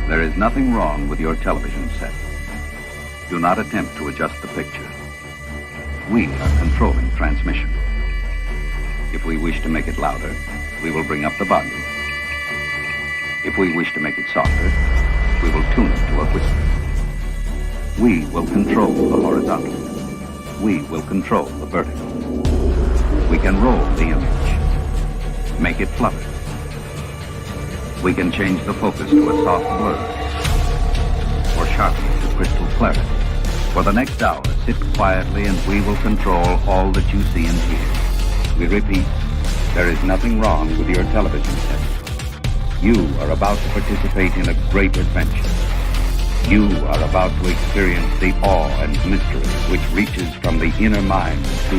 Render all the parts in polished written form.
There is nothing wrong with your television set. Do not attempt to adjust the picture. We are controlling transmission. If we wish to make it louder, we will bring up the volume. If we wish to make it softer, we will tune it to a whisper. We will control the horizontal. We will control the vertical. We can roll the image, make it flutter. We can change the focus to a soft blur, or sharply to crystal clarity. For the next hour, sit quietly and we will control all that you see and hear. We repeat, there is nothing wrong with your television set. You are about to participate in a great adventure. You are about to experience the awe and mystery which reaches from the inner mind to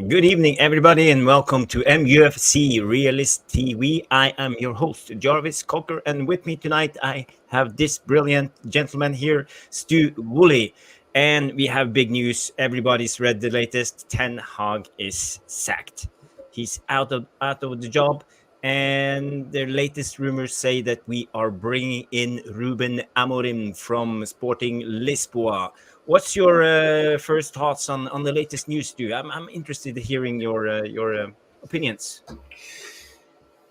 Good evening, everybody, and welcome to MUFC Realist TV. I am your host, Jarvis Corner, and with me tonight I have this brilliant gentleman here, Stu Woolley. And we have big news. Everybody's read the latest. Ten Hag is sacked. He's out of the job, and the latest rumors say that we are bringing in Ruben Amorim from Sporting Lisboa. What's your first thoughts on the latest news, Stu? I'm interested in hearing your opinions.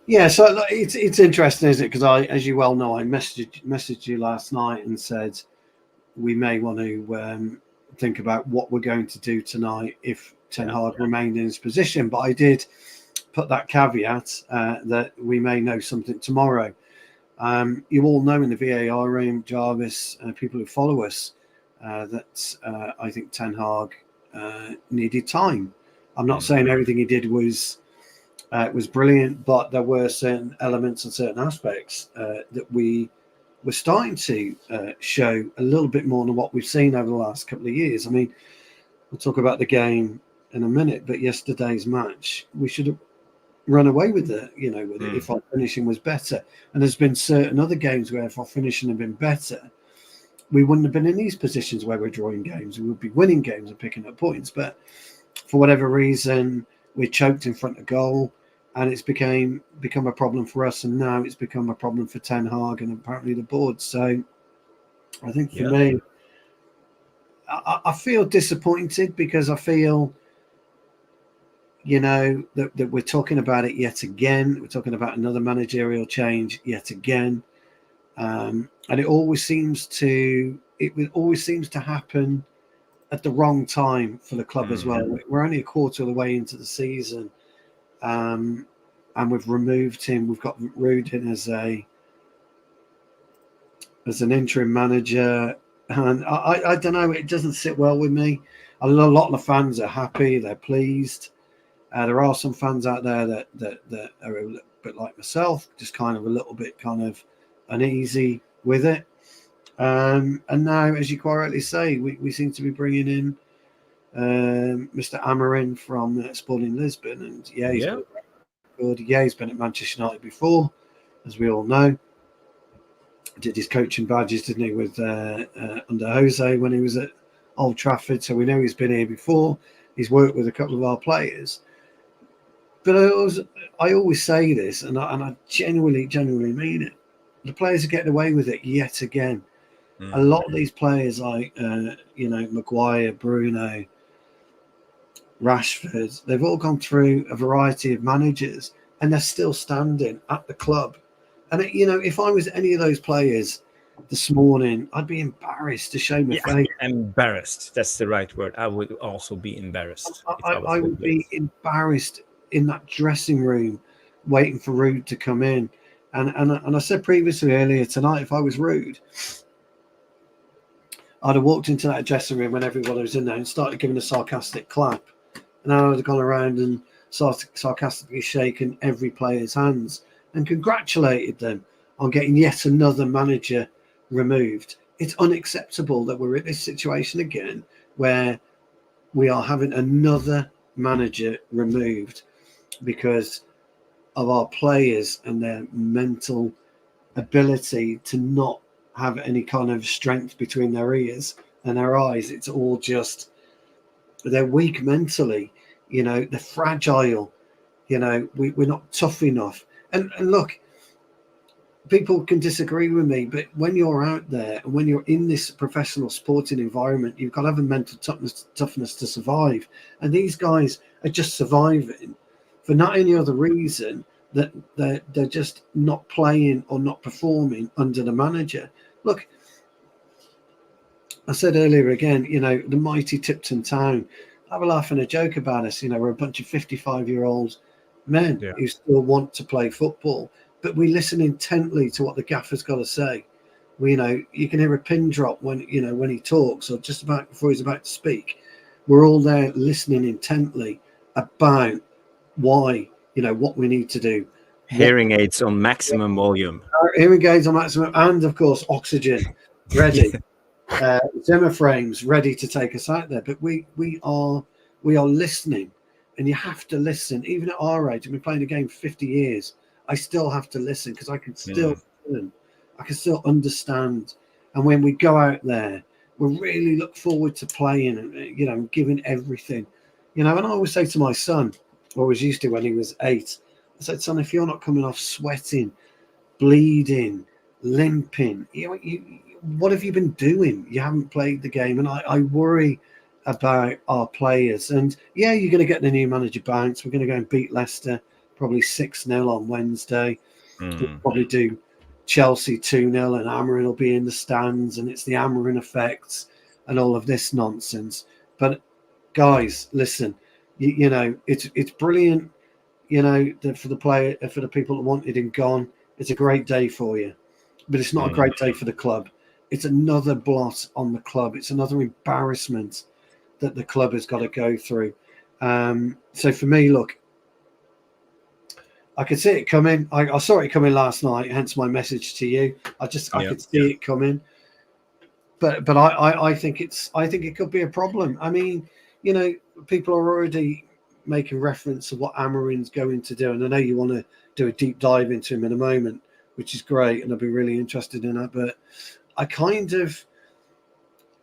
Yeah, so it's interesting, isn't it? Because as you well know, I messaged you last night and said we may want to think about what we're going to do tonight if Ten Hag remained in his position. But I did put that caveat that we may know something tomorrow. You all know in the VAR room, Jarvis, people who follow us, that I think Ten Hag needed time. I'm not saying everything he did was brilliant, but there were certain elements and certain aspects that we were starting to show a little bit more than what we've seen over the last couple of years. I mean, we'll talk about the game in a minute, but yesterday's match, we should have run away with it, if our finishing was better. And there's been certain other games where if our finishing had been better, we wouldn't have been in these positions where we're drawing games. We would be winning games and picking up points. But for whatever reason, we choked in front of goal, and it's become a problem for us. And now it's become a problem for Ten Hag and apparently the board. So I think for me, I feel disappointed because I feel, that we're talking about it yet again. We're talking about another managerial change yet again. And it always seems to happen at the wrong time for the club as well. We're only a quarter of the way into the season, and we've removed him. We've got Nuradin as an interim manager, and I don't know. It doesn't sit well with me. A lot of the fans are happy. They're pleased. There are some fans out there that are a little bit like myself, just kind of a little bit kind of uneasy with it. And now, as you quite rightly say, we seem to be bringing in Mr. Amorin from Sporting Lisbon. And he's been good. He's been at Manchester United before, as we all know. Did his coaching badges, didn't he, with under Jose when he was at Old Trafford. So we know he's been here before. He's worked with a couple of our players. But I always say this, and I genuinely mean it. The players are getting away with it yet again. A lot of these players, like Maguire, Bruno, Rashford, they've all gone through a variety of managers, and they're still standing at the club. And if I was any of those players this morning, I'd be embarrassed to show my face. Embarrassed. That's the right word. I would also be embarrassed. I would be embarrassed in that dressing room, waiting for Ruud to come in. And I said previously earlier tonight, if I was Ruud, I'd have walked into that dressing room when everyone was in there and started giving a sarcastic clap. And I would have gone around and sarcastically shaken every player's hands and congratulated them on getting yet another manager removed. It's unacceptable that we're in this situation again where we are having another manager removed because of our players and their mental ability to not have any kind of strength between their ears and their eyes. It's all just, they're weak mentally, they're fragile, we're not tough enough. And look, people can disagree with me, but when you're out there and when you're in this professional sporting environment, you've got to have a mental toughness to survive. And these guys are just surviving for not any other reason that they're just not playing or not performing under the manager. Look, I said earlier again, the mighty Tipton Town, have a laugh and a joke about us. We're a bunch of 55-year-old men who still want to play football, but we listen intently to what the gaffer's got to say. You can hear a pin drop when he talks, or just about before he's about to speak. We're all there listening intently about why, what we need to do. Hearing aids on maximum volume. Hearing aids on maximum, and of course oxygen ready. Zimmer frames ready to take us out there. But we are listening, and you have to listen. Even at our age, I've been playing the game for 50 years. I still have to listen because I can still learn. I can still understand. And when we go out there, we really look forward to playing and giving everything. And I always say to my son, or always used to when he was 8, I said, son, if you're not coming off sweating, bleeding, limping, what have you been doing? You haven't played the game. And I worry about our players. And you're going to get the new manager bounce. We're going to go and beat Leicester, probably 6-0 on Wednesday. We'll probably do Chelsea 2-0, and Amorin will be in the stands, and it's the Amorin effects and all of this nonsense. But guys, listen, it's brilliant. For the people that wanted him gone, it's a great day for you, but it's not a great day for the club. It's another blot on the club. It's another embarrassment that the club has got to go through. So for me, look, I could see it coming. I saw it coming last night, hence my message to you. I could see it coming. But I think it could be a problem. I mean, people are already making reference to what Amorin's going to do, and I know you want to do a deep dive into him in a moment, which is great, and I'll be really interested in that. But I kind of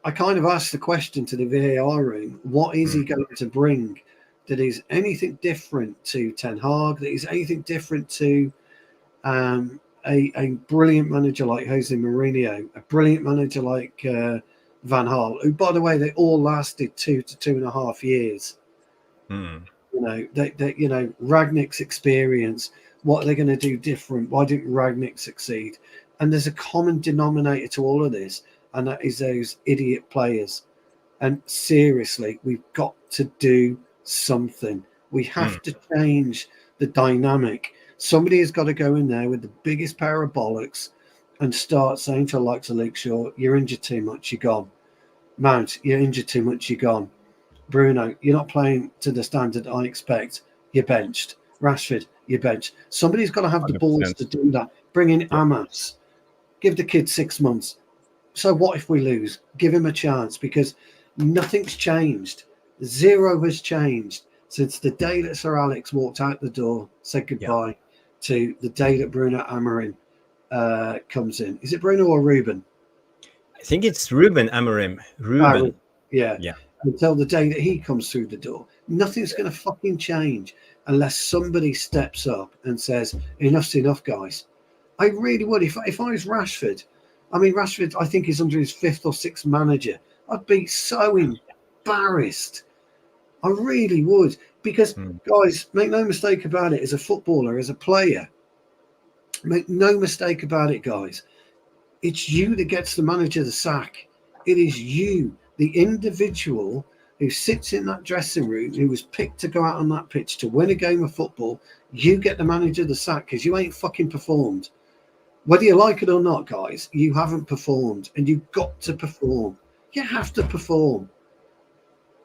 asked the question to the VAR room: what is he going to bring? That is anything different to Ten Hag? That is anything different to a brilliant manager like Jose Mourinho, a brilliant manager like Van Gaal, who, by the way, they all lasted 2 to 2.5 years. Ragnick's experience. What are they going to do different? Why didn't Ragnick succeed? And there's a common denominator to all of this, and that is those idiot players. And seriously, we've got to do something. We have to change the dynamic. Somebody has got to go in there with the biggest pair of bollocks and start saying to the likes of Luke Shaw, you're injured too much, you're gone. Mount, you're injured too much, you're gone. Bruno, you're not playing to the standard I expect, you're benched. Rashford, you're benched. Somebody's got to have the 100%. Balls to do that. Bring in Amas. Give the kid 6 months. So what if we lose? Give him a chance, because nothing's changed. Zero has changed since the day that Sir Alex walked out the door, said goodbye, to the day that Bruno Amorim comes in. Is it Bruno or Ruben? I think it's Ruben Amorim. Ruben. Yeah. Until the day that he comes through the door. Nothing's going to fucking change unless somebody steps up and says, enough's enough, guys. I really would. If I was Rashford, Rashford, I think, is under his 5th or 6th manager. I'd be so embarrassed. I really would. Because, guys, make no mistake about it, as a footballer, as a player, make no mistake about it, guys. It's you that gets the manager the sack. It is you, the individual who sits in that dressing room, who was picked to go out on that pitch to win a game of football. You get the manager the sack because you ain't fucking performed. Whether you like it or not, guys, you haven't performed, and you've got to perform. You have to perform.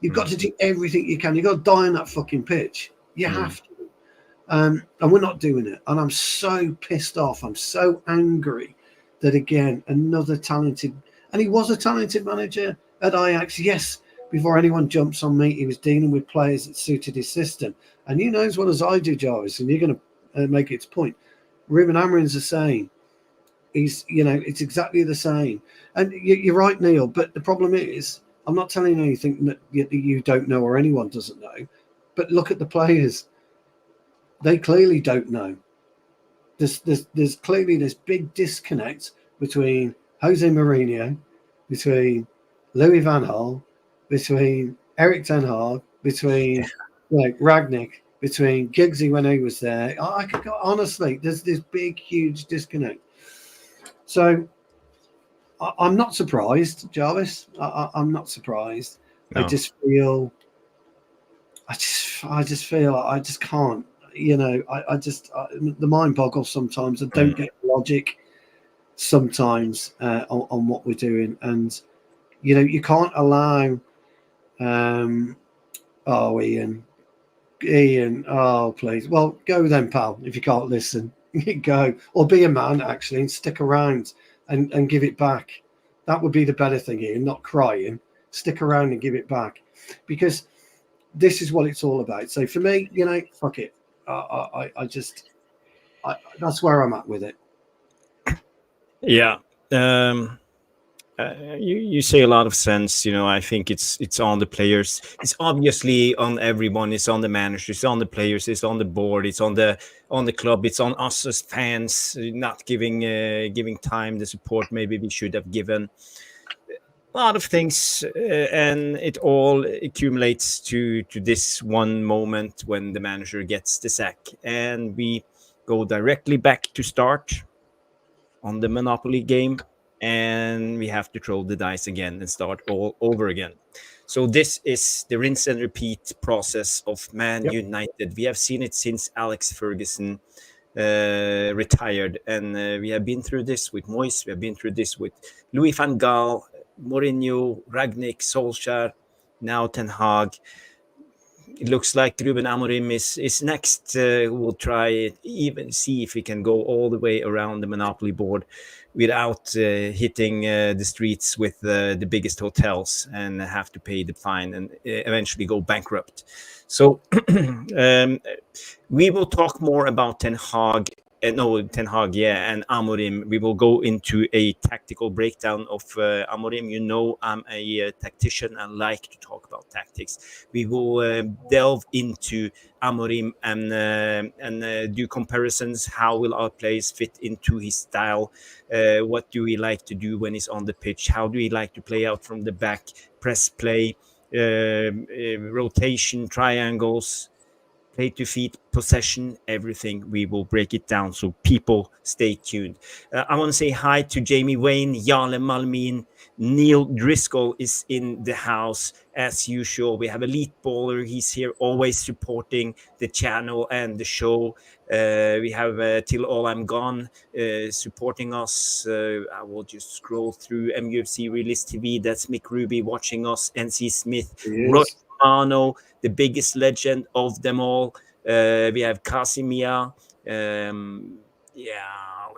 You've got to do everything you can. You've got to die on that fucking pitch. You have to. And we're not doing it. And I'm so pissed off. I'm so angry that, again, another talented... And he was a talented manager at Ajax. Yes, before anyone jumps on me, he was dealing with players that suited his system. And you know as well as I do, Jarvis, and you're going to make its point. Ruben Amorin's the same. He's, it's exactly the same. And you're right, Neil. But the problem is, I'm not telling you anything that you don't know or anyone doesn't know. But look at the players. They clearly don't know. There's clearly this big disconnect between Jose Mourinho, between Louis van Gaal, between Erik ten Hag, between Ragnick, between Giggsy when he was there. I could go, honestly, there's this big, huge disconnect. So I'm not surprised, Jarvis. I'm not surprised. No. I just feel I just can't. The mind boggles sometimes. I don't get logic sometimes on what we're doing, and you can't allow. Ian, oh please, well go then, pal. If you can't listen, go, or be a man actually and stick around and give it back. That would be the better thing, Ian. Not crying, stick around and give it back, because this is what it's all about. So for me, fuck it. That's where I'm at with it. Yeah. You say a lot of sense. I think it's on the players. It's obviously on everyone. It's on the managers. It's on the players. It's on the board. It's on the club. It's on us as fans not giving time the support maybe we should have given. A lot of things, and it all accumulates to this one moment when the manager gets the sack, and we go directly back to start on the Monopoly game. And we have to throw the dice again and start all over again. So this is the rinse and repeat process of Man United. We have seen it since Alex Ferguson retired. And we have been through this with Moyes. We have been through this with Louis van Gaal, Mourinho, Ragnick, Solskjaer, now Ten Hag. It looks like Ruben Amorim is next. We'll try it, even see if we can go all the way around the Monopoly board without hitting the streets with the biggest hotels and have to pay the fine and eventually go bankrupt. So we will talk more about Ten Hag and Amorim. We will go into a tactical breakdown of Amorim. I'm a tactician. I like to talk about tactics. We will delve into Amorim and do comparisons. How will our players fit into his style? What do we like to do when he's on the pitch? How do we like to play out from the back? Press play, rotation, triangles, play to feet, possession, everything. We will break it down, so people stay tuned. I want to say hi to Jamie Wayne, Jarle Malmin, Neil Driscoll is in the house as usual. We have Elite Baller. He's here always supporting the channel and the show. We have Till All I'm Gone supporting us. I will just scroll through MUFC Realist TV. That's Mick Ruby watching us. NC Smith, Roy Romano, the biggest legend of them all. We have Casimir. We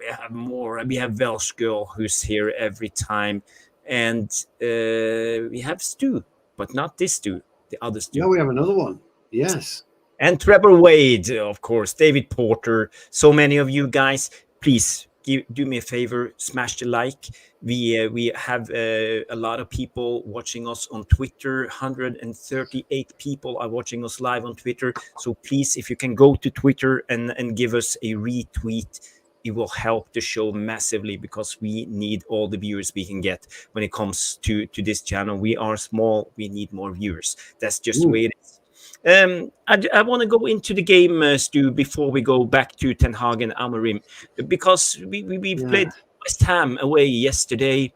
have more. We have Welsh Girl, who's here every time. And we have Stu, but not this Stu, the other Stu. No, we have another one. Yes. And Trevor Wade, of course, David Porter. So many of you guys, please do me a favor, smash the like. We have a lot of people watching us on Twitter. 138 people are watching us live on Twitter. So please, if you can go to Twitter and give us a retweet, it will help the show massively, because we need all the viewers we can get when it comes to this channel. We are small. We need more viewers. That's just the way it is. I want to go into the game, Stu, before we go back to Ten Hag and Amorim, because we played West Ham away yesterday.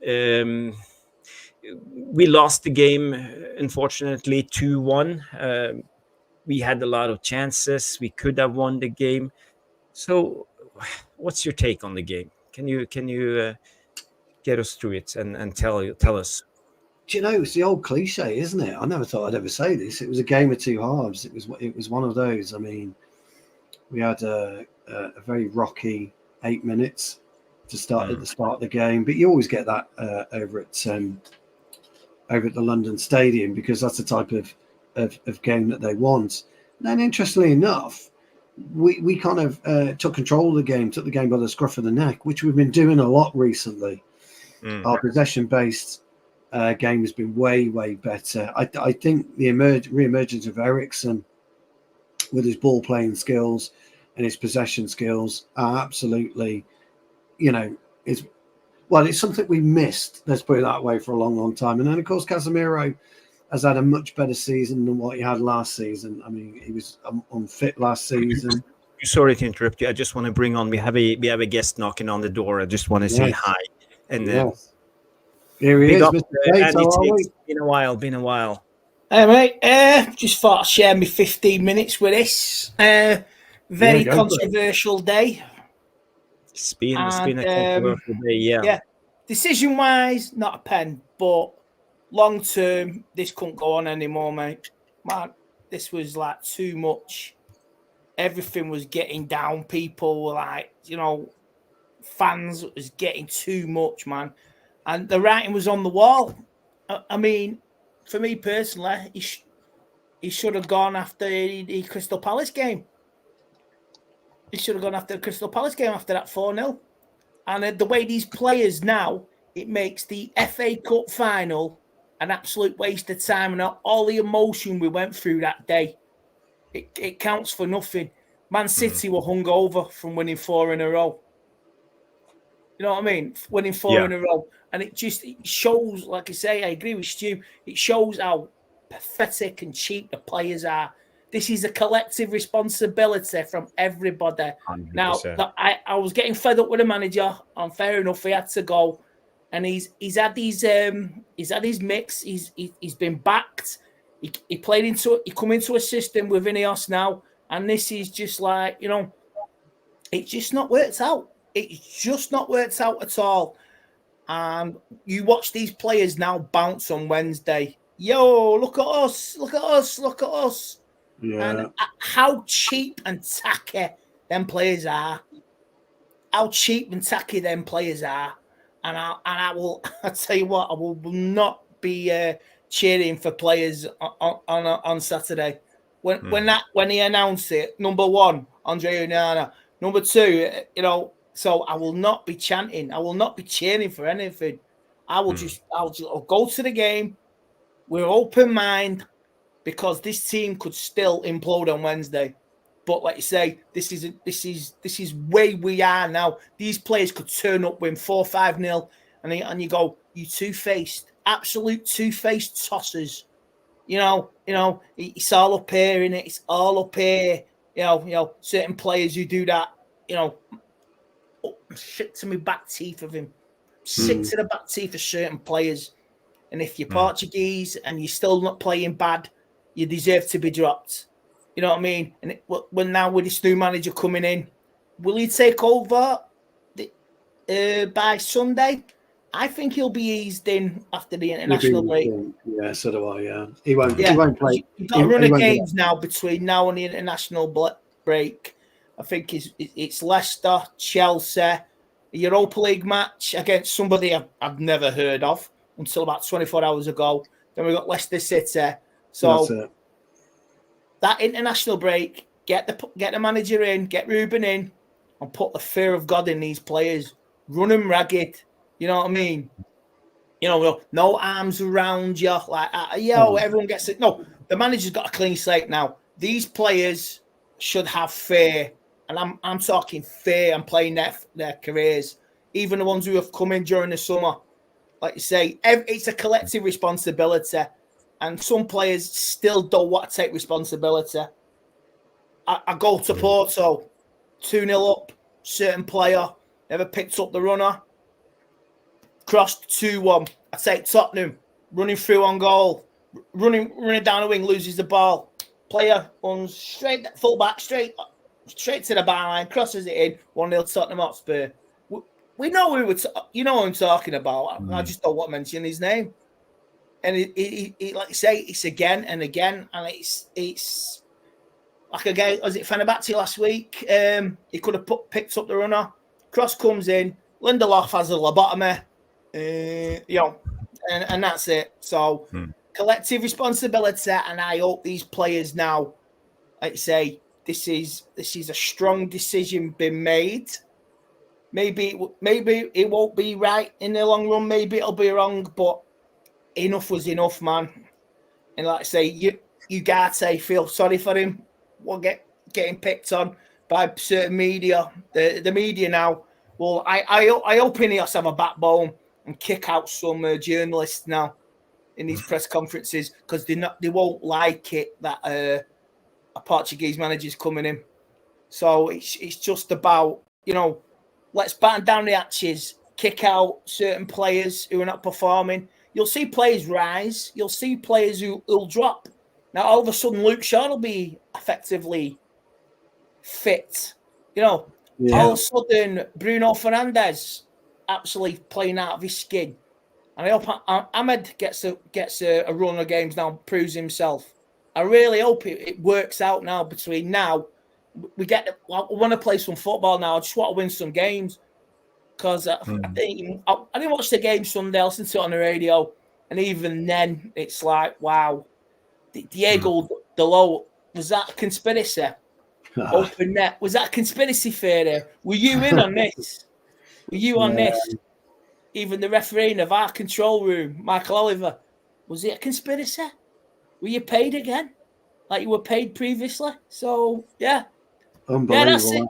We lost the game, unfortunately, 2-1. We had a lot of chances. We could have won the game. So what's your take on the game? Can you get us through it and tell us? Do you know, it's the old cliche, isn't it? I never thought I'd ever say this. It was a game of two halves. It was one of those. I mean, we had a very rocky 8 minutes to start at the start of the game, but you always get that over at the London Stadium, because that's the type of game that they want. And then, interestingly enough, we kind of took control of the game, took the game by the scruff of the neck, which we've been doing a lot recently. Our possession-based game has been way, way better. I think the re-emergence of Eriksen with his ball-playing skills and his possession skills are absolutely, it's something we missed, let's put it that way, for a long, long time. And then, of course, Casemiro has had a much better season than what he had last season. I mean, he was unfit last season. Sorry to interrupt you. I just want to bring on, we have a guest knocking on the door. I just want to say hi. And here he is, Mr. Tate. It's been a while. Hey, mate. Just thought I'd share me 15 minutes with this. Very controversial day. It's been a controversial day, yeah. Decision-wise, not a pen, but long-term, this couldn't go on anymore, mate. Man, this was like too much. Everything was getting down. People were like, fans was getting too much, man. And the writing was on the wall. I mean, for me personally, he should have gone after the Crystal Palace game. He should have gone after the Crystal Palace game after that 4-0. And the way these players now, it makes the FA Cup final an absolute waste of time. And all the emotion we went through that day, it counts for nothing. Man City were hungover from winning 4 in a row. You know what I mean? Winning 4 in a row. And it shows, like I say, I agree with Stu, it shows how pathetic and cheap the players are. This is a collective responsibility from everybody. 100%. Now, I was getting fed up with the manager, and fair enough, he had to go. And he's had his mix. He's been backed. He played into he come into a system with Ineos now, and this is just like, it's just not worked out. It's just not worked out at all. And you watch these players now bounce on Wednesday. Yo, look at us, look at us, look at us. Yeah. And how cheap and tacky them players are. How cheap and tacky them players are. And I'll tell you what, I will not be cheering for players on Saturday. When he announced it, number 1, Andre Onana. Number 2, so I will not be chanting. I will not be cheering for anything. I'll go to the game with open mind, because this team could still implode on Wednesday. But like you say, this is where we are now. These players could turn up, win 4-5-0, and you go, you two-faced, absolute two-faced tossers. It's all up here, innit? It's all up here. Certain players who do that, sick to my back teeth of him. Sick to the back teeth of certain players. And if you're Portuguese and you're still not playing bad, you deserve to be dropped. You know what I mean? And when now with this new manager coming in, will he take over by Sunday? I think he'll be eased in after the international break. Yeah, so do I. Yeah, he won't play. You've got a run of games now between now and the international break. I think it's Leicester, Chelsea, a Europa League match against somebody I've never heard of until about 24 hours ago. Then we got Leicester City. So that international break, get the manager in, get Ruben in, and put the fear of God in these players. Run them ragged. You know what I mean? No arms around you. Like, everyone gets it. No, the manager's got a clean slate now. These players should have fear. And I'm talking fear and playing their careers. Even the ones who have come in during the summer. Like you say, it's a collective responsibility. And some players still don't want to take responsibility. I go to Porto, 2-0 up, certain player, never picked up the runner. Crossed 2-1. I take Tottenham, running through on goal, running down the wing, loses the ball. Player runs straight, fullback, straight to the byline, crosses it in, 1-0 Tottenham Hotspur. We know who you know what I'm talking about. I just don't want to mention his name. And he like you say, it's again and again, and it's like again. Was it Fenerbahce last week? He could have picked up the runner. Cross comes in. Lindelof has a lobotomy. And that's it. So collective responsibility, and I hope these players now, like you say, this is a strong decision been made. Maybe it won't be right in the long run. Maybe it'll be wrong, but enough was enough, man. And like I say, Ugarte, feel sorry for him. We'll getting picked on by certain media. The media now. Well, I hope Ineos have a backbone and kick out some journalists now in these press conferences, because they won't like it that a Portuguese manager's coming in. So it's just about, let's batten down the hatches, kick out certain players who are not performing. You'll see players rise. You'll see players who'll drop. Now, all of a sudden, Luke Shaw will be effectively fit. All of a sudden, Bruno Fernandes absolutely playing out of his skin. And I hope Ahmed gets a run of games now, proves himself. I really hope it works out now between now. I want to play some football now. I just want to win some games. Because I didn't watch the game Sunday. I listened to it on the radio. And even then, it's like, wow. Diego Dalot, was that a conspiracy? Open net. Was that a conspiracy theory? Were you in on this? Were you on this? Even the referee of our control room, Michael Oliver, was it a conspiracy? Were you paid again? Like you were paid previously? So, yeah. Unbelievable. Yeah, that's it,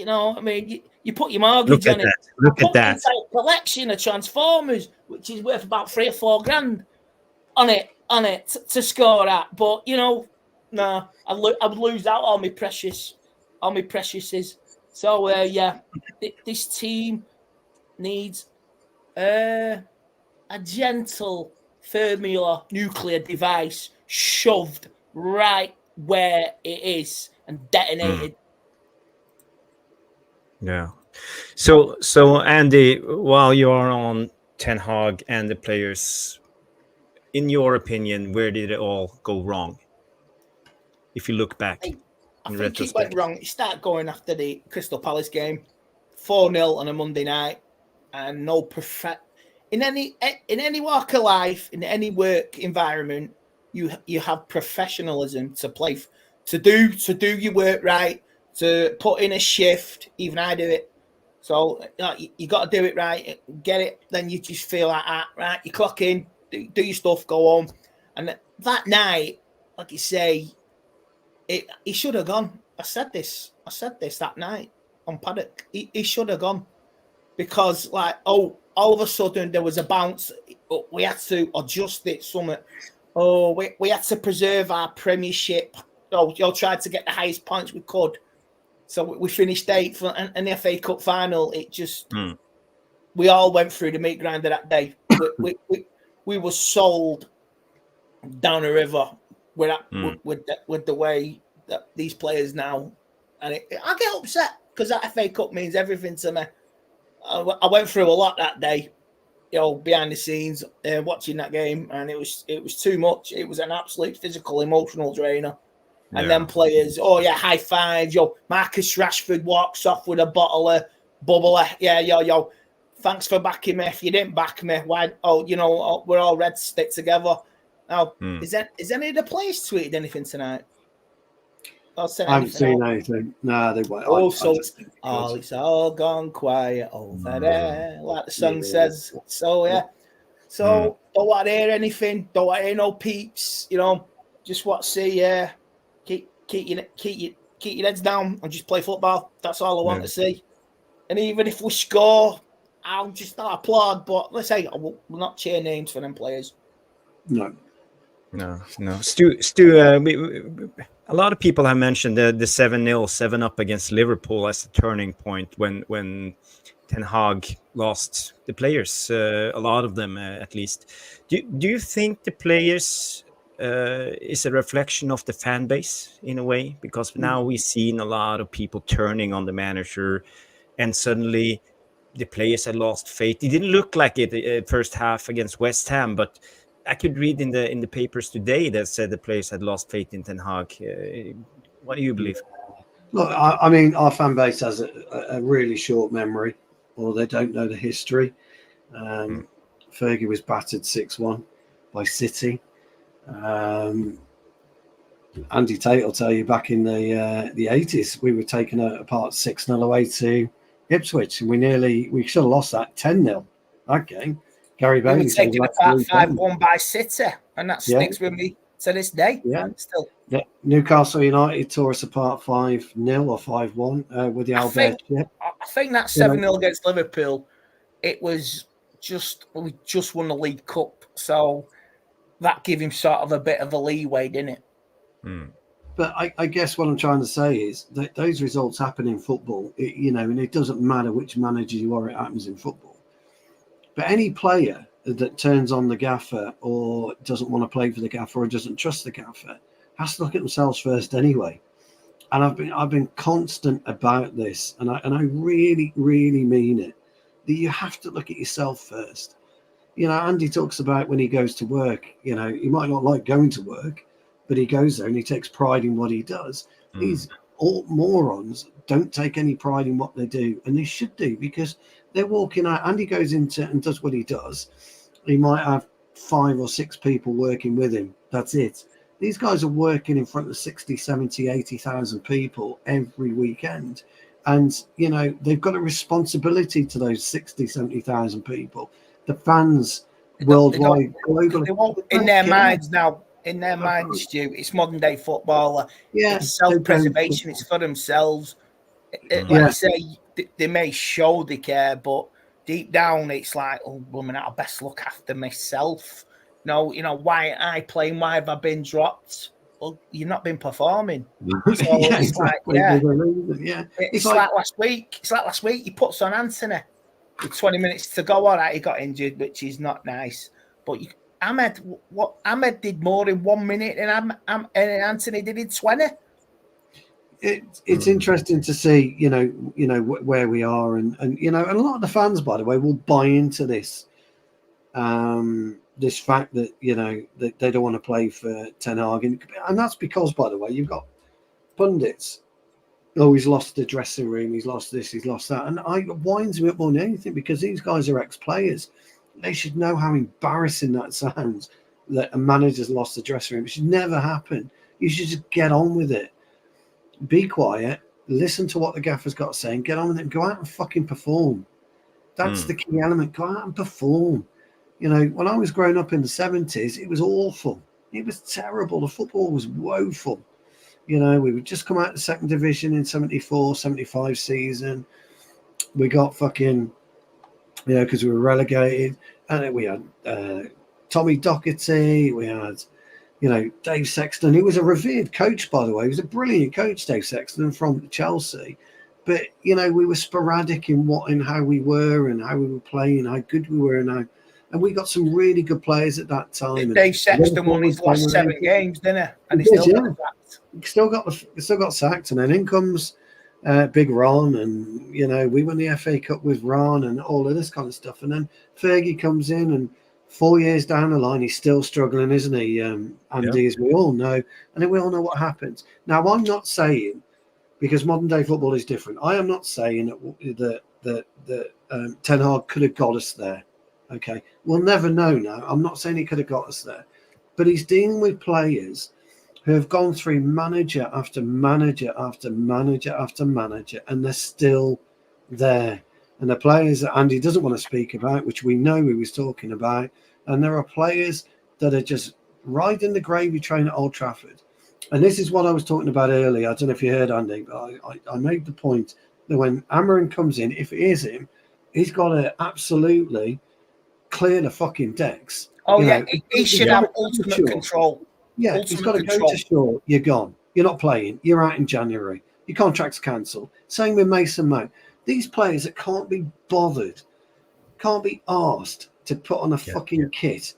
I mean, you put your mortgage on it. Look at that. A collection of Transformers, which is worth about $3 or $4 on it to score at. But, no, I would lose out all my preciouses. So, this team needs a gentle formula nuclear device shoved right where it is and detonated. Yeah. So Andy, while you are on Ten Hag and the players, in your opinion, where did it all go wrong? If you look back, I think it went wrong. It started going after the Crystal Palace game, 4-0 on a Monday night, and no in any walk of life, in any work environment, you have professionalism to play to do your work right, to put in a shift. Even I do it. So you got to do it right, get it. Then you just feel like that, right? You clock in, do your stuff, go home. And that night, like you say, he should have gone. I said this that night on Paddock. He should have gone, because all of a sudden there was a bounce. We had to adjust it somewhat. We had to preserve our Premiership. Tried to get the highest points we could. So we finished 8th, and the FA Cup final. It just we all went through the meat grinder that day. We were sold down the river with the way that these players now, and I get upset because that FA Cup means everything to me. I went through a lot that day, behind the scenes, watching that game, and it was too much. It was an absolute physical, emotional drainer. And then players, high fives, Marcus Rashford walks off with a bottle of bubbler. Yeah, thanks for backing me. If you didn't back me, why? We're all red, stick together. Now, is any of the players tweeted anything tonight? I haven't seen anything. No, they won't. It's all gone quiet over there, like the song says. So, yeah. So, don't want to hear anything. Don't want to hear no peeps. Just want to see, keep your heads down and just play football. That's all I want to see. And even if we score, I'll just not applaud. But let's say we'll not cheer names for them players. No. Stu, a lot of people have mentioned the 7-0, 7-up against Liverpool as a turning point when Ten Hag lost the players, a lot of them at least. Do you think the players is a reflection of the fan base in a way? Because now we've seen a lot of people turning on the manager, and suddenly the players had lost faith. It didn't look like it first half against West Ham, but I could read in the papers today that said the players had lost faith in Ten Hag. What do you believe? Look, I mean, our fan base has a really short memory, or they don't know the history. Fergie was battered 6-1 by City. Andy Tate will tell you back in the 80s, we were taken apart 6-0 away to Ipswich, and we should have lost that 10-0 that game. Gary Bailey we were taken apart 5-1 by City, and that sticks with me to this day. Yeah, still. Yeah. Newcastle United tore us apart 5-0 or 5-1 with the Albert. I think that 7-0 against Liverpool, it was we just won the League Cup, so that gave him sort of a bit of a leeway, didn't it? But I guess what I'm trying to say is that those results happen in football, and it doesn't matter which manager you are, it happens in football. But any player that turns on the gaffer or doesn't want to play for the gaffer or doesn't trust the gaffer has to look at themselves first anyway. And I've been constant about this, and I really, really mean it, that you have to look at yourself first. Andy talks about when he goes to work, he might not like going to work, but he goes there and he takes pride in what he does. These all morons don't take any pride in what they do, and they should do, because they're walking out. Andy goes into and does what he does. He might have 5 or 6 people working with him. That's it. These guys are working in front of 60, 70, 80,000 people every weekend. And, they've got a responsibility to those 60, 70,000 people. The fans worldwide, globally. In their minds now, Stu, it's modern day footballer. It's self-preservation. It's for themselves. Like you say, they may show they care, but deep down, it's like, oh, woman, I best look after myself. No, why aren't I playing? Why have I been dropped? Well, you've not been performing. So it's like last week. It's like last week. He puts on Anthony with 20 minutes to go. All right, he got injured, which is not nice. But Ahmed did more in 1 minute than Anthony did in 20. It's interesting to see, where we are, and and a lot of the fans, by the way, will buy into this. This fact that that they don't want to play for Ten Hag, and that's because, by the way, you've got pundits. Oh, he's lost the dressing room. He's lost this. He's lost that, and it winds me up more than anything, because these guys are ex-players. They should know how embarrassing that sounds. That a manager's lost the dressing room. It should never happen. You should just get on with it. Be quiet. Listen to what the gaffer's got to say, and get on with it. Go out and fucking perform. That's the key element. Go out and perform. When I was growing up in the 70s, it was awful. It was terrible. The football was woeful. We would just come out of the second division in 74, 75 season. We got fucking, because we were relegated. And then we had Tommy Docherty. We had, Dave Sexton. He was a revered coach, by the way. He was a brilliant coach, Dave Sexton, from Chelsea. But, we were sporadic in how we were and how we were playing, how good we were, and we got some really good players at that time. Dave Sexton won his last 7 games, didn't he? And he still got sacked. He still got sacked, and then in comes Big Ron, and we won the FA Cup with Ron and all of this kind of stuff. And then Fergie comes in, and 4 years down the line, he's still struggling, isn't he? Andy, as we all know, and then we all know what happens. Now, I'm not saying, because modern day football is different, I am not saying that Ten Hag could have got us there. Okay, we'll never know now. I'm not saying he could have got us there, but he's dealing with players who have gone through manager after manager after manager after manager, and they're still there. And the players that Andy doesn't want to speak about, which we know he was talking about, and there are players that are just riding the gravy train at Old Trafford. And this is what I was talking about earlier. I don't know if you heard, Andy, but I made the point that when Amorin comes in, if it is him, he's got to absolutely clear the fucking decks. Oh, he should have ultimate control. Yeah, he's got to go to Shaw. You're gone. You're not playing. You're out in January. Your contract's cancelled. Same with Mason Mount. These players that can't be bothered, can't be asked to put on a fucking kit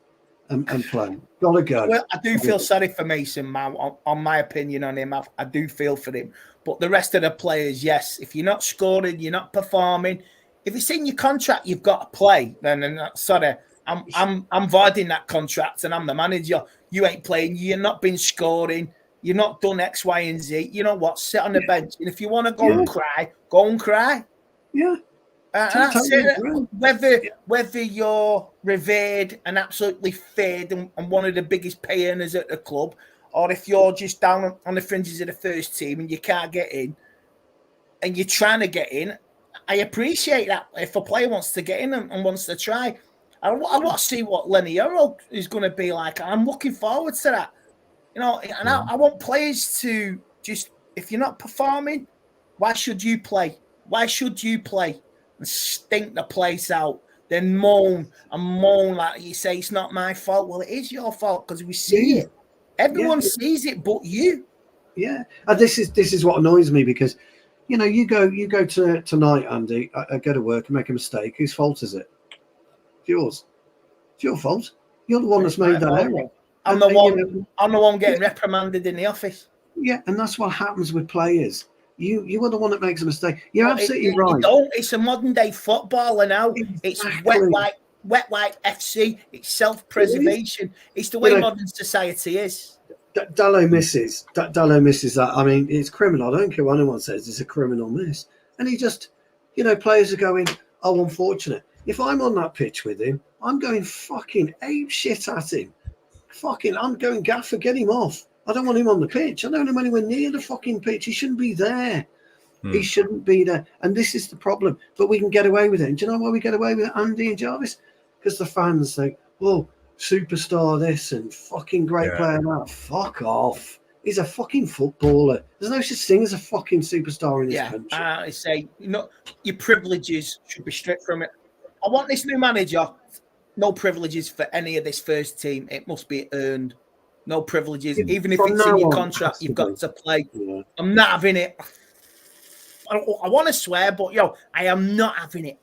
and play. Gotta go. Well, I do feel sorry for Mason Mount, on my opinion on him. I do feel for him. But the rest of the players, yes, if you're not scoring, you're not performing. If it's in your contract, you've got to play. Then sorry, I'm voiding that contract, and I'm the manager. You ain't playing. You're not been scoring. You're not done X, Y, and Z. You know what? Sit on the bench, and if you want to go and cry, go and cry. Yeah. That's it. Whether you're revered and absolutely feared and one of the biggest pay earners at the club, or if you're just down on the fringes of the first team and you can't get in, and you're trying to get in, I appreciate that. If a player wants to get in and wants to try, I want to see what Lenny Euro is going to be like. I'm looking forward to that. You know, and I want players to just, if you're not performing, why should you play? Why should you play and stink the place out? Then moan like you say, it's not my fault. Well, it is your fault because we see it. Everyone sees it but you. Yeah. And this is what annoys me because, you know, you go to tonight, Andy, I go to work and make a mistake. Whose fault is it? It's yours. It's your fault. You're the one that's made that error. I'm the one getting reprimanded in the office. Yeah, and that's what happens with players. You are the one that makes a mistake. You're absolutely right. You don't. It's a modern day footballer now. Exactly. It's wet like FC. It's self-preservation. It's the way modern society is. Dallo misses that. I mean, it's criminal. I don't care what anyone says. It's a criminal miss. And he just, you know, players are going, oh, unfortunate. If I'm on that pitch with him, I'm going fucking ape shit at him. I'm going gaffer, get him off. I don't want him on the pitch. I don't want him anywhere near the fucking pitch. He shouldn't be there. He shouldn't be there. And this is the problem. But we can get away with it. And do you know why we get away with it, Andy and Jarvis? Because the fans say, oh, superstar this and fucking great player that. Fuck off. He's a fucking footballer. There's no such thing as a fucking superstar in this country. I say, you know, your privileges should be stripped from it. I want this new manager. No privileges for any of this first team. It must be earned. No privileges. Even if it's in your contract, you've got to play. Yeah. I'm not having it. I want to swear, but, I am not having it.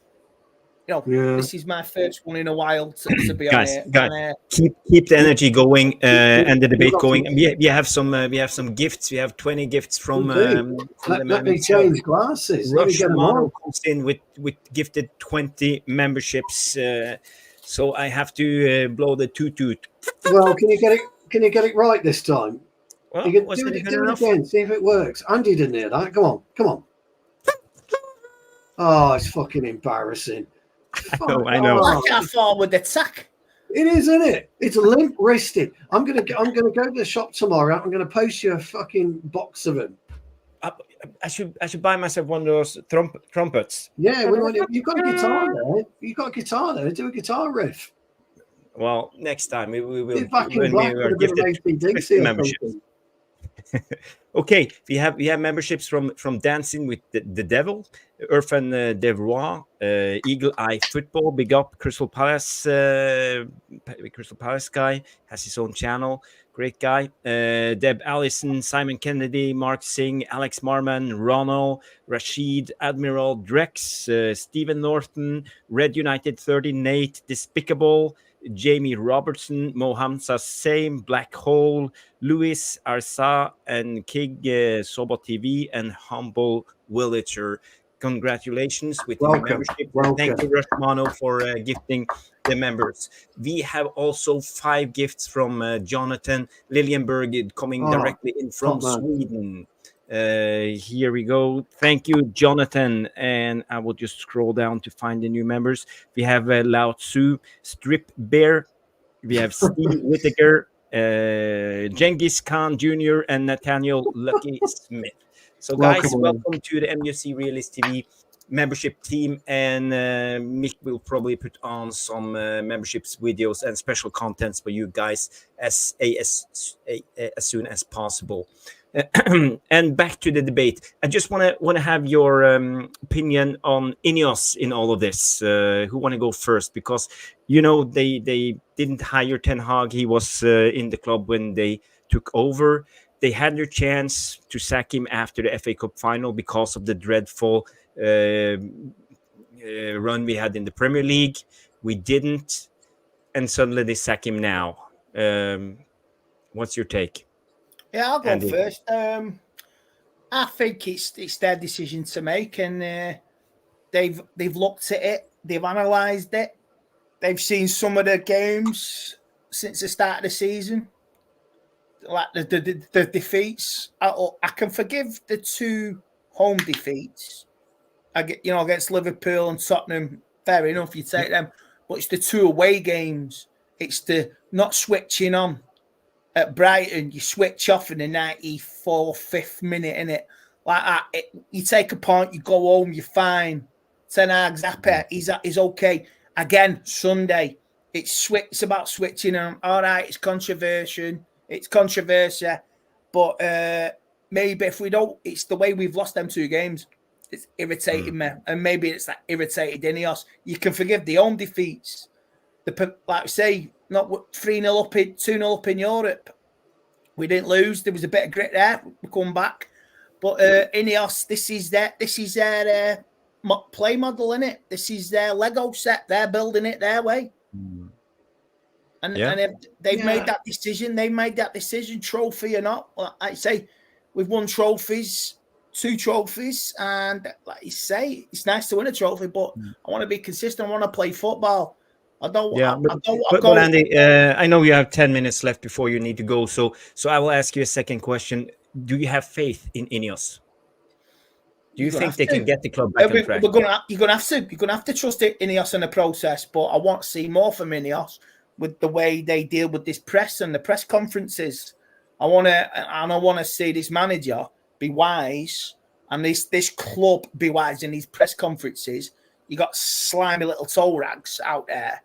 This is my first one in a while to be guys, on guys, keep the energy going and the debate going. We have some gifts. We have 20 gifts from let me change glasses. Rushmano comes in with gifted 20 memberships. So I have to blow the toot. Well, can you get it right this time? Well, you can do it again. See if it works. Andy didn't hear that. Come on. Oh, it's fucking embarrassing. I know. I can't forward the tack. It is, isn't it? It's limp wristed. I'm gonna go to the shop tomorrow. I'm gonna post you a fucking box of them. I should buy myself one of those trumpets. Yeah, you've got a guitar there. You've got a guitar there. Do a guitar riff. Well, next time we will. When we are gifted membership. Okay, we have memberships from Dancing with the Devil, Irfan Devroy, Eagle Eye Football, big up Crystal Palace guy, has his own channel, great guy. Deb Allison, Simon Kennedy, Mark Singh, Alex Marman, Ronald, Rashid, Admiral Drex, Stephen Norton, Red United 30, Nate, Despicable, Jamie Robertson, Mohamsa Same, Black Hole, Louis Arsa, and Kig Sobo TV, and Humble Villager. Congratulations with your membership. Thank you, Rushmano, for gifting the members. We have also 5 gifts from Jonathan Liljenberg coming directly in from Sweden. Here we go. Thank you, Jonathan. And I will just scroll down to find the new members. We have Lao Tzu, Strip Bear. We have Steve Whittaker, Genghis Khan Jr., and Nathaniel Lucky Smith. So, guys, welcome to the MUFC Realist TV membership team. And Mick will probably put on some memberships videos and special contents for you guys as soon as possible. And back to the debate. I just want to have your opinion on Ineos in all of this. Who want to go first? Because they didn't hire Ten Hag. He was in the club when they took over. They had their chance to sack him after the FA Cup final because of the dreadful run we had in the Premier League. We didn't, and suddenly they sack him now. What's your take? Yeah, I'll go Andy first. I think it's their decision to make, and they've looked at it, they've analysed it, they've seen some of the games since the start of the season, like the defeats. I can forgive the 2 home defeats, against Liverpool and Tottenham. Fair enough, you take them, but it's the 2 away games. It's the not switching on. at Brighton, you switch off in the 94th minute, innit? Like that, you take a point, you go home, you're fine. Ten Hag's happy, he's okay. Again, Sunday, it's about switching them. All right, it's controversy, but maybe if we don't, it's the way we've lost them 2 games. It's irritating me, and maybe it's that irritated Ineos. You can forgive the home defeats, like I say, not 3-0 up, 2-0 up in Europe. We didn't lose. There was a bit of grit there. We come back, but Ineos, this is their play model, innit? This is their Lego set. They're building it their way, and they've made that decision. They made that decision, trophy or not. Like I say, we've won trophies. 2 trophies, and like you say, it's nice to win a trophy, but I want to be consistent. I want to play football. I don't. But Andy, I know you have 10 minutes left before you need to go, so I will ask you a second question. Do you have faith in Ineos? Do you think they can get the club back on track? You're gonna have to trust Ineos in the process, but I want to see more from Ineos with the way they deal with this press and the press conferences. I want to see this manager be wise, and this club be wise in these press conferences. You got slimy little toe rags out there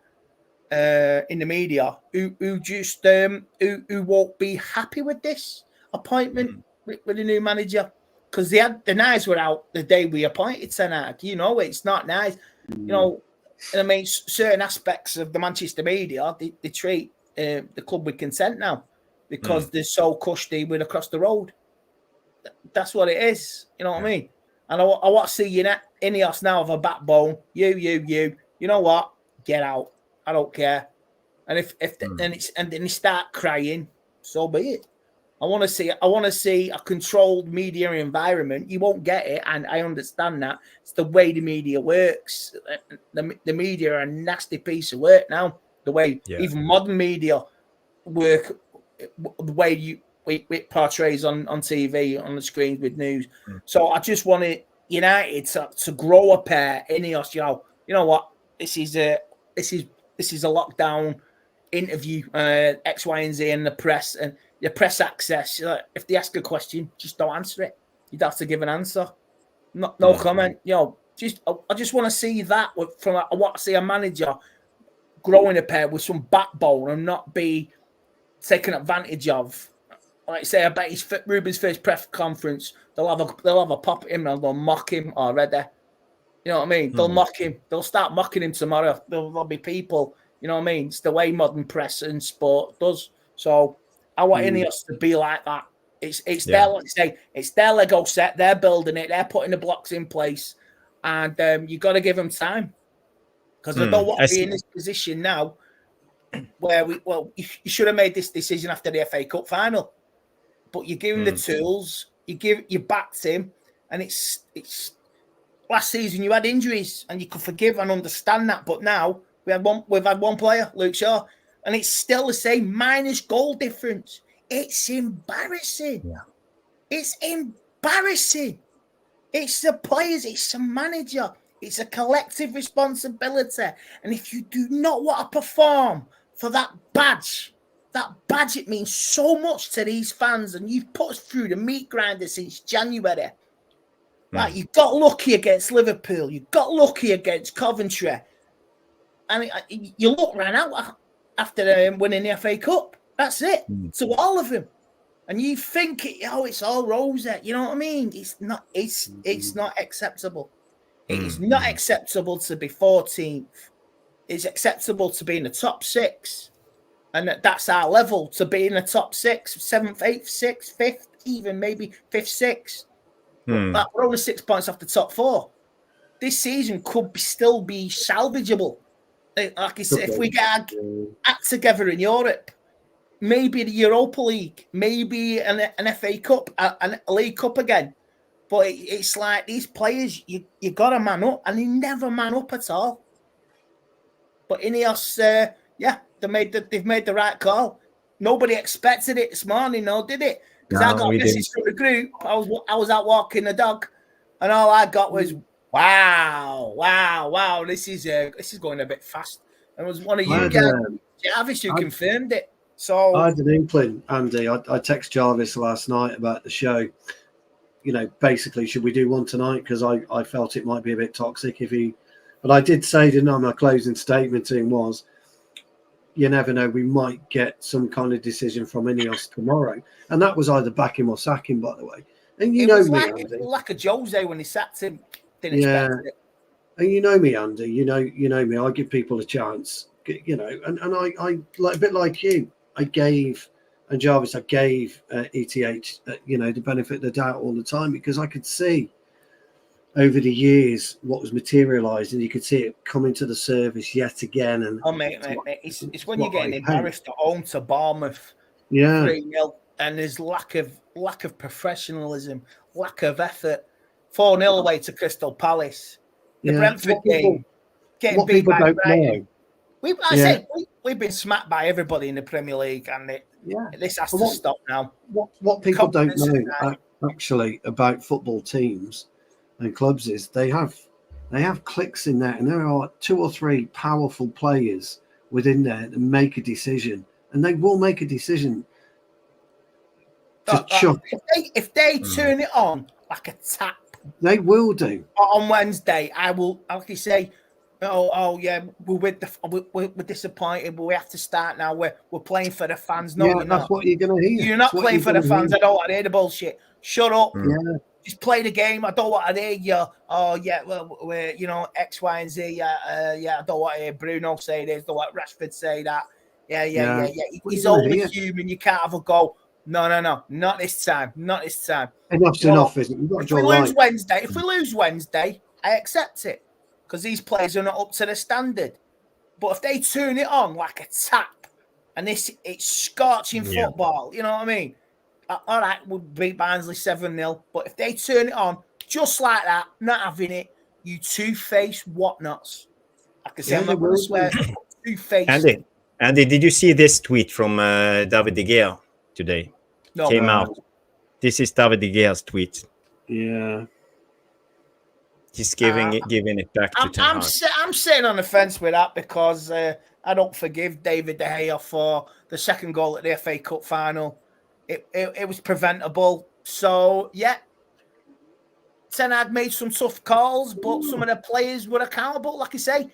in the media who just who won't be happy with this appointment with the new manager, because the knives were out the day we appointed Ten Hag. You know, it's not nice. You know, I mean, certain aspects of the Manchester media they treat the club with contempt now because they're so cushy with across the road. That's what it is. You know what I mean? And I want to see Ineos now have a backbone. You know what? Get out. I don't care. And if then they start crying, so be it. I want to see a controlled media environment. You won't get it, and I understand that. It's the way the media works. The media are a nasty piece of work now. The way even modern media work, the way it portrays on TV, on the screens with news. So I just want United to grow a pair. Ineos, you know what? This is a lockdown interview. X, Y, and Z, and the press and your press access. If they ask a question, just don't answer it. You'd have to give an answer. No comment. I just want to see that I want to see a manager growing a pair with some backbone and not be taken advantage of. Like I say, I bet Ruben's first press conference, they'll have a pop at him and they'll mock him already. You know what I mean? They'll mock him. They'll start mocking him tomorrow. There'll be people. You know what I mean? It's the way modern press and sport does. So I want Ineos to be like that. It's their, like I say, it's their Lego set. They're building it. They're putting the blocks in place, and you got to give them time, because I don't want to be in this position now where you should have made this decision after the FA Cup final. But you give him the tools, you backed him, and it's last season you had injuries and you could forgive and understand that. But now we've had one player, Luke Shaw, and it's still the same minus goal difference. It's embarrassing. Yeah. It's embarrassing. It's the players, it's the manager, it's a collective responsibility. And if you do not want to perform for that badge, it means so much to these fans, and you've put us through the meat grinder since January. Like, you got lucky against Liverpool, you got lucky against Coventry, and your luck ran out after winning the FA Cup. That's it. To all of them, and you think it's all rosy. You know what I mean? It's not. It's not acceptable. It is not acceptable to be 14th. It's acceptable to be in the top 6. And that's our level, to be in the top 6, 7th, 8th, 6th, 5th, even maybe 5th, 6th. We're only 6 points off the top 4. This season could still be salvageable. Like I said, if we get act together in Europe, maybe the Europa League, maybe an FA Cup, a League Cup again. But it's like these players, you got to man up, and they never man up at all. But Ineos, they've made the right call. Nobody expected it this morning, did it? Because I got a message from the group. I was out walking the dog, and all I got was, wow, this is going a bit fast. And it was one of you guys, Jarvis, who confirmed it. So I had an inkling, Andy. I text Jarvis last night about the show. You know, basically, should we do one tonight? Because I felt it might be a bit toxic if he. But I did say, didn't I? My closing statement to him was, you never know, we might get some kind of decision from Ineos tomorrow. And that was either back him or sack him, by the way. And you know me, Andy. Like a Jose when he sacked him. Didn't expect it. And you know me, Andy. You know me. I give people a chance. You know, and I like a bit like you. I gave, and Jarvis, I gave ETH, you know, the benefit of the doubt all the time because I could see over the years what was materialised, and you could see it coming to the surface yet again. And mate, it's when you're getting embarrassed at home to Bournemouth, 3-0, and there's lack of professionalism, lack of effort. 4-0 away to Crystal Palace. The Brentford game, getting beat by Brighton. We've been smacked by everybody in the Premier League, and this has to stop now. What people don't know actually about football teams and clubs is they have cliques in there, and there are 2 or 3 powerful players within there that make a decision, and they will make a decision to chuck. If they turn it on like a tap, they will do. On Wednesday, I will, like you say, oh yeah, we're disappointed, but we have to start now. We're playing for the fans. No, you're that's not. what you're going to hear. You're not playing for the fans. I don't want to hear the bullshit. Shut up. Yeah. Just play the game. I don't want to hear you. Oh yeah, well, we're X, Y, and Z. I don't want to hear Bruno say this. Don't want Rashford say that. Yeah. He's only human. You can't have a go. No, not this time. Not this time. Enough's enough, isn't it? If we lose Wednesday, I accept it because these players are not up to the standard. But if they turn it on like a tap, and it's scorching football, you know what I mean? All right, we'll beat Barnsley 7-0. But if they turn it on just like that, not having it, you two-faced whatnots. I can say I'm not going to swear. Two-faced. Andy, did you see this tweet from David De Gea today? No, came out. This is David De Gea's tweet. Yeah. He's giving it back to Ten Hag. I'm sitting on the fence with that because I don't forgive David De Gea for the second goal at the FA Cup final. It was preventable. So, yeah, Ten Hag made some tough calls, but some of the players were accountable. Like I say,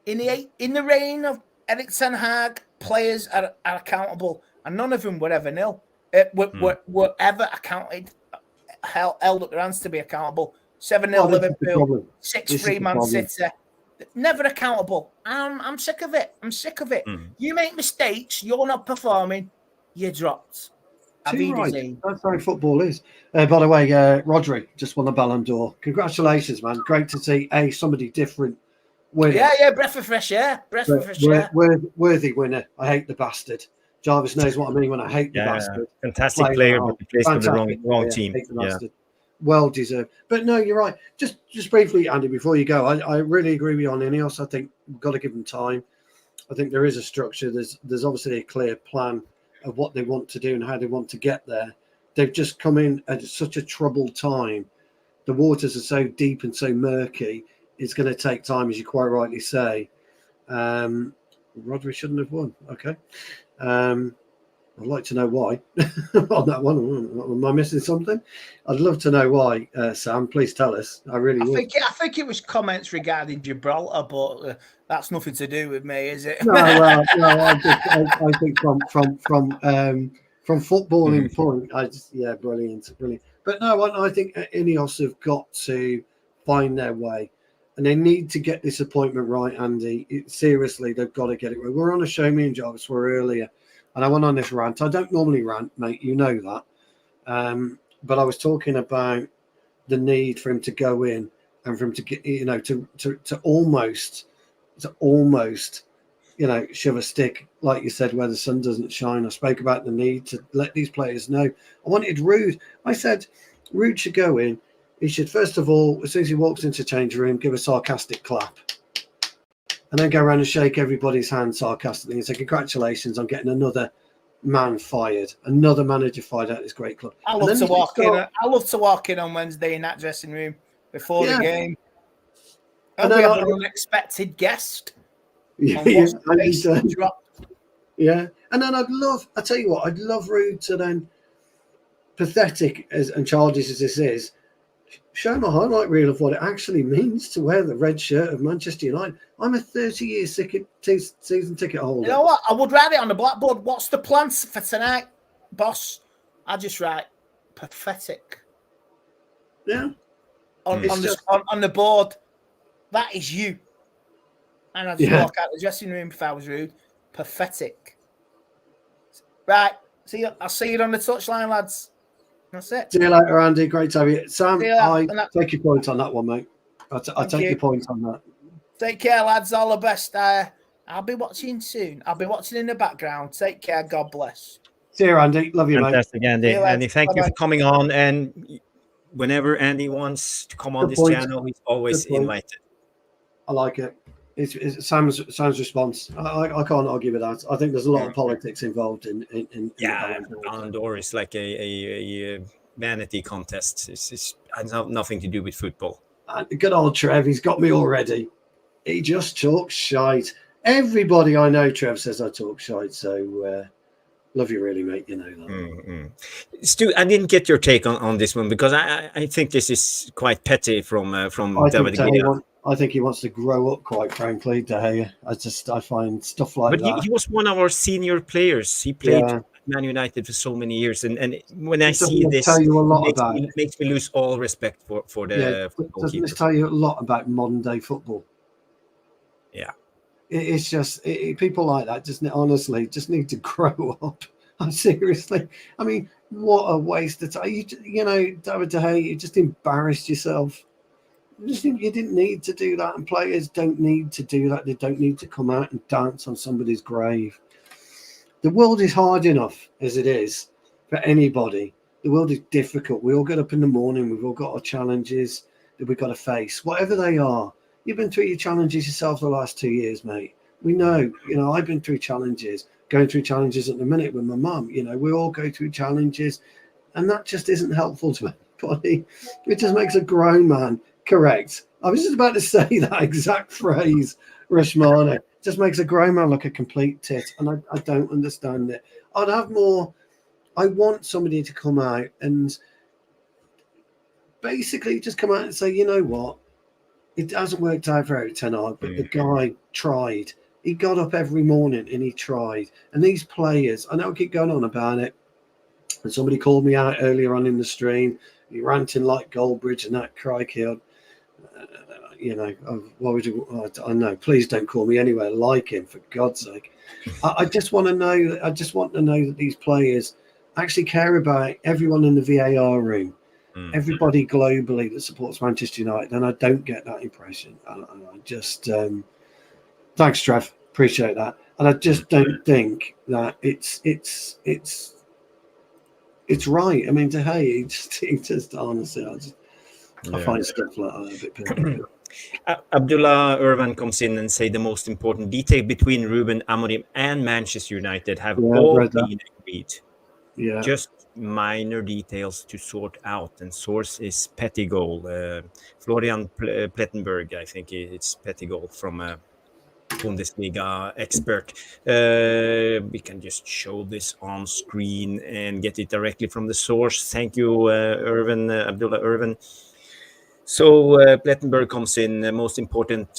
in the reign of Erik Ten Hag, players are accountable, and none of them were ever nil. Were ever accounted, held up their hands to be accountable. 7-0 Liverpool, 6-3 Man City. Never accountable. I'm sick of it. You make mistakes, you're not performing, you're dropped. Right. That's how football is. By the way, Rodri just won the Ballon d'Or. Congratulations, man. Great to see somebody different win. Yeah, breath of fresh air. Worthy winner. I hate the bastard. Jarvis knows what I mean when I hate the bastard. Fantastic player, but he plays for the wrong team. Well deserved. But no, you're right. Just briefly, Andy, before you go, I really agree with you on Ineos. I think we've got to give them time. I think there is a structure. There's obviously a clear plan of what they want to do and how they want to get there. They've just come in at such a troubled time. The waters are so deep and so murky. It's going to take time, as you quite rightly say. Rodri shouldn't have won. Okay. I'd like to know why on that one. Am I missing something? I'd love to know why, Sam. Please tell us. I think it was comments regarding Gibraltar, but that's nothing to do with me, is it? No. I think from footballing point, brilliant. But no, I think Ineos have got to find their way, and they need to get this appointment right, Andy. Seriously, they've got to get it right. We're on a show, me and Jarvis were earlier. And I went on this rant. I don't normally rant, mate. You know that. But I was talking about the need for him to go in and for him to get, to almost, shove a stick, like you said, where the sun doesn't shine. I spoke about the need to let these players know. I wanted Ruud. I said Ruud should go in. He should, first of all, as soon as he walks into the change room, give a sarcastic clap. And then go around and shake everybody's hand sarcastically and say, congratulations on getting another man fired, another manager fired out of this great club. I love to walk in on Wednesday in that dressing room before the game. And we have an unexpected guest. Yeah. And then I tell you what, I'd love Ruud to then, pathetic and childish as this is, show him a highlight reel of what it actually means to wear the red shirt of Manchester United. I'm a 30-year season ticket holder. You know what? I would write it on the blackboard. What's the plans for tonight, boss? I just write pathetic. Yeah. On the board. That is you. And I just walk out the dressing room if I was rude. Pathetic. Right. I'll see you on the touchline, lads. That's it. See you later, Andy. Great to have you. Sam, I take your point on that one, mate. I take your point on that. Take care, lads. All the best. I'll be watching soon. I'll be watching in the background. Take care. God bless. See you, Andy. Love you, Fantastic, mate. Andy. Andy, thank you for coming on. And whenever Andy wants to come on this channel, he's always invited. I like it. It's Sam's response. I can't argue with that. I think there's a lot of politics involved in Ballon d'Or is like a vanity contest. It has nothing to do with football. Good old Trev, he's got me already. He just talks shite. Everybody I know, Trev, says I talk shite. So love you really, mate. You know that. Mm-hmm. Stu, I didn't get your take on this one because I think this is quite petty from David. I think he wants to grow up, quite frankly, De Gea. I find stuff like that. But he was one of our senior players. He played Man United for so many years, and when I see this, it makes me lose all respect for the football. Doesn't this tell you a lot about modern day football? Yeah, it's just people like that just need to grow up. Seriously, I mean, what a waste of time. You know, David De Gea, you just embarrassed yourself. You didn't need to do that, and players don't need to do that. They don't need to come out and dance on somebody's grave. The world is hard enough as it is for anybody. The world is difficult. We all get up in the morning. We've all got our challenges that we've got to face, whatever they are. You've been through your challenges yourself the last 2 years, mate. We know, I've been through challenges, going through challenges at the minute with my mum. We all go through challenges, and that just isn't helpful to anybody. It just makes a grown man. Correct. I was just about to say that exact phrase, Rashmani. Just makes a grown man look a complete tit, and I don't understand it. I'd have more. I want somebody to come out and basically just come out and say, you know what, it hasn't worked out for Erik ten Hag, but the guy tried. He got up every morning and he tried. And these players, I know I keep going on about it, and somebody called me out earlier on in the stream. He ranting like Goldbridge and that, crikey. Why would you? I know. Please don't call me anywhere like him, for God's sake. I just want to know. I just want to know that these players actually care about everyone in the VAR room, everybody globally that supports Manchester United, and I don't get that impression. I just thanks, Trev. Appreciate that. And I just don't think that it's right. I mean, De Gea, he just honestly, I find stuff like that a bit painful. Abdullah Irvan comes in and say the most important detail between Ruben Amorim and Manchester United have all been agreed. Yeah. Just minor details to sort out, and source is Pettigol. Florian Plettenberg, I think it's Pettigol from Bundesliga expert. We can just show this on screen and get it directly from the source. Thank you, Abdullah Irvan. So Plettenberg comes in. The most important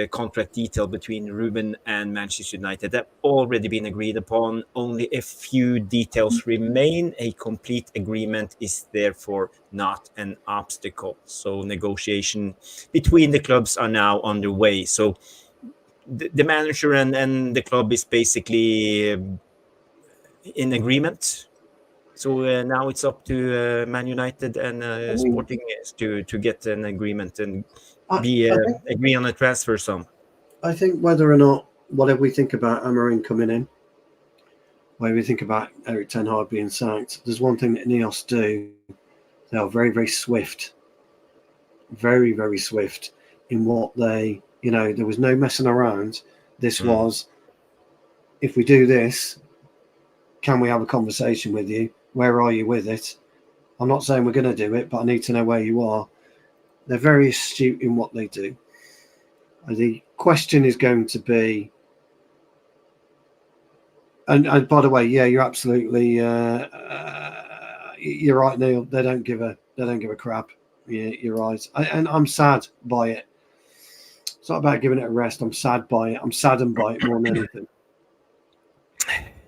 contract detail between Ruben and Manchester United have already been agreed upon. Only a few details remain. A complete agreement is therefore not an obstacle. So negotiation between the clubs are now underway. So the manager and the club is basically in agreement. So now it's up to Man United and Sporting to get an agreement and agree on a transfer sum. I think whether or not, whatever we think about Amorim coming in, whether we think about Erik ten Hag being sacked, there's one thing that Neos do. They are very, very swift. Very, very swift in what they, there was no messing around. This was, if we do this, can we have a conversation with you? Where are you with it? I'm not saying we're going to do it, but I need to know where you are. They're very astute in what they do. And the question is going to be, And by the way, yeah, you're absolutely you're right, Neil. They don't give a crap. Yeah, you're right. And I'm sad by it. It's not about giving it a rest. I'm sad by it. I'm saddened by it more than anything.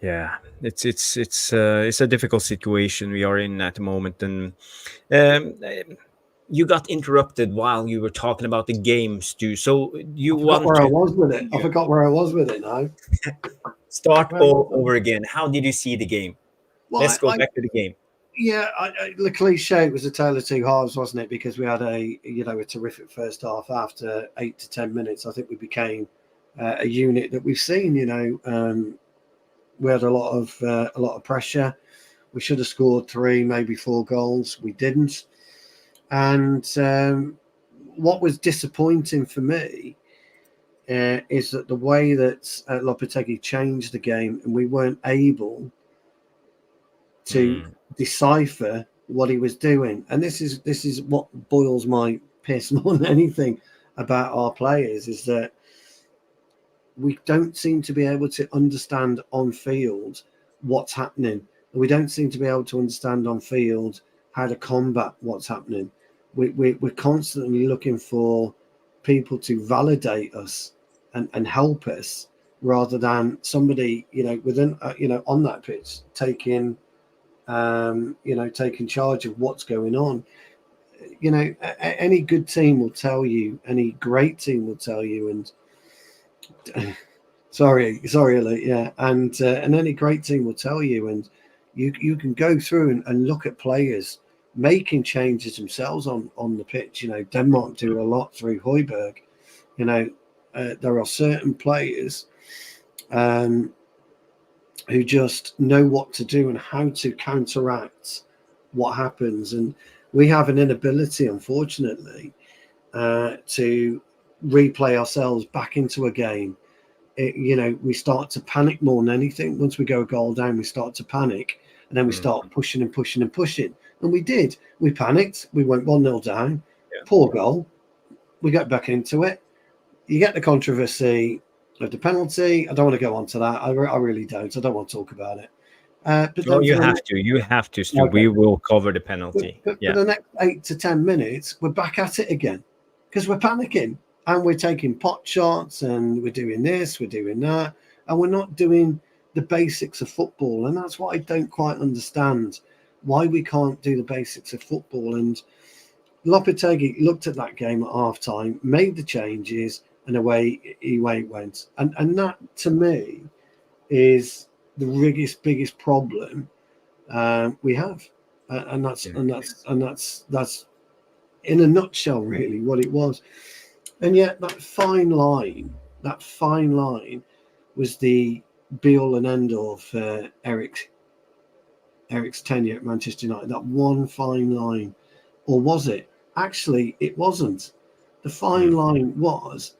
Yeah, it's a difficult situation we are in at the moment, and um, you got interrupted while you were talking about the games too. So you I forgot want where I to was with it. I forgot where I was with it now. start all over again. How did you see the game? Well, Let's go back to the game. Yeah, the cliche, it was a tale of two halves, wasn't it? Because we had a terrific first half. After 8 to 10 minutes, I think we became a unit that we've seen. We had a lot of pressure. We should have scored 3, maybe 4 goals. We didn't. And what was disappointing for me is that the way that Lopetegui changed the game, and we weren't able to decipher what he was doing. And this is what boils my piss more than anything about our players, is that we don't seem to be able to understand on field what's happening. We don't seem to be able to understand on field how to combat what's happening. We're constantly looking for people to validate us and help us, rather than somebody within on that pitch taking charge of what's going on. Any good team will tell you, any great team will tell you, and sorry, Elite, yeah, and any great team will tell you, and you can go through and look at players making changes themselves on the pitch. Denmark do a lot through Højbjerg. There are certain players who just know what to do and how to counteract what happens. And we have an inability, unfortunately, to replay ourselves back into a game. We start to panic more than anything. Once we go a goal down, we start to panic, and then we start pushing and pushing and pushing. And we did. We panicked. We went 1-0 down. Yeah. Poor goal. We got back into it. You get the controversy of the penalty. I don't want to go on to that. I really don't. I don't want to talk about it. But no, you have to. You have to, Stu. Okay. We will cover the penalty. But for the next 8 to 10 minutes, we're back at it again because we're panicking and we're taking pot shots and we're doing this, we're doing that, and we're not doing the basics of football. And that's what I don't quite understand, why we can't do the basics of football. And Lopetegui looked at that game at half-time, made the changes, and away he went. And that, to me, is the biggest problem we have. And that's in a nutshell, really, what it was. And yet that fine line was the be-all and end-all for Erik's tenure at Manchester United. That one fine line. Or was it? Actually, it wasn't. The fine line was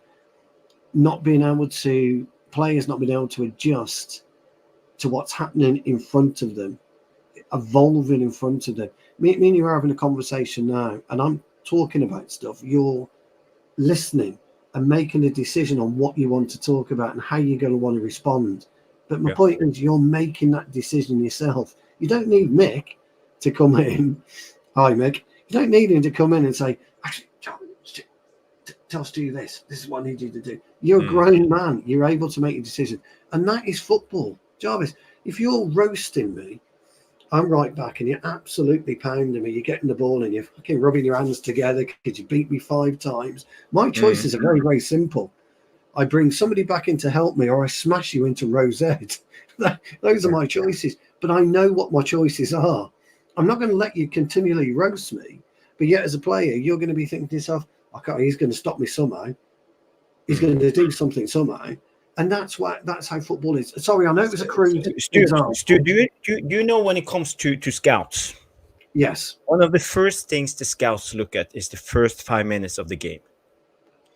players not being able to adjust to what's happening in front of them, evolving in front of them. Me and you are having a conversation now, and I'm talking about stuff. You're listening and making a decision on what you want to talk about and how you're going to want to respond. But my point is, you're making that decision yourself. You don't need Mick to come in. Hi, Mick. You don't need him to come in and say, actually, tell Stu this. This is what I need you to do. You're a grown man. You're able to make a decision. And that is football. Jarvis, if you're roasting me, I'm right back and you're absolutely pounding me. You're getting the ball and you're fucking rubbing your hands together because you beat me 5 times. My choices are very, very simple. I bring somebody back in to help me, or I smash you into rosette. Those are my choices. But I know what my choices are. I'm not going to let you continually roast me. But yet, as a player, you're going to be thinking to yourself, okay, he's going to stop me somehow. He's going to do something somehow. And that's how football is. Sorry, I know it was a crude example. Stu, do you know when it comes to scouts? Yes. One of the first things the scouts look at is the first 5 minutes of the game.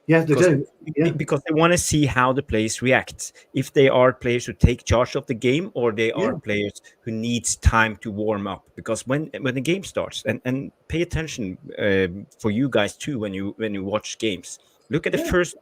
Yeah, they do. Yeah. Because they want to see how the players react. If they are players who take charge of the game, or they are players who needs time to warm up. Because when the game starts, and pay attention for you guys too when you watch games. Look at the first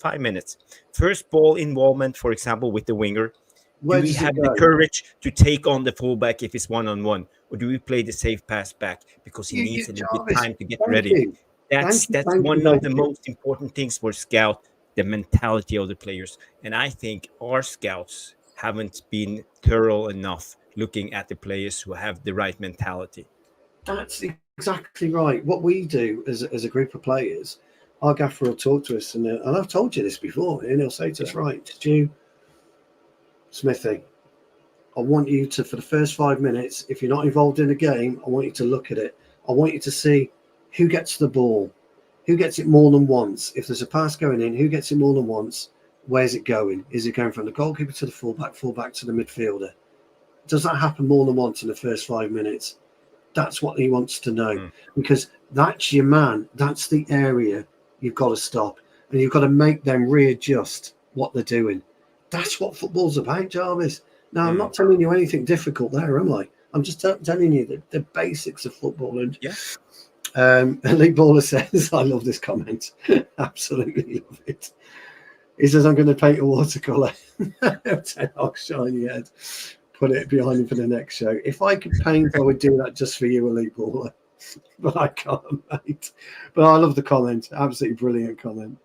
5 minutes. First ball involvement, for example, with the winger. Where do we does it have go? the courage to take on the fullback if it's 1-on-1, or do we play the safe pass back because he needs a little bit Jarvis, time to get thank ready? you. That's Thank one you, of the most important things for scout, the mentality of the players. And I think our scouts haven't been thorough enough looking at the players who have the right mentality. That's exactly right. What we do as a group of players, our gaffer will talk to us, and I've told you this before, and he'll say to us, right, Stu, Smithy, I want you to, for the first 5 minutes, if you're not involved in the game, I want you to look at it. I want you to see who gets the ball, who gets it more than once. If there's a pass going in, who gets it more than once? Where's it going? Is it going from the goalkeeper to the fullback to the midfielder? Does that happen more than once in the first 5 minutes? That's what he wants to know, because that's your man. That's the area you've got to stop, and you've got to make them readjust what they're doing. That's what football's about, Jarvis. Now, I'm not telling you anything difficult there, am I? I'm just telling you the basics of football. And Elite Baller says, I love this comment. Absolutely love it. He says, I'm going to paint a watercolour. Ten Hog's shiny head. Put it behind him for the next show. If I could paint, I would do that just for you, Elite Baller. But I can't, mate. But I love the comment. Absolutely brilliant comment.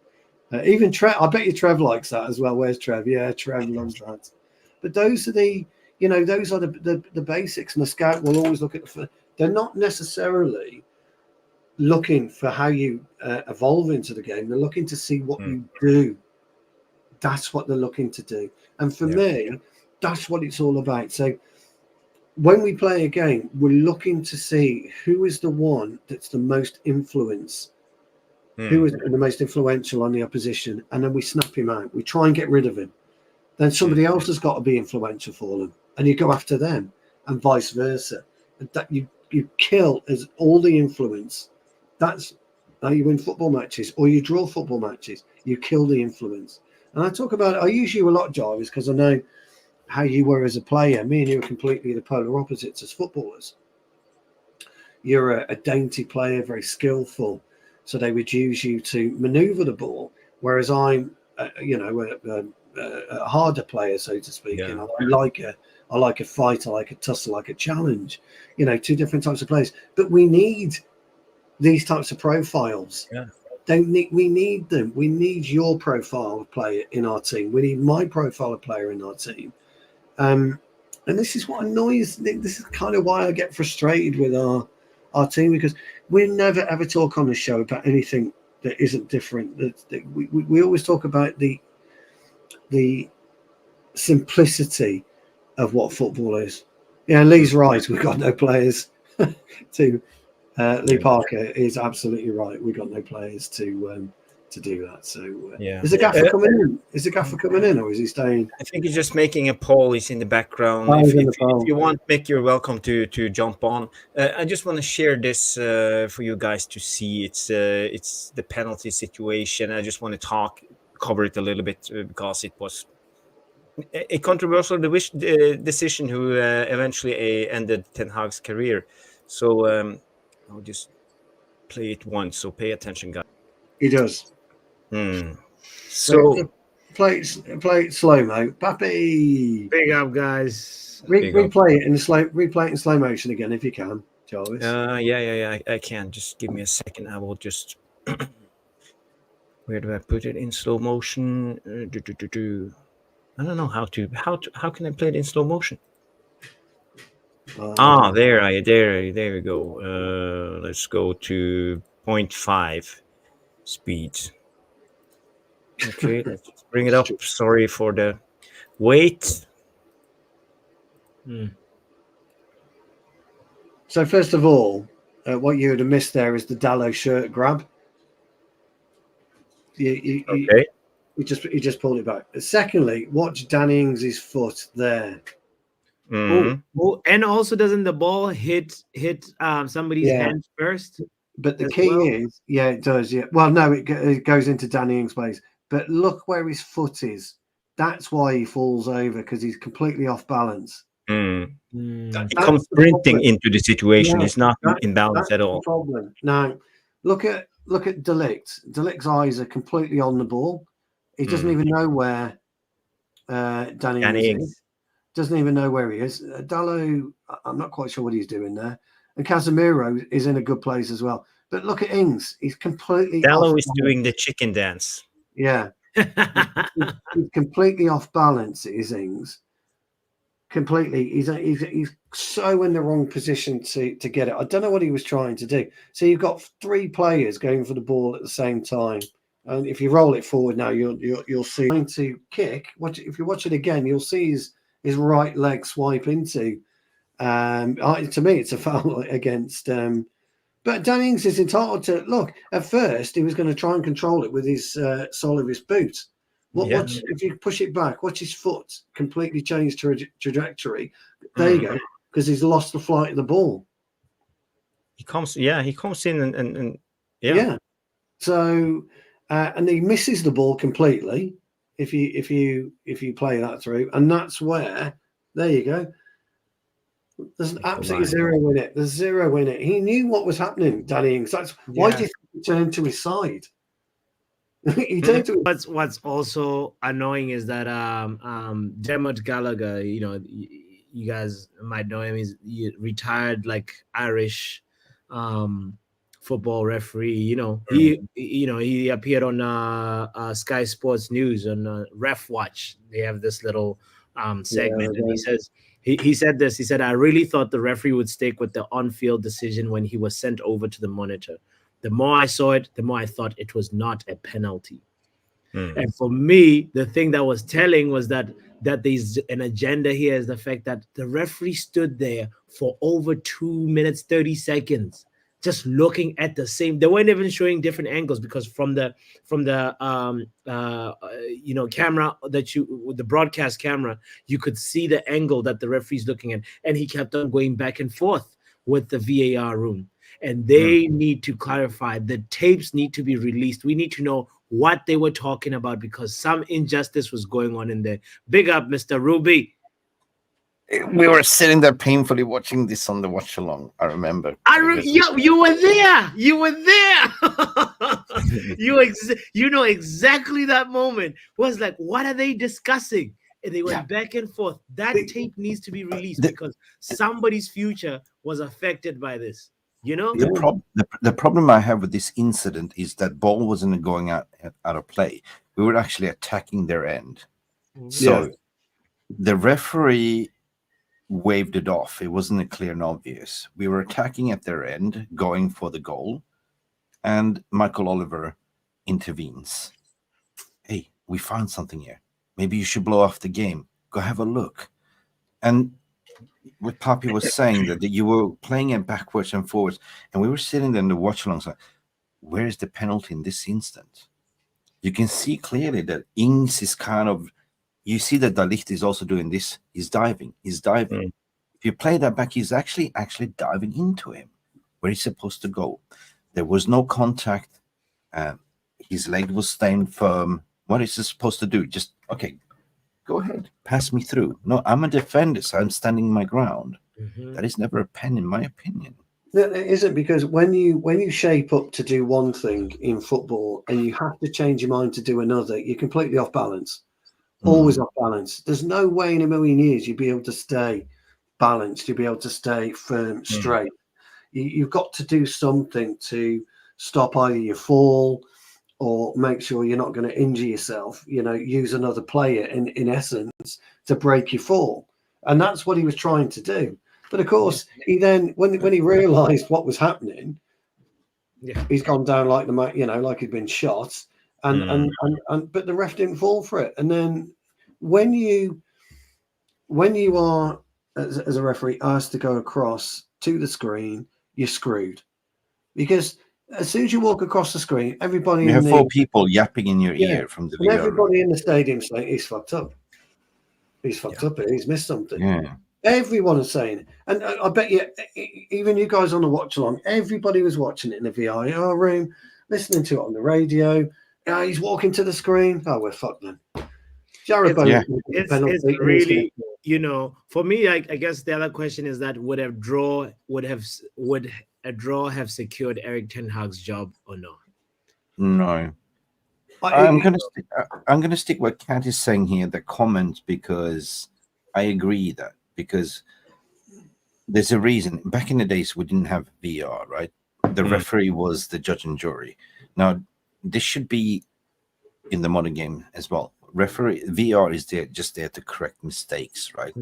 Even Trev, I bet you Trev likes that as well. Where's Trev? Yeah, Trev loves that. But those are the basics, and the scout will always look at they're not necessarily looking for how you evolve into the game. They're looking to see what you do. That's what they're looking to do. And for me, that's what it's all about. So when we play a game, we're looking to see who is the one that's the most influence, who is the most influential on the opposition, and then we snap him out. We try and get rid of him. Then somebody else has got to be influential for them, and you go after them, and vice versa. And that you kill as all the influence. That's how you win football matches, or you draw football matches. You kill the influence. And I use you a lot, Jarvis, because I know how you were as a player. Me and you are completely the polar opposites as footballers. You're a dainty player, very skillful, so they would use you to maneuver the ball, whereas I'm, a harder player, so to speak. Yeah. You know, I like a fight, I like a tussle, I like a challenge. You know, two different types of players. But we need these types of profiles. Yeah. We need them. We need your profile of player in our team. We need my profile of player in our team. And this is what annoys. This is kind of why I get frustrated with our team, because we never ever talk on the show about anything that isn't different. We always talk about the simplicity of what football is. Yeah, Lee's right. We've got no players to. Lee Parker is absolutely right. We've got no players to do that. So is the gaffer coming in? Is the gaffer coming in, or is he staying? I think he's just making a poll. He's in the background. If you want, Mick, you're welcome to jump on. I just want to share this for you guys to see. It's the penalty situation. I just want to cover it a little bit because it was a controversial decision who eventually ended Ten Hag's career. So I'll just play it once. So pay attention, guys. He does. So play it slow mo, Pappy. Big up, guys. Replay it in slow motion again if you can, Jarvis. Yeah. I can. Just give me a second. I will just. Where do I put it in slow motion? I don't know how can I play it in slow motion? There we go. Let's go to 0.5 speed. Okay, let's bring it up. Sorry for the wait. So first of all, what you would have missed there is the Dallo shirt grab. Okay. He just pulled it back. Secondly, watch Danny Ings' foot there. Oh, and also doesn't the ball hit somebody's hands first? But the key is, it does. Yeah. Well, no, it goes into Danny Ings' place. But look where his foot is. That's why he falls over, because he's completely off balance. He comes sprinting into the situation. He's not in balance at all. Problem. Now, look at De Ligt. De Ligt's eyes are completely on the ball. He doesn't even know where Danny Ings is. doesn't even know where he is. Dalot, I'm not quite sure what he's doing there. And Casemiro is in a good place as well. But look at Ings. He's completely Dalot is doing the chicken dance. Yeah. he's completely off balance, is Ings. Completely. He's so in the wrong position to get it. I don't know what he was trying to do. So you've got 3 players going for the ball at the same time. And if you roll it forward now, you'll see trying to kick. If you watch it again, you'll see his right leg swipe into. To me, it's a foul against. But Dan Ings is entitled to look. At first, he was going to try and control it with his sole of his boot. Watch if you push it back. Watch his foot completely change trajectory. There you go, because he's lost the flight of the ball. He comes in and yeah. So and he misses the ball completely. If you play that through, and that's where there you go. There's absolutely zero in it. There's zero in it. He knew what was happening, Danny Ings. That's why did he turn to his side? He turned to what's also annoying is that Dermot Gallagher, you guys might know him. He's retired like Irish football referee. He appeared on Sky Sports News on Ref Watch. They have this little segment, and he says. He said this. He said, "I really thought the referee would stick with the on-field decision when he was sent over to the monitor. The more I saw it, the more I thought it was not a penalty." And for me, the thing that was telling was that there's an agenda here is the fact that the referee stood there for over 2 minutes, 30 seconds, just looking at the same. They weren't even showing different angles because from the camera with the broadcast camera, you could see the angle that the referee's looking at, and he kept on going back and forth with the VAR room. And they need to clarify. The tapes need to be released. We need to know what they were talking about because some injustice was going on in there. Big up, Mr. Ruby. We were sitting there painfully watching this on the watch along. I remember. You were there. You were there. You know exactly that moment. Was like, what are they discussing? And they went back and forth. That tape needs to be released because somebody's future was affected by this. The problem I have with this incident is that ball wasn't going out of play. We were actually attacking their end. So the referee waved it off. It wasn't clear and obvious. We were attacking at their end, going for the goal, and Michael Oliver intervenes. Hey, we found something here. Maybe you should blow off the game. Go have a look. And what Papi was saying, that you were playing it backwards and forwards, and we were sitting there in the watch alongside. Where is the penalty in this instant? You can see clearly that Ings is kind of. You see that De Ligt is also doing this. He's diving. If you play that back, he's actually diving into him where he's supposed to go. There was no contact. His leg was staying firm. What is he supposed to do? Just okay. Go ahead, pass me through. No, I'm a defender, so I'm standing my ground. That is never a pen, in my opinion. No, it isn't, because when you shape up to do one thing in football and you have to change your mind to do another, you're completely off balance. Always off balance. There's no way in a million years you'd be able to stay balanced. You'd be able to stay firm, straight. You've got to do something to stop either your fall or make sure you're not going to injure yourself, use another player in essence to break your fall. And that's what he was trying to do. But of course, he then, when he realised what was happening, he's gone down like like he'd been shot. And but the ref didn't fall for it. And then when you are as a referee asked to go across to the screen, you're screwed, because as soon as you walk across the screen, everybody you have 4 people yapping in your ear from the video. Everybody in the stadium saying he's fucked up. He's fucked up. He's missed something. Yeah. Everyone is saying it. And I bet you, even you guys on the watch along, everybody was watching it in the VAR room, listening to it on the radio. He's walking to the screen. Oh, we're fucked then. It's really, for me, I guess the other question is that would a draw have secured Erik ten Hag's job or not? No. I'm gonna stick what Kat is saying here, the comment, because I agree that, because there's a reason. Back in the days, we didn't have VR, right? The referee was the judge and jury. Now, this should be in the modern game as well. VR is there just there to correct mistakes, right?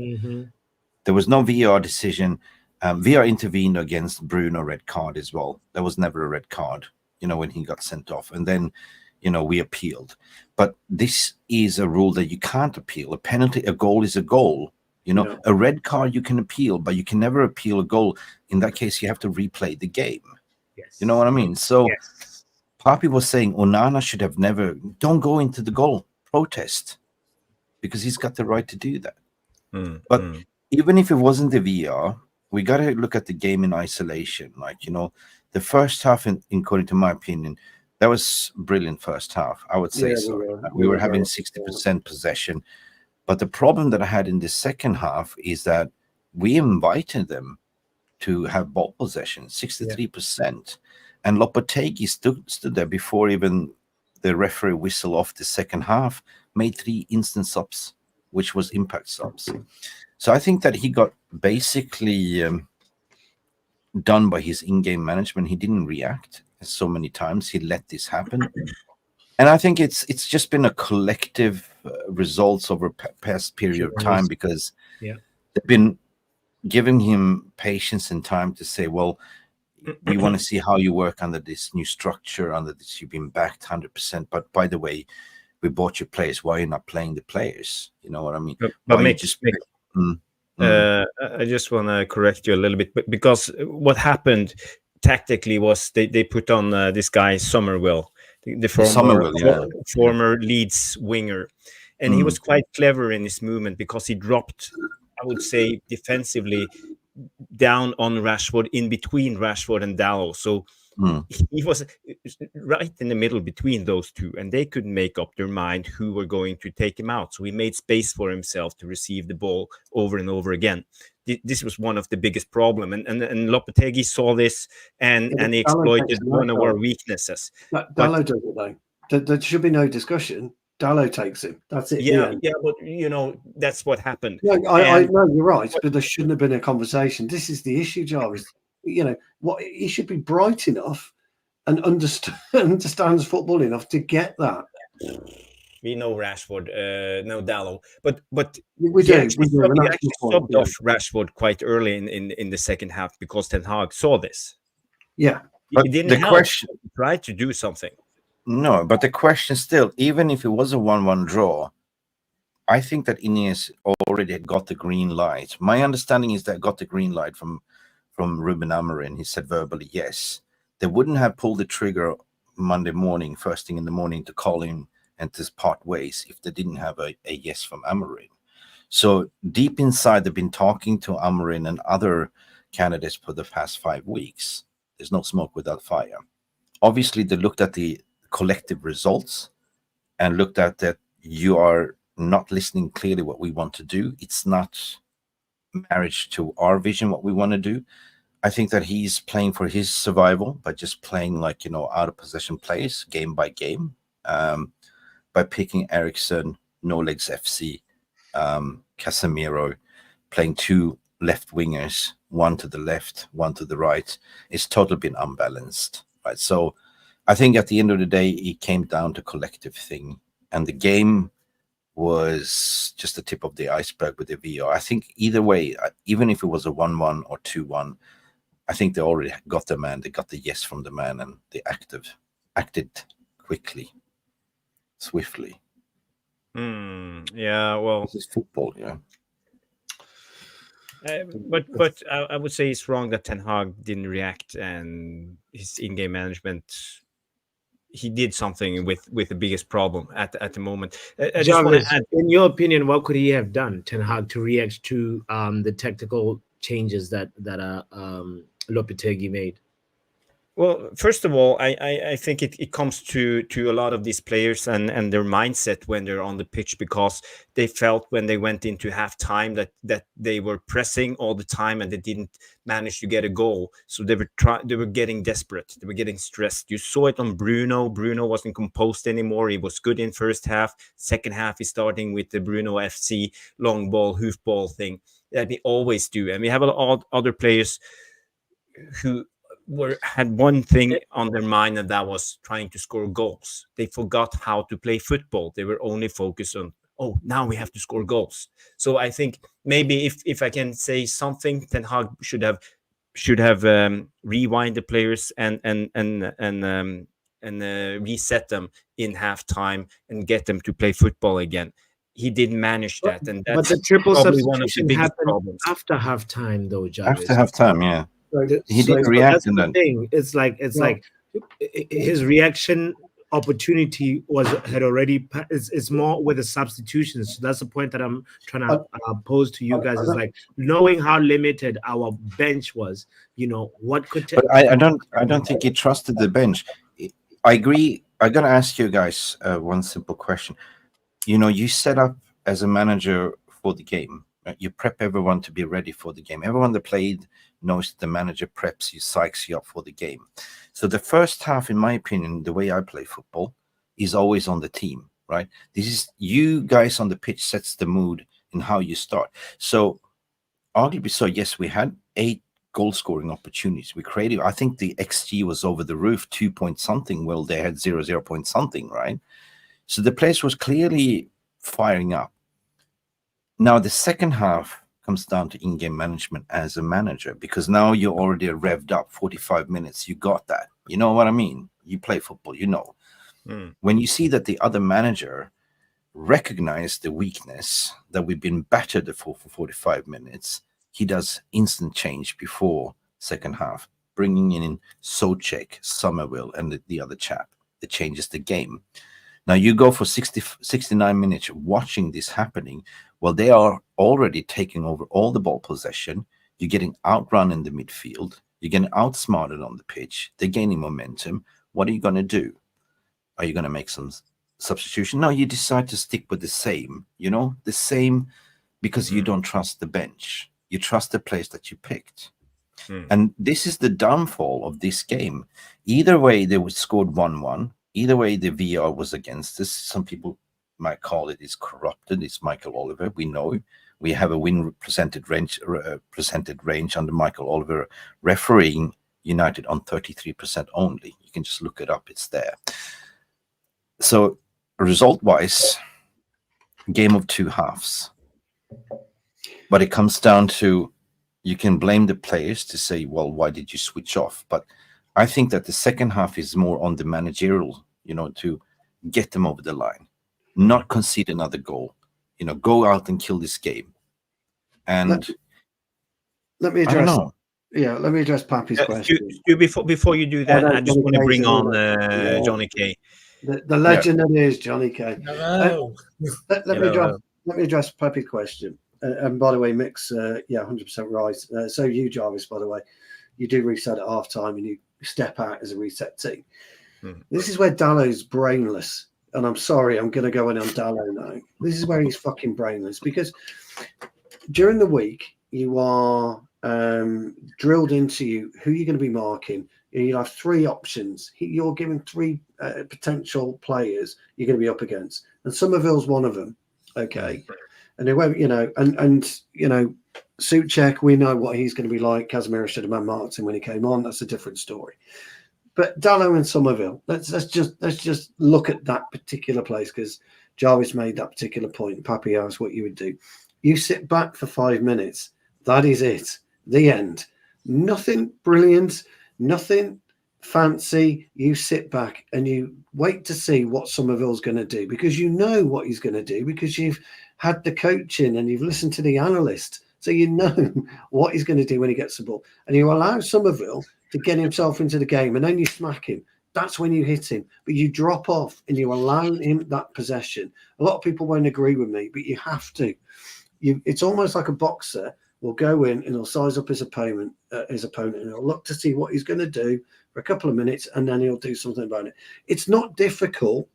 There was no VR decision. VR intervened against Bruno red card as well. There was never a red card, when he got sent off. And then, we appealed. But this is a rule that you can't appeal. A penalty, a goal is a goal. A red card you can appeal, but you can never appeal a goal. In that case, you have to replay the game. Yes. You know what I mean? So yes. Papi was saying Onana should have don't go into the goal, protest, because he's got the right to do that. But even if it wasn't the VR, we got to look at the game in isolation. Like, the first half, according to my opinion, that was brilliant first half. I would say we were having 60% possession. But the problem that I had in the second half is that we invited them to have ball possession, 63%. And Lopetegui stood there before even the referee whistled off the second half, made 3 instant subs, which was impact subs. So I think that he got basically done by his in-game management. He didn't react so many times. He let this happen. And I think it's just been a collective results over past period of time, because they've been giving him patience and time to say, well, we want to see how you work under this new structure, under this, you've been backed 100%. But by the way, we bought your players. Why are you not playing the players? You know what I mean? But I just want to correct you a little bit, because what happened tactically was they put on this guy Somerville, the former Leeds winger, and he was quite clever in his movement, because he dropped, I would say, defensively down on Rashford, in between Rashford and Dalot. So he was right in the middle between those two, and they couldn't make up their mind who were going to take him out. So he made space for himself to receive the ball over and over again. This was one of the biggest problem, and Lopetegui saw this and he exploited one of our weaknesses. Dalot does it though. There should be no discussion. Dalot takes him. That's it. Yeah, but that's what happened. No, I know you're right, but there shouldn't have been a conversation. This is the issue, Jarvis. What he should be bright enough and understands football enough to get that. We know Rashford, no Dalot, but we do. He actually subbed off Rashford quite early in the second half, because Ten Hag saw this. Yeah, but he didn't try to do something. No, but the question still, even if it was a 1-1 draw, I think that Ines already had got the green light. My understanding is that got the green light from Ruben Amorin. He said verbally yes. They wouldn't have pulled the trigger Monday morning, first thing in the morning, to call him and to part ways if they didn't have a yes from Amorin. So deep inside, they've been talking to Amorin and other candidates for the past 5 weeks. There's no smoke without fire. Obviously, they looked at the collective results and looked at that you are not listening clearly what we want to do. It's not marriage to our vision, what we want to do. I think that he's playing for his survival by just playing out of possession plays game by game, by picking Eriksson, No Legs FC, Casemiro, playing 2 left wingers, one to the left, one to the right. It's totally been unbalanced, right? So I think at the end of the day, it came down to collective thing, and the game was just the tip of the iceberg with the VR. I think either way, even if it was a 1-1 or 2-1, I think they already got the man. They got the yes from the man, and they acted quickly, swiftly. Yeah, well, this is football, but I would say it's wrong that Ten Hag didn't react, and his in-game management, he did something with the biggest problem at the moment. I just want to add, in your opinion, what could he have done, Ten Hag, to react to the tactical changes that Lopetegui made? Well, first of all, I think it comes to a lot of these players and their mindset when they're on the pitch, because they felt when they went into halftime that they were pressing all the time and they didn't manage to get a goal. So they were getting desperate. They were getting stressed. You saw it on Bruno. Bruno wasn't composed anymore. He was good in first half. Second half, he's starting with the Bruno FC long ball, hoof ball thing that we always do. And we have a lot of other players who had one thing on their mind, and that was trying to score goals. They forgot how to play football. They were only focused on, oh, now we have to score goals. So I think maybe if I can say something, Ten Hag should have rewind the players and reset them in halftime and get them to play football again. He didn't manage that, and that's but the triple probably one of the substitution biggest happened problems. after halftime, though, Jarvis. After halftime, yeah. He didn't react That's in the that. thing. It's like his reaction opportunity had already. It's more with the substitutions. So that's the point that I'm trying to pose to you guys. Is like knowing how limited our bench was. You know what could. But I don't think he trusted the bench. I agree. I'm gonna ask you guys one simple question. You know, you set up as a manager for the game. Right? You prep everyone to be ready for the game. Everyone that played knows the manager preps you, psychs you up for the game. So the first half, in my opinion, the way I play football is always on the team, right? This is you guys on the pitch sets the mood in how you start. So arguably, so yes, we had 8 goal scoring opportunities. We created, I think the XG was over the roof, 2 point something. Well, they had 0 point something, right? So the place was clearly firing up. Now the second half comes down to in-game management as a manager, because now you're already revved up 45 minutes. You got that. You know what I mean? You play football, you know. When you see that the other manager recognized the weakness that we've been battered for 45 minutes, he does instant change before second half, bringing in Souček, Somerville, and the other chap. That changes the game. Now you go for 69 minutes watching this happening. Well, they are already taking over all the ball possession. You're getting outrun in the midfield. You're getting outsmarted on the pitch. They're gaining momentum. What are you going to do? Are you going to make some substitution? No, you decide to stick with the same, because you don't trust the bench. You trust the players that you picked. And this is the downfall of this game. Either way, they would scored 1-1. Either way, the VR was against us. Some people might call it is corrupted. It's Michael Oliver. We know we have a win presented range under Michael Oliver refereeing United on 33% only. You can just look it up. It's there. So result-wise, game of 2 halves. But it comes down to, you can blame the players to say, well, why did you switch off? But I think that the second half is more on the managerial, to get them over the line, not concede another goal, go out and kill this game. And let me address. Let me address Pappy's question. Before you do that, I just want to bring on Johnny K. The legend that is Johnny K. Hello. Let me address Pappy's question. And by the way, Mick's 100% right. So you, Jarvis, by the way, you do reset at half time and you step out as a reset team. This is where Dallow's brainless. And I'm sorry, I'm going to go in on Dallow now. This is where he's fucking brainless, because during the week, you are drilled into you who you're going to be marking. You have 3 options. You're given 3 potential players you're going to be up against. And Somerville's one of them. Okay. And they won't, Souček, we know what he's going to be like. Casemiro should have man-marked him when he came on. That's a different story. But Dallow and Somerville, let's just look at that particular place, because Jarvis made that particular point. Pappy asked what you would do. You sit back for 5 minutes. That is it. The end. Nothing brilliant, nothing fancy. You sit back and you wait to see what Somerville's going to do, because you know what he's going to do, because you've had the coaching and you've listened to the analyst. So you know what he's going to do when he gets the ball. And you allow Somerville to get himself into the game, and then you smack him. That's when you hit him. But you drop off and you allow him that possession. A lot of people won't agree with me, but you have to. It's almost like a boxer will go in and he'll size up his opponent, and he'll look to see what he's going to do for a couple of minutes, and then he'll do something about it. It's not difficult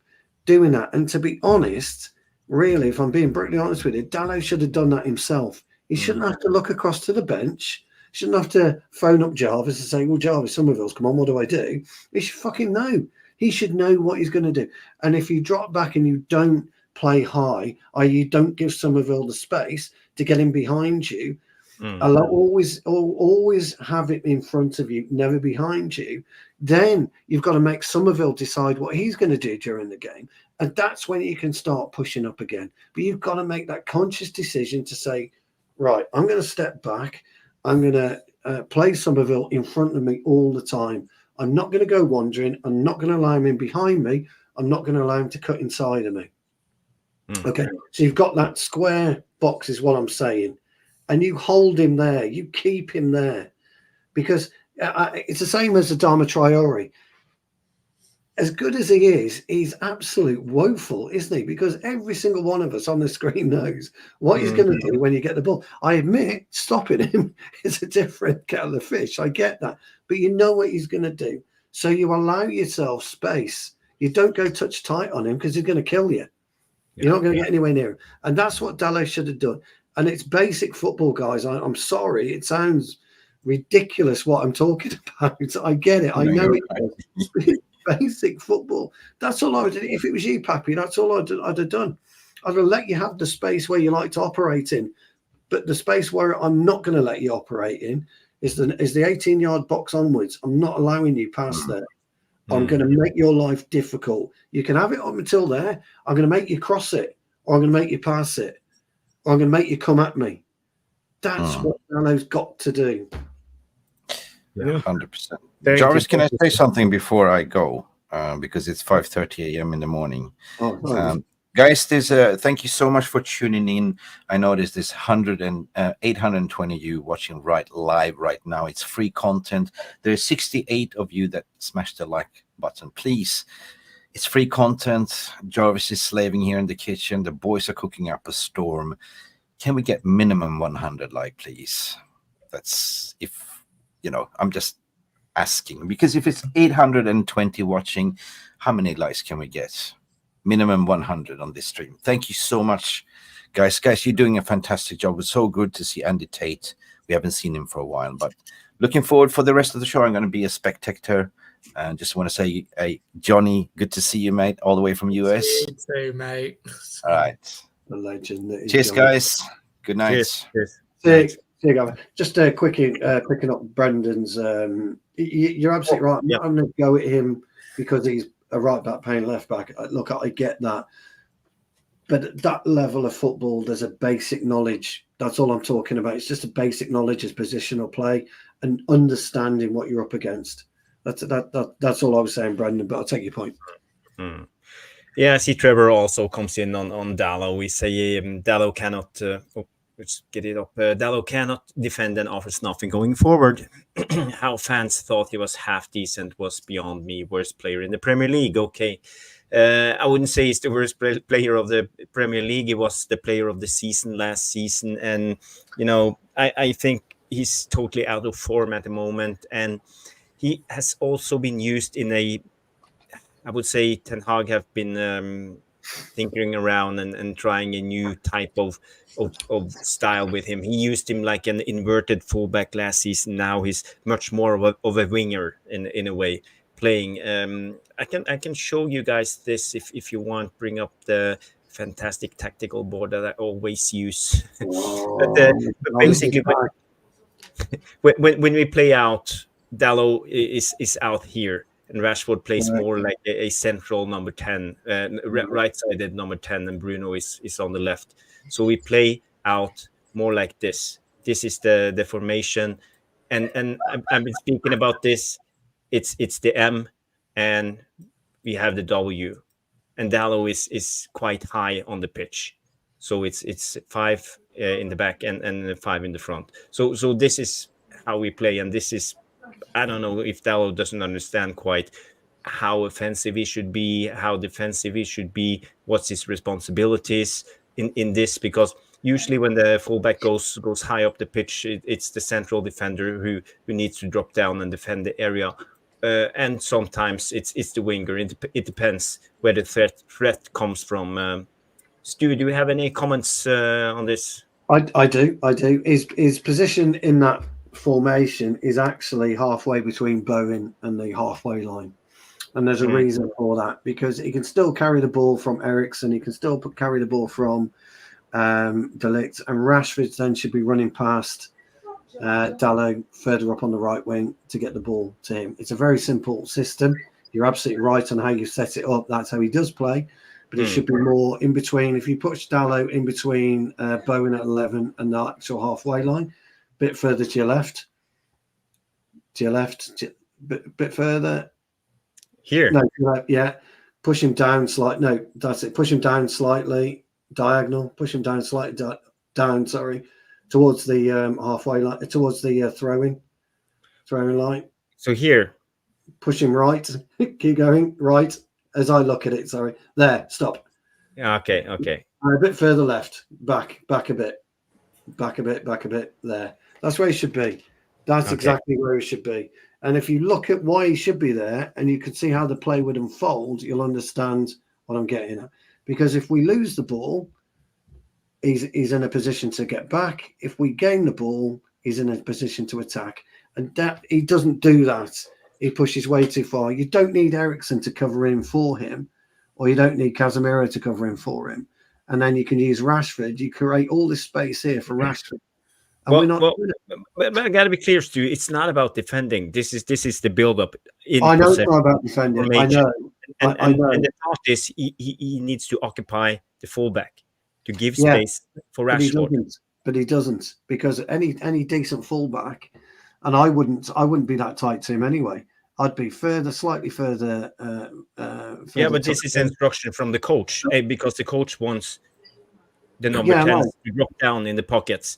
doing that. And to be honest, really, if I'm being brutally honest with you, Dalot should have done that himself. He shouldn't have to look across to the bench. Shouldn't have to phone up Jarvis and say, well, Jarvis, Somerville's come on, what do I do? He should fucking know. He should know what he's going to do. And if you drop back and you don't play high, or you don't give Somerville the space to get him behind you, always have it in front of you, never behind you. Then you've got to make Somerville decide what he's going to do during the game. And that's when you can start pushing up again. But you've got to make that conscious decision to say, right, I'm going to step back. I'm going to play Somerville in front of me all the time. I'm not going to go wandering. I'm not going to allow him in behind me. I'm not going to allow him to cut inside of me. Okay, so you've got that square box is what I'm saying. And you hold him there. You keep him there. Because it's the same as Adama Traore. As good as he is, he's absolute woeful, isn't he? Because every single one of us on the screen knows what he's going to do when you get the ball. I admit, stopping him is a different kettle of fish. I get that. But you know what he's going to do. So you allow yourself space. You don't go touch tight on him because he's going to kill you. You're not going to get anywhere near him. And that's what Dalot should have done. And it's basic football, guys. I'm sorry. It sounds ridiculous what I'm talking about. I get it. I know it. Basic football. That's all I would do. If it was you, Pappy, that's all I'd have done. I'd have let you have the space where you like to operate in. But the space where I'm not going to let you operate in is the 18-yard box onwards. I'm not allowing you past there. I'm going to make your life difficult. You can have it up until there. I'm going to make you cross it, or I'm going to make you pass it, or I'm going to make you come at me. That's what Dalot's got to do. Yeah, 100%. Jarvis, can I say something before I go? Because it's 5:30 a.m. in the morning. Guys, thank you so much for tuning in. I noticed there's 820 you watching live right now. It's free content. There's 68 of you that smashed the like button. Please, it's free content. Jarvis is slaving here in the kitchen. The boys are cooking up a storm. Can we get minimum 100 like, please? That's I'm just asking, because if it's 820 watching, how many likes can we get? Minimum 100 on this stream. Thank you so much, guys. You're doing a fantastic job. It's so good to see Andy Tate. We haven't seen him for a while, but looking forward for the rest of the show. I'm going to be a spectator. And just want to say, hey, Johnny, good to see you, mate, all the way from US. See you too, mate. All right. The legend. Cheers, guys. Good night. Cheers. Just quickly picking up Brendan's. You're absolutely right. I'm going to go at him because he's a right back playing left back. Look, I get that. But at that level of football, there's a basic knowledge. That's all I'm talking about. It's just a basic knowledge of positional play and understanding what you're up against. That's all I was saying, Brendan, but I'll take your point. Yeah, I see Trevor also comes in on Dalot. We say Dalot cannot... let's get it up. Dalot cannot defend and offers nothing going forward. How fans thought he was half decent was beyond me. Worst player in the Premier League. Okay. I wouldn't say he's the worst player of the Premier League. He was the player of the season last season. And, I think he's totally out of form at the moment. And he has also been used in I would say Ten Hag have been tinkering around and trying a new type of style with him. He used him like an inverted fullback last season. Now he's much more of a winger in a way playing. I can show you guys this if you want. Bring up the fantastic tactical board that I always use. but basically, when we play out, Dalot is out here. And Rashford plays more like a central number 10, right-sided number 10, and Bruno is on the left. So we play out more like this. This is the formation. And I've been speaking about this. It's the M, and we have the W. And Dalot is quite high on the pitch. So it's 5 in the back and 5 in the front. So this is how we play, and this is... I don't know if Dalot doesn't understand quite how offensive he should be, how defensive he should be, what's his responsibilities in this, because usually when the fullback goes high up the pitch, it's the central defender who needs to drop down and defend the area. And sometimes it's the winger. It depends where the threat comes from. Stu, do you have any comments on this? I do. His position in that formation is actually halfway between Bowen and the halfway line. And there's a reason for that, because he can still carry the ball from Eriksen, he can still carry the ball from De Ligt, and Rashford then should be running past Dalot further up on the right wing to get the ball to him. It's a very simple system. You're absolutely right on how you set it up. That's how he does play. But it should be more in between. If you push Dalot in between Bowen at 11 and the actual halfway line, a bit further to your left, bit further. Here. No, yeah. Push him down slightly. No, that's it. Push him down slightly, diagonal. Push him down slightly, towards the halfway line, towards the throwing line. So here. Push him right. Keep going. Right. As I look at it, sorry. There, stop. Yeah, okay. A bit further left. Back a bit. There. That's where he should be. That's exactly where he should be. And if you look at why he should be there, and you can see how the play would unfold, you'll understand what I'm getting at. Because if we lose the ball, he's in a position to get back. If we gain the ball, he's in a position to attack. And that he doesn't do that. He pushes way too far. You don't need Eriksen to cover in for him, or you don't need Casemiro to cover in for him. And then you can use Rashford. You create all this space here for Rashford. And we're not doing it. But I got to be clear, Stu. It's not about defending. This is the build-up. I know it's not about defending. I know. And the thought is he needs to occupy the fullback to give space for Rashford. But he doesn't, because any decent fullback, and I wouldn't be that tight to him anyway. I'd be slightly further. Yeah, but this is instruction from the coach, because the coach wants the number 10 to drop down in the pockets.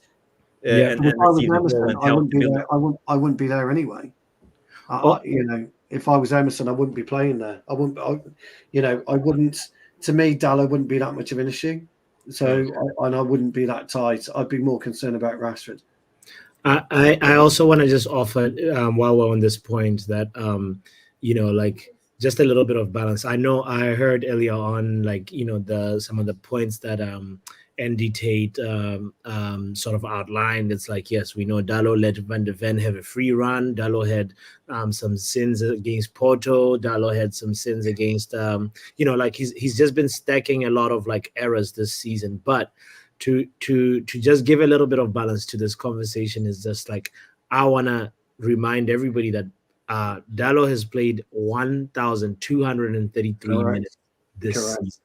If I was Emerson, I wouldn't be there. I wouldn't be there anyway. If I was Emerson, I wouldn't be playing there. I wouldn't. To me, Dalot wouldn't be that much of an issue. So, I wouldn't be that tight. I'd be more concerned about Rashford. I also want to just offer, while we're on this point, that just a little bit of balance. I know I heard earlier on, some of the points that Andy Tate sort of outlined. It's like, yes, we know Dalot let Van de Ven have a free run. Dalot had some sins against Porto. Dalot had some sins against, he's just been stacking a lot of errors this season. But to just give a little bit of balance to this conversation is just I want to remind everybody that Dalot has played 1,233 minutes this season.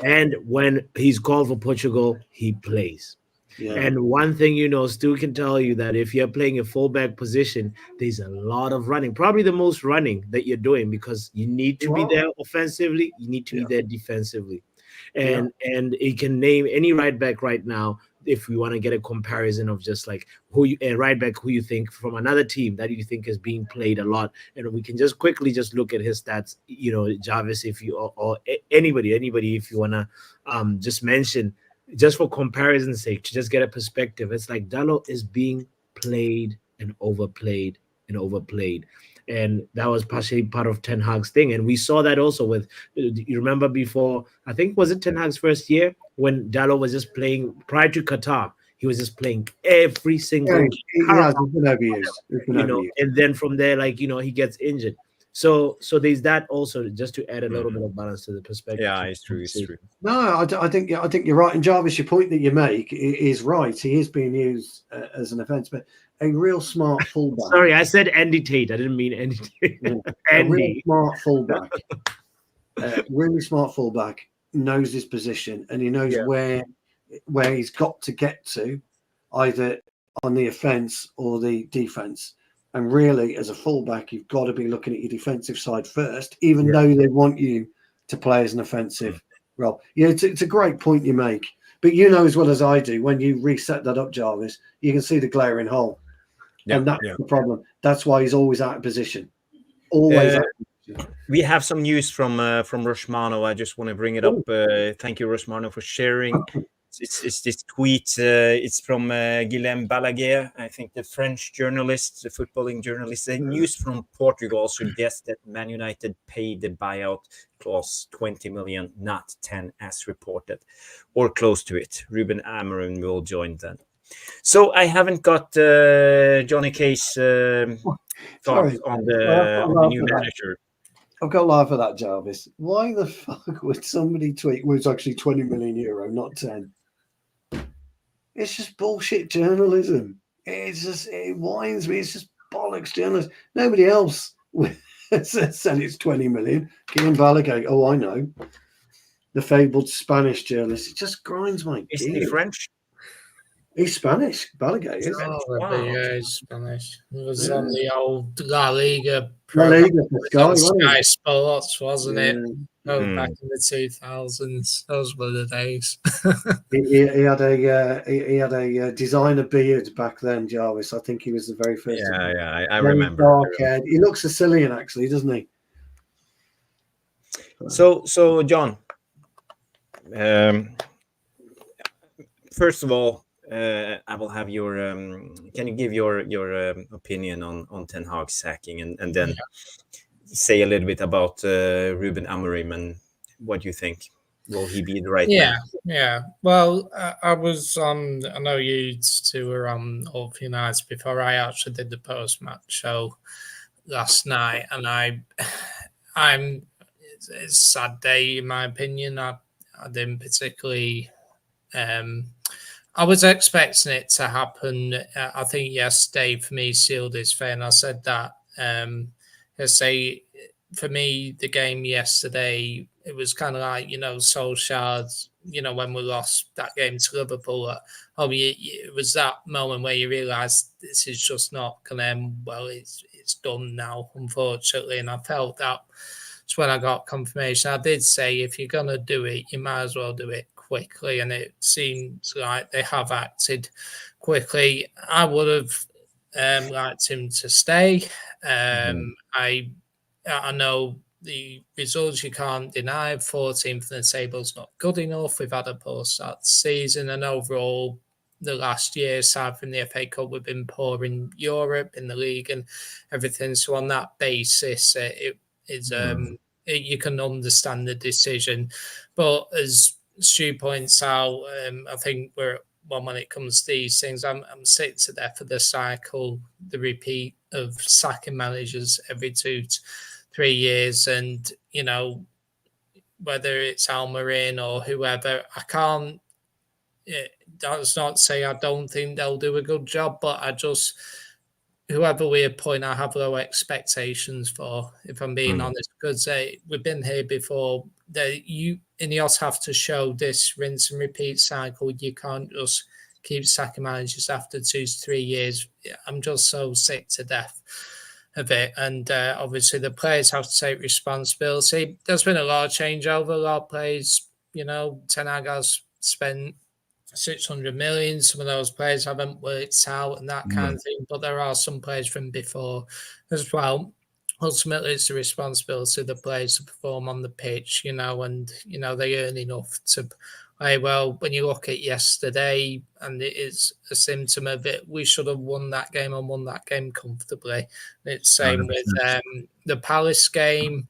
And when he's called for Portugal, he plays. Yeah. And one thing, Stu can tell you that if you're playing a fullback position, there's a lot of running, probably the most running that you're doing, because you need to be there offensively, you need to be there defensively. And you can name any right back right now, if we want to get a comparison of just a right back who you think from another team that you think is being played a lot, and we can just quickly just look at his stats, Jarvis, if you or anybody if you want to just mention, just for comparison's sake, to just get a perspective. It's like Dalot is being played and overplayed. And that was partially part of Ten Hag's thing. And we saw that also with, you remember before, I think, was it Ten Hag's first year when Dalot was just playing, prior to Qatar, he was just playing every single and then from there, he gets injured. So there's that also, just to add a little bit of balance to the perspective. Yeah, it's true. No, I think you're right. And Jarvis, your point that you make is right. He is being used as an offence, but a real smart fullback. Sorry, I said Andy Tate. I didn't mean Andy Tate. A really smart fullback knows his position, and he knows where he's got to get to, either on the offence or the defence. And really, as a fullback, you've got to be looking at your defensive side first, even though they want you to play as an offensive role. Yeah, it's a great point you make. But you know as well as I do, when you reset that up, Jarvis, you can see the glaring hole. Yeah, and that's the problem. That's why he's always out of position. Always out of position. We have some news from Rushmano. I just want to bring it up. Thank you, Rushmano, for sharing. it's this tweet. It's from Guillaume Balaguer, I think the French journalist, the footballing journalist. The news from Portugal suggests that Man United paid the buyout clause 20 million, not 10 as reported, or close to it. Ruben Amorim will join then. So I haven't got Johnny K's thoughts on the new manager. I've got to laugh at that, Jarvis. Why the fuck would somebody tweet? Well, it's actually 20 million euro, not 10. It's just bullshit journalism. It winds me. It's just bollocks journalism. Nobody else said it's 20 million. Guillaume Balaguer. Oh, I know. The fabled Spanish journalist. It just grinds my gears. Is he French? He's Spanish. Balaguer is. Yeah, he's Spanish. He was on the old La Liga Sky Sports, wasn't it? Back in the 2000s. Those were the days. he had a designer beard back then, Jarvis. I think he was the very first. Yeah, I remember. Dark head. He looks Sicilian, actually, doesn't he? So John. First of all, I will have your. Can you give your opinion on Ten Hag's sacking, and then say a little bit about Ruben Amorim and what you think? Will he be the right man? Yeah. Well, I was on. I know you two were on all finalise before I actually did the post-match show last night, and it's a sad day in my opinion. I didn't particularly. I was expecting it to happen. I think yesterday for me sealed his fate, and I said that. For me, the game yesterday, it was kind of like, Solskjaer's, when we lost that game to Liverpool. It was that moment where you realise this is just not going to end well. It's done now, unfortunately, and I felt that. It's when I got confirmation. I did say, if you're going to do it, you might as well do it quickly, and it seems like they have acted quickly. I would have liked him to stay. I know the results you can't deny. 14th in the table is not good enough. We've had a poor start season, and overall, the last year, aside from the FA Cup, we've been poor in Europe, in the league, and everything. So on that basis, it is you can understand the decision. But as Stu points out, I think when it comes to these things, I'm sick to death of the cycle, the repeat of sacking managers every 2 to 3 years, and whether it's Amorim or whoever, I can't. That's not to say I don't think they'll do a good job, but whoever we appoint, I have low expectations for, if I'm being honest, because we've been here before. Ineos have to show this rinse and repeat cycle. You can't just keep sacking managers after 2 to 3 years. I'm just so sick to death of it. And obviously the players have to take responsibility. There's been a lot of changeover, a lot of players, Ten Hag has spent 600 million. Some of those players haven't worked out and that kind of thing, but there are some players from before as well. Ultimately, it's the responsibility of the players to perform on the pitch, and they earn enough to play well. When you look at yesterday, and it is a symptom of it, we should have won that game and won that game comfortably. It's the same with the Palace game,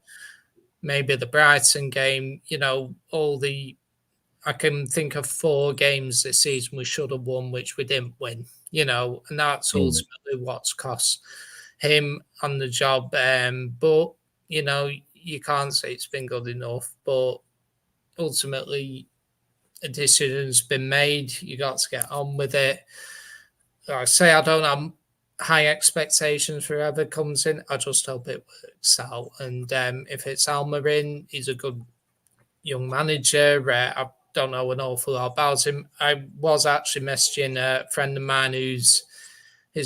maybe the Brighton game, I can think of 4 games this season we should have won, which we didn't win, and that's ultimately what's cost him on the job. But, you can't say it's been good enough, but ultimately a decision's been made. You got to get on with it. Like I say, I don't have high expectations for whoever comes in. I just hope it works out. And if it's Amorim, he's a good young manager. I don't know an awful lot about him. I was actually messaging a friend of mine his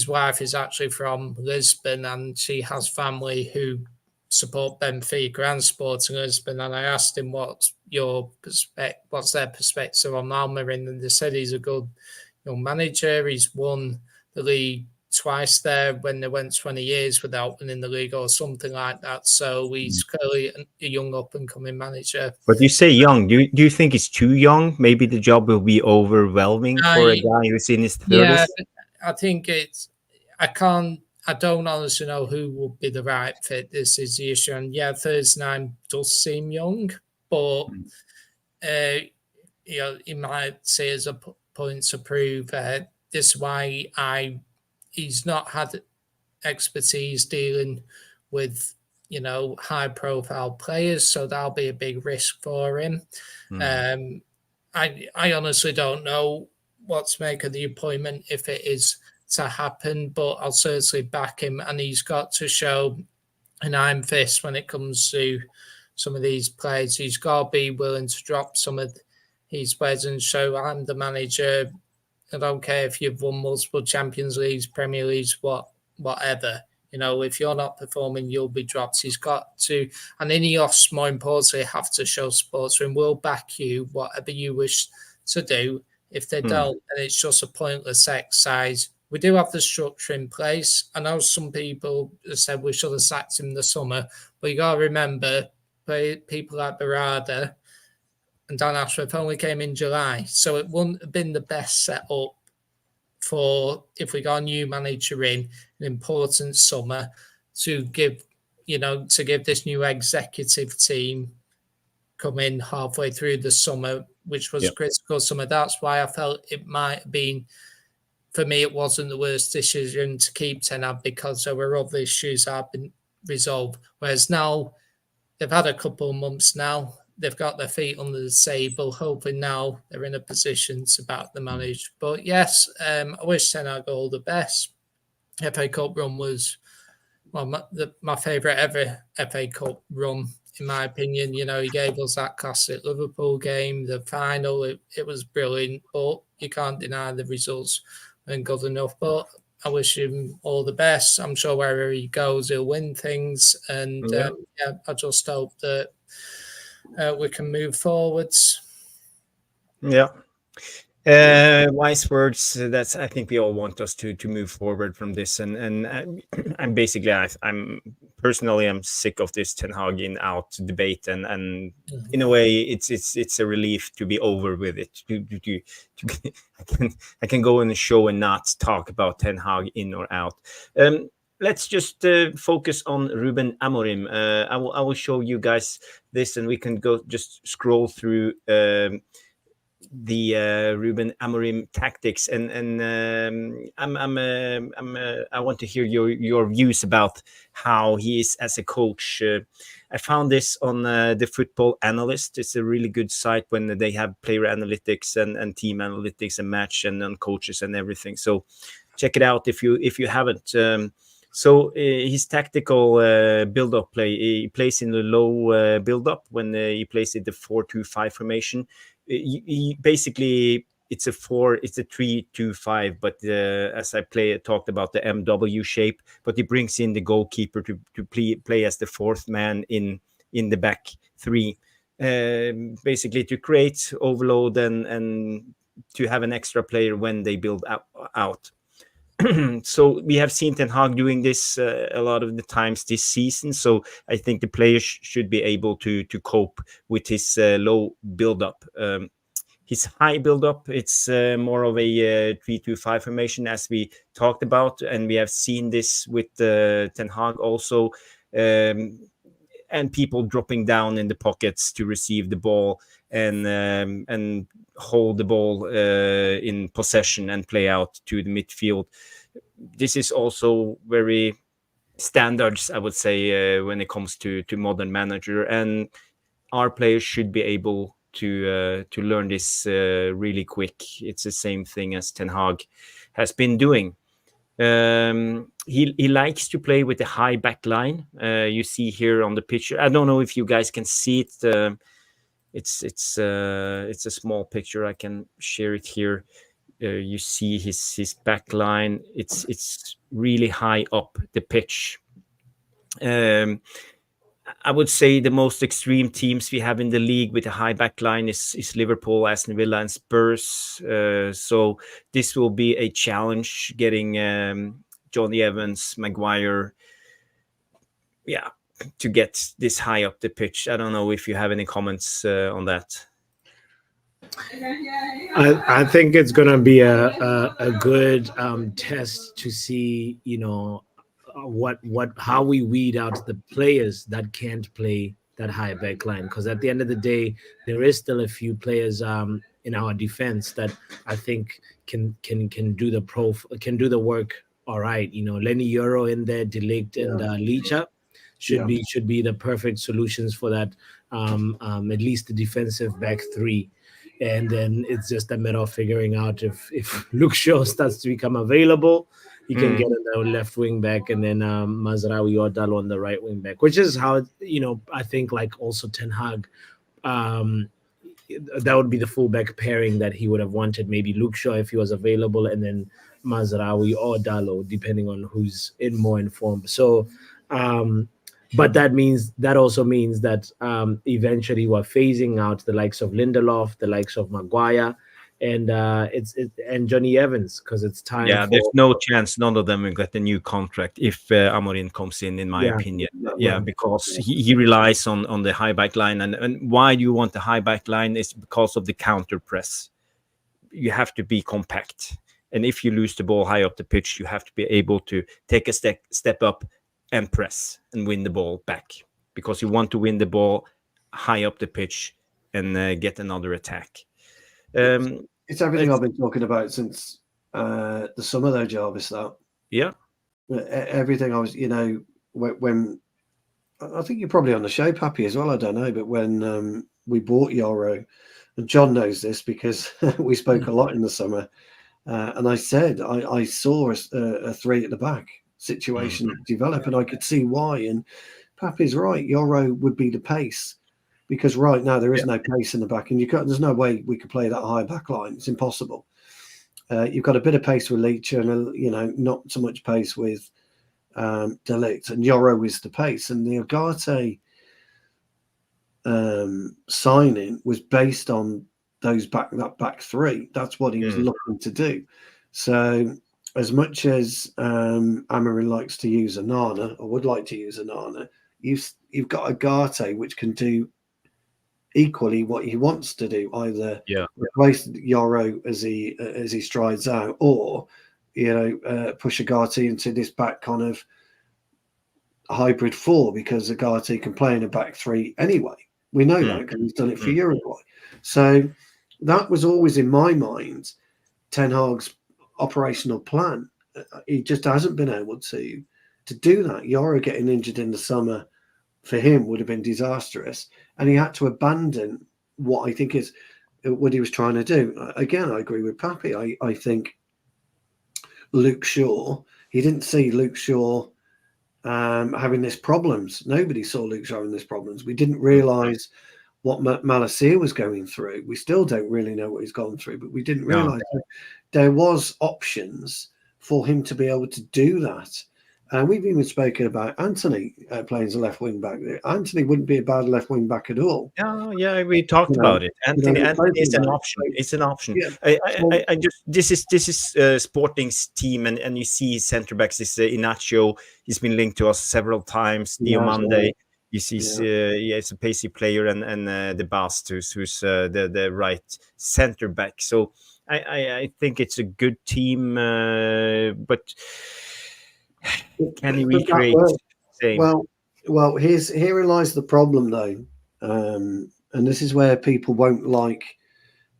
wife is actually from Lisbon, and she has family who support Benfica and Sporting Lisbon. And I asked him what's their perspective on Amorim, and they said he's a good young manager. He's won the league twice there when they went 20 years without winning the league or something like that. So he's clearly a young up-and-coming manager. But you say young. Do you think it's too young? Maybe the job will be overwhelming for a guy who's in his 30s? Yeah, I think I don't honestly know who would be the right fit. This is the issue. And yeah, 39 does seem young, but he might say as a point to prove this is why he's not had expertise dealing with high profile players, so that'll be a big risk for him. I honestly don't know what to make of the appointment if it is to happen, but I'll certainly back him, and he's got to show an iron fist when it comes to some of these players. He's got to be willing to drop some of his players and show I'm the manager. I don't care if you've won multiple Champions Leagues, Premier Leagues, whatever. If you're not performing, you'll be dropped. He's got to, and Ineos, more importantly, have to show support to him. We'll back you, whatever you wish to do. If they don't, then it's just a pointless exercise. We do have the structure in place. I know some people have said we should have sacked him in the summer, but you got to remember, people like Barada and Dan Ashworth only came in July, so it wouldn't have been the best setup for if we got a new manager in an important summer to give this new executive team come in halfway through the summer, which was a critical summer. That's why I felt it might have been, for me, it wasn't the worst decision to keep Ten Hag because there were other issues that have been resolved. Whereas now they've had a couple of months now. They've got their feet under the table, hoping now they're in a position to back the manager. But yes, I wish Ten Hag all the best. FA Cup run was my favourite ever FA Cup run, in my opinion. He gave us that classic Liverpool game, the final. It was brilliant, but you can't deny the results weren't good enough. But I wish him all the best. I'm sure wherever he goes, he'll win things. And I just hope that we can move forwards. Yeah. Wise words. That's, I think we all want us to move forward from this, and I'm basically, I'm personally, I'm sick of this Ten Hag in out debate, and in a way, it's a relief to be over with it. I can go on a show and not talk about Ten Hag in or out. Let's just focus on Ruben Amorim. I will show you guys this, and we can go just scroll through the Ruben Amorim tactics, and I want to hear your views about how he is as a coach. I found this on the Football Analyst. It's a really good site when they have player analytics and team analytics and match and coaches and everything. So check it out if you haven't. So his tactical build-up play, he plays in the low build-up when he plays in the 4-2-5 formation. He basically, it's a 3-2-5, but as I talked about the MW shape, but he brings in the goalkeeper to play as the fourth man in the back three, basically to create overload and to have an extra player when they build out. So we have seen Ten Hag doing this a lot of the times this season. So I think the players should be able to cope with his low build-up. His high build-up, it's more of a 3-2-5 formation, as we talked about, and we have seen this with Ten Hag also, and people dropping down in the pockets to receive the ball and hold the ball in possession and play out to the midfield. This is also very standards, I would say, when it comes to modern manager, and our players should be able to learn this really quick. It's the same thing as Ten Hag has been doing. He likes to play with a high back line. You see here on the picture. I don't know if you guys can see it. It's a small picture. I can share it here. You see his back line. It's really high up the pitch. I would say the most extreme teams we have in the league with a high back line is Liverpool, Aston Villa, and Spurs. So this will be a challenge getting Johnny Evans, Maguire, to get this high up the pitch. I don't know if you have any comments on that. I think it's gonna be a good test to see, how we weed out the players that can't play that high back line. Because at the end of the day, there is still a few players in our defense that I think can do the work all right. Lenny Euro in there, De Ligt and Licha should be the perfect solutions for that. At least the defensive back three. And then it's just a matter of figuring out if Luke Shaw starts to become available, he can get on the left wing back, and then Mazraoui or Dalo on the right wing back, which is how, I think like also Ten Hag, that would be the fullback pairing that he would have wanted. Maybe Luke Shaw if he was available, and then Mazraoui or Dalo, depending on who's more informed. So, but that also means that eventually we're phasing out the likes of Lindelof, the likes of Maguire, and and Johnny Evans, because it's time. Yeah, there's no chance none of them will get a new contract if Amorin comes in my opinion. Because he relies on the high back line, and why do you want the high back line is because of the counter press. You have to be compact, and if you lose the ball high up the pitch, you have to be able to take a step up and press and win the ball back, because you want to win the ball high up the pitch and get another attack. It's everything I've been talking about since the summer, though, Jarvis. Everything I was, when I think you're probably on the show, Pappy, as well. I don't know, but when we bought Euro, and John knows this because we spoke a lot in the summer, and I said I saw a three at the back situation develop, and I could see why. And Pappy's right, Euro would be the pace, because right now there is no pace in the back, and there's no way we could play that high back line. It's impossible. You've got a bit of pace with Leach, and not so much pace with De Ligt, and Euro is the pace. And the Ugarte signing was based on that back three. That's what he was looking to do. So as much as Amorin likes to use Onana, or would like to use Onana, you've got Ugarte, which can do equally what he wants to do, either replace Euro as he strides out, or push Ugarte into this back kind of hybrid four, because Ugarte can play in a back three anyway. We know that because he's done it for Uruguay. So that was always in my mind Ten Hag's operational plan. He just hasn't been able to do that. Euro getting injured in the summer for him would have been disastrous, and he had to abandon what I think is what he was trying to do. Again, I agree with Pappy. I think Luke Shaw, he didn't see Luke Shaw having this problems. Nobody saw Luke Shaw having this problems. We didn't realise what Malacia was going through. We still don't really know what he's gone through, but we didn't realise there was options for him to be able to do that. And we've even spoken about Anthony playing as a left wing back. Anthony wouldn't be a bad left wing back at all. Yeah, we talked about it. Anthony is an option. It's an option. Yeah. I just this is Sporting's team, and you see centre backs. This Inacio. He's been linked to us several times. Diomande. You see, it's a pacey player, and the Bast, who's the right centre back. So I think it's a good team, but can he recreate? Well, herein lies the problem, though, and this is where people won't like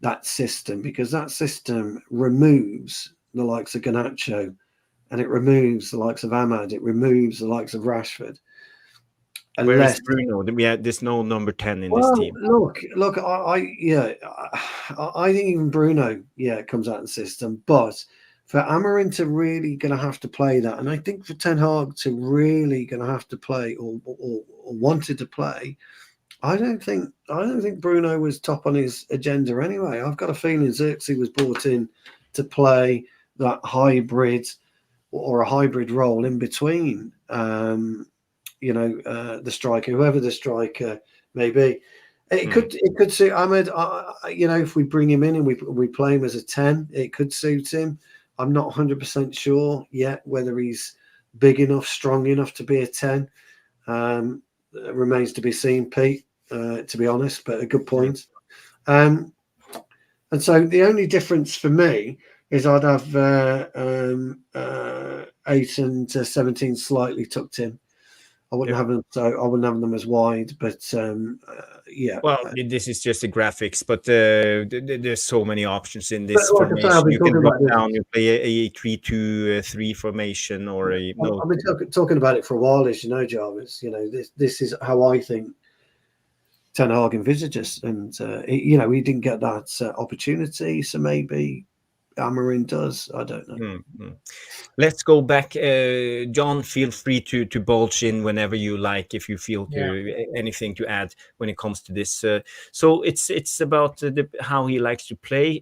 that system, because that system removes the likes of Garnacho, and it removes the likes of Ahmad, it removes the likes of Rashford. Where is Bruno? There's no number 10 in this team. Look, I think even Bruno, comes out of the system, but for Amorin to really going to have to play that, and I think for Ten Hag to really going to have to play or wanted to play, I don't think Bruno was top on his agenda anyway. I've got a feeling Xerxes was brought in to play that hybrid or a hybrid role in between. The striker, whoever the striker may be, it could suit Ahmed. If we bring him in and we play him as a 10, it could suit him. I'm not 100% sure yet whether he's big enough, strong enough to be a 10. It remains to be seen, Pete, to be honest, but a good point. And so the only difference for me is I'd have 8 and 17 slightly tucked in. I wouldn't have them, so I wouldn't have them as wide, but yeah. Well, this is just the graphics, but there's so many options in this But like I say, formation. You can drop down, you play a 3-2-3 formation, or a no. I've been talking about it for a while, as you know, Jarvis. You know, this is how I think Ten Hag envisages, and you know, he didn't get that opportunity, so maybe Amorin does. I don't know. Let's go back. John, feel free to bulge in whenever you like, if you feel anything to add when it comes to this. So it's about how he likes to play.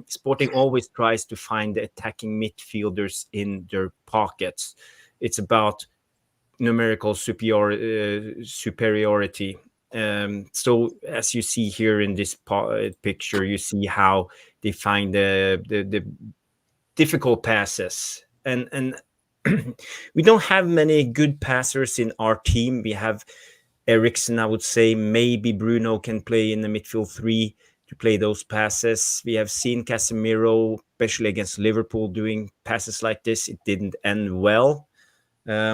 Sporting always tries to find the attacking midfielders in their pockets. It's about numerical superiority. So as you see here in this picture, you see how they find the difficult passes. And we don't have many good passers in our team. We have Eriksen, I would say. Maybe Bruno can play in the midfield 3 to play those passes. We have seen Casemiro, especially against Liverpool, doing passes like this. It didn't end well. I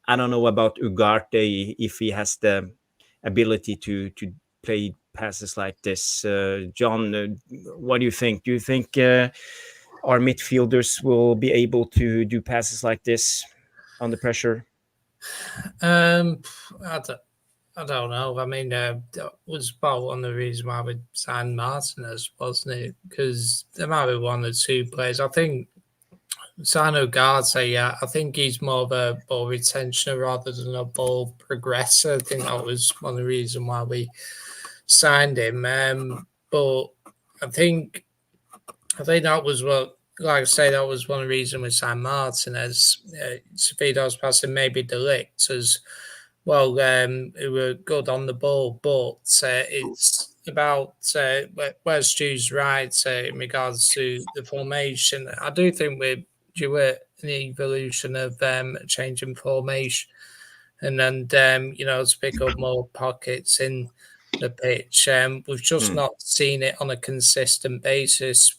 don't know about Ugarte, if he has the ability to play passes like this. John, what do you think? Do you think our midfielders will be able to do passes like this under pressure? I don't know. I mean, that was about one of the reasons why we signed Martinez, wasn't it? Because there might be 1 or 2 players. I think Sano Ugarte, I think he's more of a ball retentioner rather than a ball progressor. I think that was one of the reasons why we signed him. But I think that was what, like I say, that was one of the reasons we signed Martinez. Sevedo's passing, maybe De Ligt as well, who were good on the ball, but it's about where Stu's right in regards to the formation. I do think we're due an evolution of changing formation, and then you know, to pick up more pockets in the pitch. We've just not seen it on a consistent basis,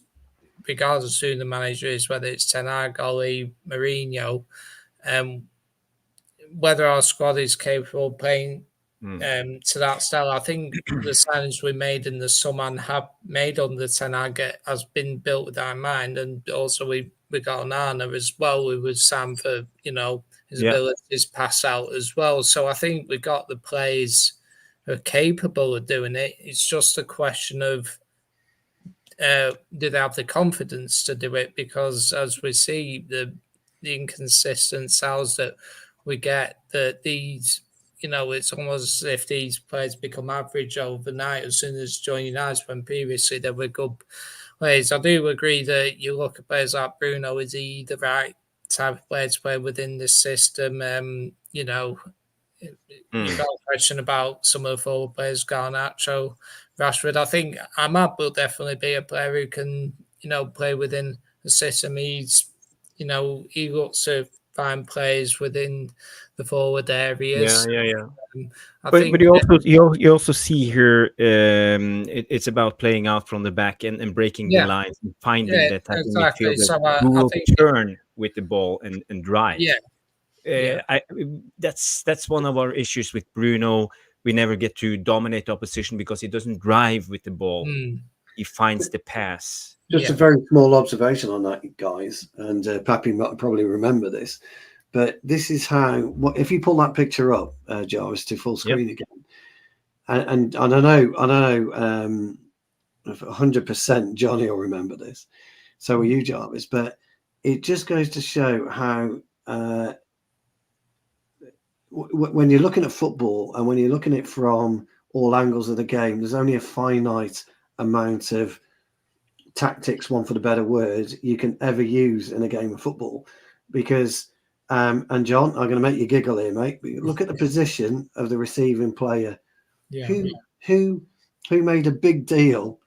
regardless of who the manager is, whether it's Ten Hag, Oli, Mourinho, whether our squad is capable of playing to that style. I think the signings we made in the summer and have made under Ten Hag has been built with that in mind, and also we got Onana as well. We was Sam for, you know, his abilities pass out as well. So I think we got the players who are capable of doing it. It's just a question of do they have the confidence to do it? Because as we see, the inconsistent sales that we get, that these, you know, it's almost as if these players become average overnight as soon as joining us, when previously they were good players. I do agree that you look at players like Bruno, is he the right type of player to play within this system? You know, you've got a question about some of the forward players, Garnacho, Rashford. I think Ahmad will definitely be a player who can, you know, play within the system. He's, you know, he looks to find players within the forward areas. But you also see here, it's about playing out from the back and breaking the lines and finding the attacking midfielder who will turn with the ball and drive. That's one of our issues with Bruno. We never get to dominate the opposition because he doesn't drive with the ball. He finds the pass. Just a very small observation on that, guys, and Pappy might probably remember this, but this is how, if you pull that picture up, Jarvis, to full screen again, and I know 100% Johnny will remember this, so will you, Jarvis, but it just goes to show how when you're looking at football and when you're looking at it from all angles of the game, there's only a finite amount of tactics, one for the better word, you can ever use in a game of football. Because and John, I'm going to make you giggle here, mate, but look at the position of the receiving player. Who made a big deal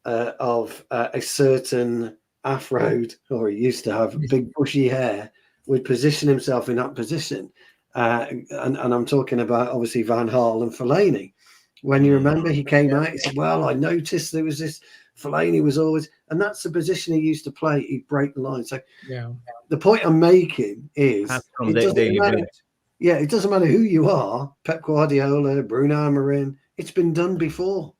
of a certain afroed, or he used to have big bushy hair, would position himself in that position. And I'm talking about obviously Van Gaal and Fellaini. When you remember, he came out, he said, well, I noticed there was this, Fellaini was always, and that's the position he used to play. He'd break the line. So the point I'm making is, it doesn't matter who you are, Pep Guardiola, Bruno Amorim, it's been done before.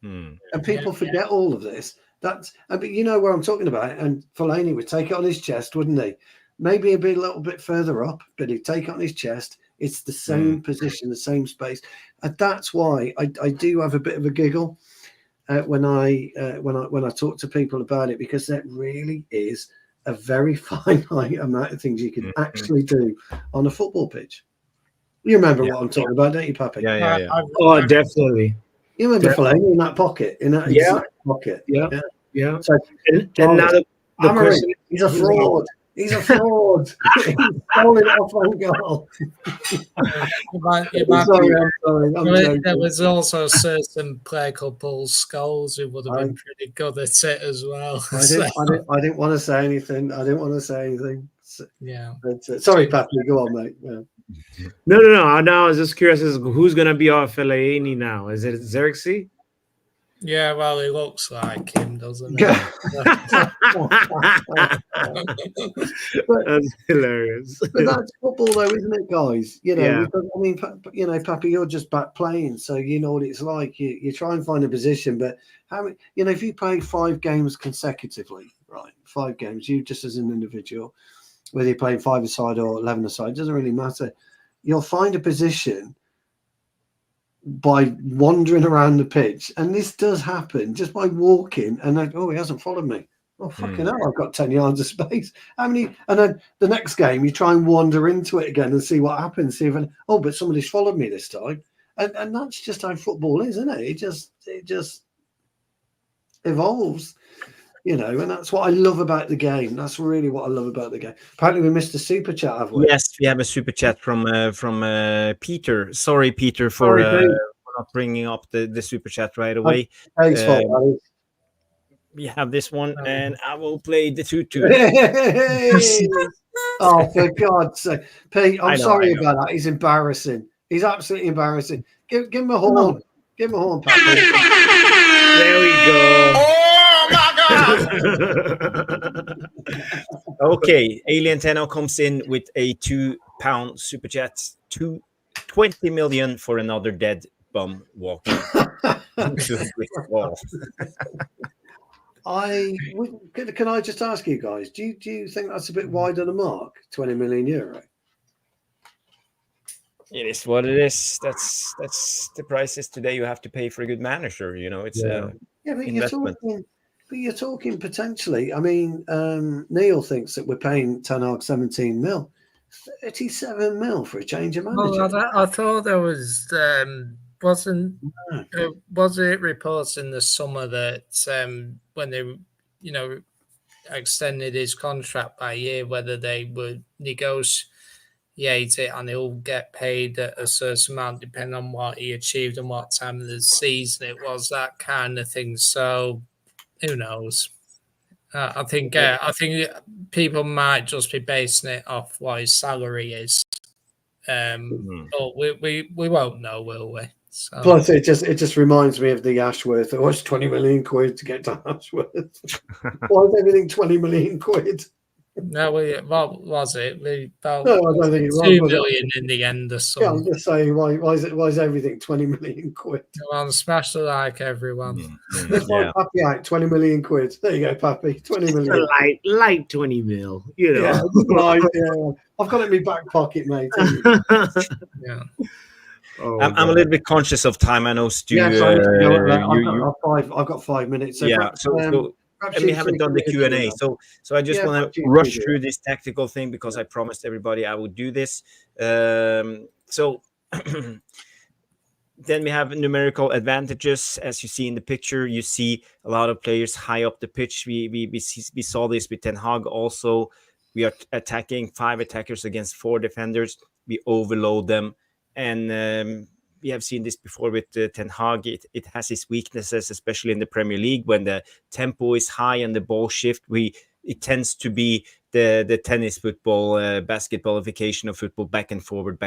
And people forget all of this. But you know where I'm talking about. And Fellaini would take it on his chest, wouldn't he? Maybe he'd be a little bit further up, but he'd take it on his chest. It's the same position, the same space. And that's why I do have a bit of a giggle when I talk to people about it, because that really is a very finite amount of things you can actually do on a football pitch. You remember what I'm talking about, don't you, Pappy? Yeah. Oh, definitely. You remember Fellaini in that pocket, in that exact pocket. Yeah. So, and now the question, he's a fraud. He's a fraud. He's stolen it off on goal. There was also a certain player called Paul Scholes who would have been pretty good at it as well. I didn't want to say anything. Yeah. But, sorry, Pappy. Go on, mate. Yeah. No. Now I was just curious as who's going to be our Fellaini now. Is it Xerxes? Yeah, well, he looks like him, doesn't he? That's hilarious. But that's football, though, isn't it, guys? You know, Pappy, you're just back playing, so you know what it's like. You try and find a position, but how many? You know, if you play 5 games consecutively, right? 5 games, you just as an individual, whether you're playing 5-a-side or 11-a-side, doesn't really matter. You'll find a position by wandering around the pitch, and this does happen just by walking, and then, he hasn't followed me. Oh, fucking hell, I've got 10 yards of space. How many? And then the next game, you try and wander into it again and see what happens. See if but somebody's followed me this time, and that's just how football is, isn't it? It just evolves, you know, and that's what I love about the game. That's really what I love about the game. Apparently, we missed a super chat, have we? Yes, we have a super chat from Peter. Sorry, Peter, for not bringing up the super chat right away. Thanks, we have this one, and I will play the 2-2. Oh, for God's sake. Pete, I'm sorry about that. He's embarrassing. He's absolutely embarrassing. Give him a horn. Give him a horn, Pappy. There we go. Okay, Alien Tenno comes in with a £2 super chat. 20 million for another dead bum walking into a brick wall. Can I just ask you guys, do you think that's a bit wide of the mark, 20 million euro? It is what it is. That's the prices today you have to pay for a good manager. You know, it's investment. You're talking potentially. I mean, Neil thinks that we're paying Ten Hag 17 mil, 37 mil for a change of manager. Well, I thought there was was it reports in the summer that when they extended his contract by a year, whether they would negotiate it and he'll get paid at a certain amount depending on what he achieved and what time of the season it was, that kind of thing. So who knows? I think people might just be basing it off what his salary is, but we won't know, will we? So. Plus, it just reminds me of the Ashworth. It was 20 million quid to get to Ashworth. Why is everything 20 million quid? No, what was it? I don't think it was 2 million in the end or something. Yeah, I'm just saying, why is everything 20 million quid? Well, smash like everyone. Let's find Pappy out, 20 million quid. There you go, Pappy. 20 million. Light 20 mil. You know. Yeah, right, yeah. I've got it in my back pocket, mate. Yeah. I'm a little bit conscious of time. I know, Stu. I've got 5 minutes. So and we haven't done the Q&A, so I just want to rush through this tactical thing because I promised everybody I would do this. So then we have numerical advantages. As you see in the picture, you see a lot of players high up the pitch. We saw this with Ten Hag also. We are attacking 5 attackers against 4 defenders. We overload them. And we have seen this before with Ten Hag. It has its weaknesses, especially in the Premier League when the tempo is high and the ball shift. It tends to be the tennis football, basketballification of football, back and forward,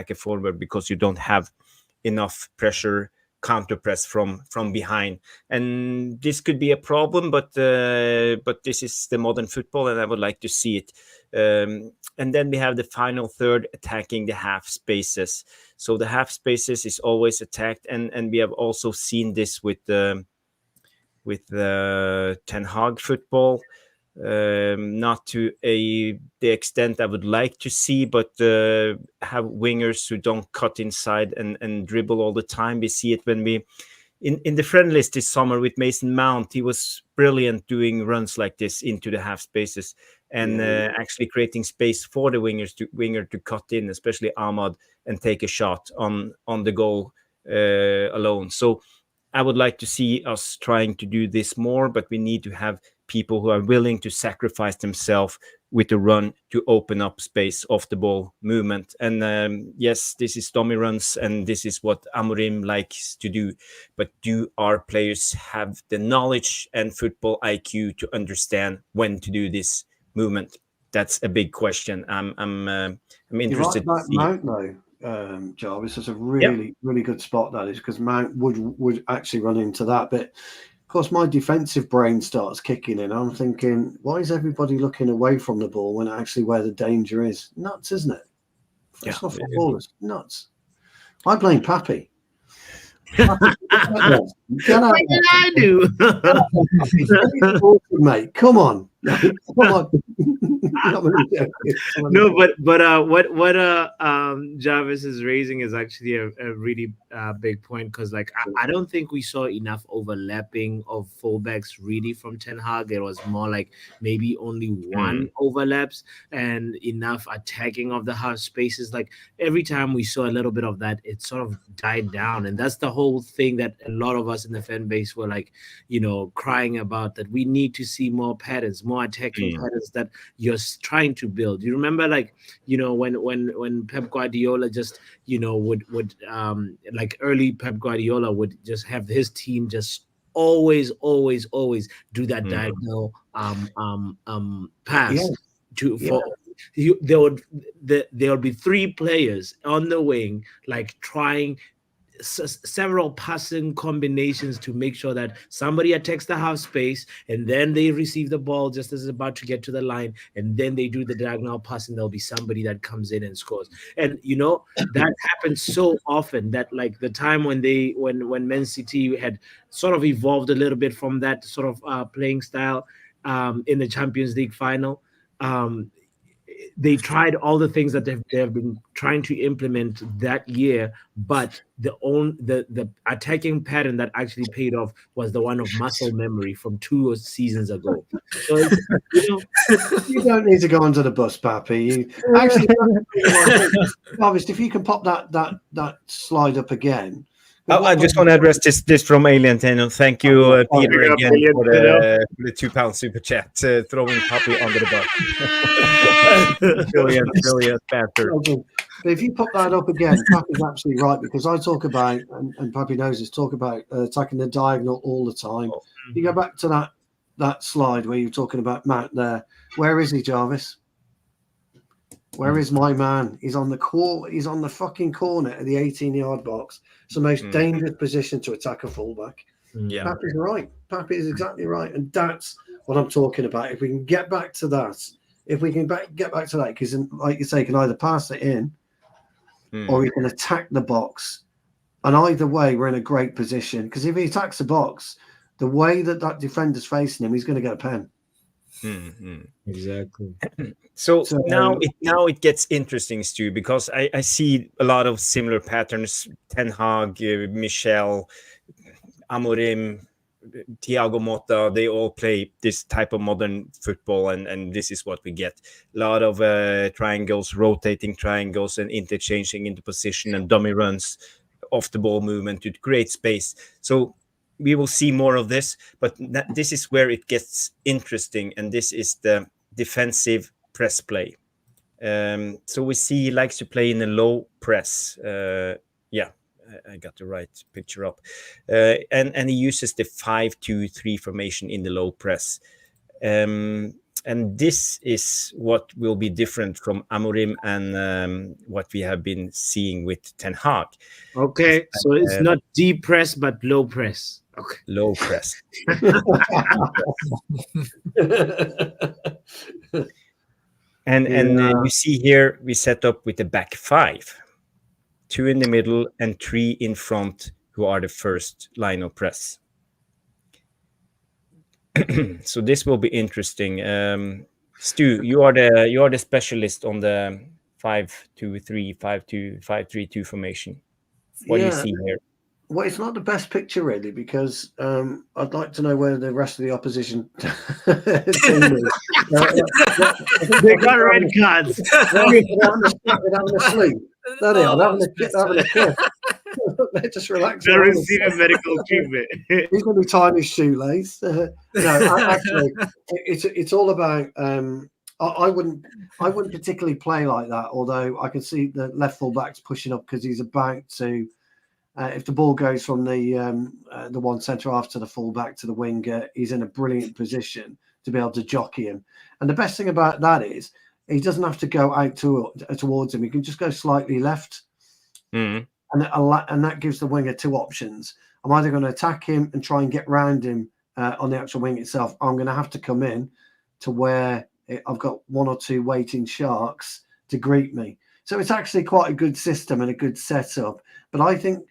because you don't have enough pressure, counter press from behind, and this could be a problem. But this is the modern football, and I would like to see it. And then we have the final third, attacking the half spaces. So the half spaces is always attacked, and we have also seen this with the Ten Hag football. Not to the extent I would like to see, but have wingers who don't cut inside and dribble all the time. We see it when we in the friendlies this summer with Mason Mount. He was brilliant doing runs like this into the half spaces and actually creating space for the winger to cut in, especially Ahmad, and take a shot on the goal alone. So I would like to see us trying to do this more, but we need to have people who are willing to sacrifice themselves with the run to open up space off the ball movement. And yes, this is dummy runs, and this is what Amorim likes to do. But do our players have the knowledge and football IQ to understand when to do this movement? That's a big question. I'm interested. You're right, Mount though, Jarvis. That's a really good spot. That is, because Mount would actually run into that, but. Of course, my defensive brain starts kicking in. I'm thinking, why is everybody looking away from the ball when actually where the danger is? Nuts, isn't it? It's not footballers. Nuts. I blame Pappy. What did I do? Mate, come on. Come on. No, but what Jarvis is raising is actually a really big point, because like I don't think we saw enough overlapping of fullbacks really from Ten Hag. It was more like maybe only one overlaps and enough attacking of the half spaces. Like every time we saw a little bit of that, it sort of died down, and that's the whole thing that a lot of us in the fan base were like, crying about, that we need to see more patterns, more attacking patterns that you're trying to build. You remember, like, when Pep Guardiola just, would like early Pep Guardiola would just have his team just always do that diagonal pass there would be three players on the wing, like trying several passing combinations to make sure that somebody attacks the half space, and then they receive the ball just as it's about to get to the line, and then they do the diagonal pass, and there'll be somebody that comes in and scores. And that happens so often that, like, the time when Man City had sort of evolved a little bit from that sort of playing style in the Champions League final, they tried all the things that they have been trying to implement that year, but the attacking pattern that actually paid off was the one of muscle memory from 2 seasons ago. So you don't need to go onto the bus, Pappy. Actually, obviously, if you can pop that slide up again. I just want to address this from Alien Tenno. Thank you, Peter, again for the £2 super chat, throwing Pappy under the bus. brilliant banter. But if you pop that up again, Pappy's absolutely right, because I talk about, and Pappy knows this, talk about attacking the diagonal all the time. You go back to that slide where you're talking about Matt there. Where is he, Jarvis? Where is my man? He's on the fucking corner at the 18-yard box. It's the most dangerous position to attack a fullback. Yeah, Pappy's right. Pappy is exactly right, and that's what I'm talking about. If we can get back to that, because, like you say, you can either pass it in, or you can attack the box, and either way, we're in a great position. Because if he attacks the box, the way that defender's facing him, he's going to get a pen. Exactly. So now it gets interesting, Stu, because I see a lot of similar patterns. Ten Hag, Michel, Amorim, Thiago Motta, they all play this type of modern football, and this is what we get. A lot of triangles, rotating triangles, and interchanging into position, and dummy runs, off the ball movement to create space. So we will see more of this, but this is where it gets interesting, and this is the defensive press play. So we see he likes to play in a low press. I got the right picture up. And he uses the 5-2-3 formation in the low press. And this is what will be different from Amorim and what we have been seeing with Ten Hag. Okay, so it's not deep press, but low press. Okay. Low press. And you see here, we set up with the back 5. 2 in the middle and 3 in front, who are the first line of press. So this will be interesting. Stu, you are the specialist on the 5-2-3, 5-2, 5-3-2 formation. What do you see here? Well, it's not the best picture really, because I'd like to know where the rest of the opposition team is. They got red cards. They're having a sleep. There they are. They're having a kiss. They're just relaxing. They're receiving medical treatment. He's going to be tying his shoelace. No, actually, it's all about. I wouldn't particularly play like that. Although I can see the left fullback's pushing up because he's about to. If the ball goes from the one centre half to the fullback to the winger, he's in a brilliant position to be able to jockey him. And the best thing about that is he doesn't have to go out towards him. He can just go slightly left. Mm. And that gives the winger 2 options. I'm either going to attack him and try and get round him on the actual wing itself. I'm going to have to come in to where I've got 1 or 2 waiting sharks to greet me. So it's actually quite a good system and a good setup. But I think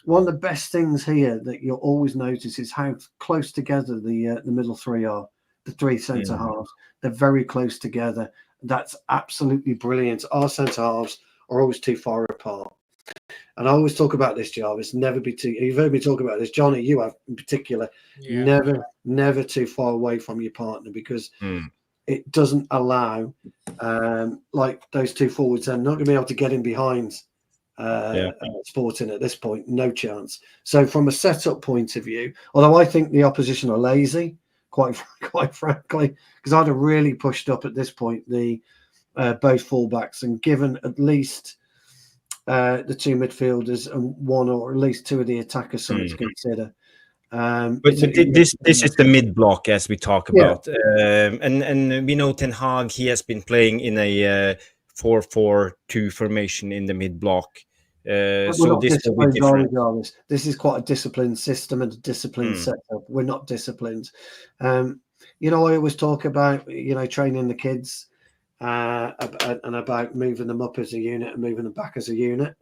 one of the best things here that you'll always notice is how close together the middle 3 are, the 3 centre halves. They're very close together. That's absolutely brilliant. Our centre halves are always too far apart. And I always talk about this, Jarvis. Never be too. You've heard me talk about this, Johnny. You have in particular. Yeah. Never too far away from your partner, because it doesn't allow, like those 2 forwards. They're not going to be able to get in behind Sporting at this point. No chance. So from a setup point of view, although I think the opposition are lazy, quite frankly, because I'd have really pushed up at this point the both fullbacks and given at least. The 2 midfielders and 1 or at least 2 of the attackers something to consider. But this is the mid block, as we talk about, and we know Ten Hag, he has been playing in a 4-4-2 formation in the mid block. So this will be different. This is quite a disciplined system and a disciplined setup. We're not disciplined. I always talk about training the kids. And about moving them up as a unit and moving them back as a unit.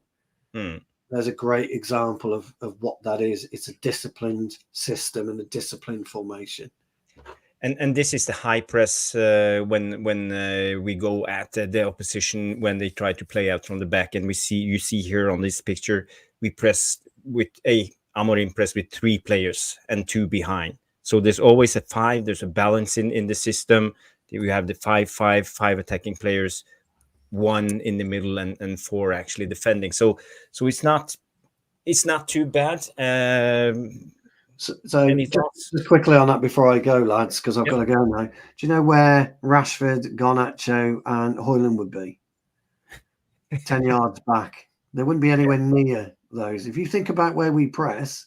There's a great example of what that is. It's a disciplined system and a disciplined formation. And this is the high press when we go at the opposition when they try to play out from the back. And you see here on this picture, we press with Amorim press with 3 players and 2 behind. So there's always a 5. There's a balance in the system. We have the 5 attacking players, 1 in the middle, and 4 actually defending. So it's not too bad. So just quickly on that before I go, lads, because I've got to go now. Do you know where Rashford, Garnacho, and Højlund would be? 10 yards back. They wouldn't be anywhere near those. If you think about where we press,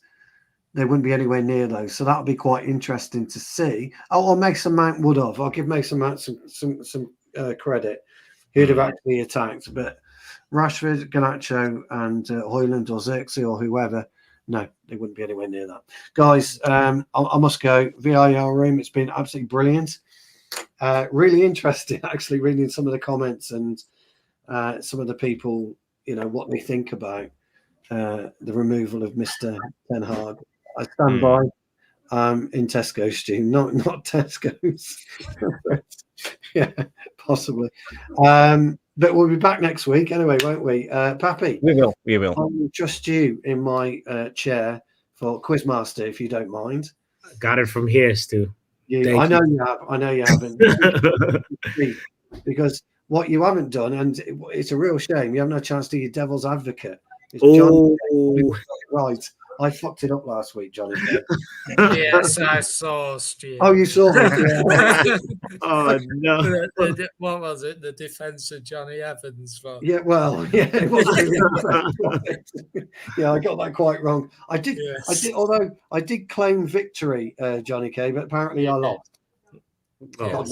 they wouldn't be anywhere near those. So that'll be quite interesting to see. Or Mason Mount would have. I'll give Mason Mount some credit. He'd have actually attacked. But Rashford, Garnacho, and Højlund or Xerxes or whoever, no, they wouldn't be anywhere near that. Guys, I must go. VIR room, it's been absolutely brilliant. Really interesting, actually, reading some of the comments and some of the people, what they think about the removal of Mr. Ten Hag. I stand by in Tesco's, Stu, not Tesco's. Yeah, possibly. But we'll be back next week anyway, won't we? Pappy? We will. I'll trust you in my chair for Quizmaster, if you don't mind. Got it from here, Stu. I know you haven't. Because what you haven't done, and it's a real shame, you haven't had a chance to do your devil's advocate. It's John right. I fucked it up last week, Johnny. Yes, I saw Stu. Oh, you saw it? Yeah. Oh no! What was it? The defense of Johnny Evans. For... Yeah, well, yeah, it was. Yeah, I got that quite wrong. I did. Although I did claim victory, Johnny K, but apparently I lost. Oh,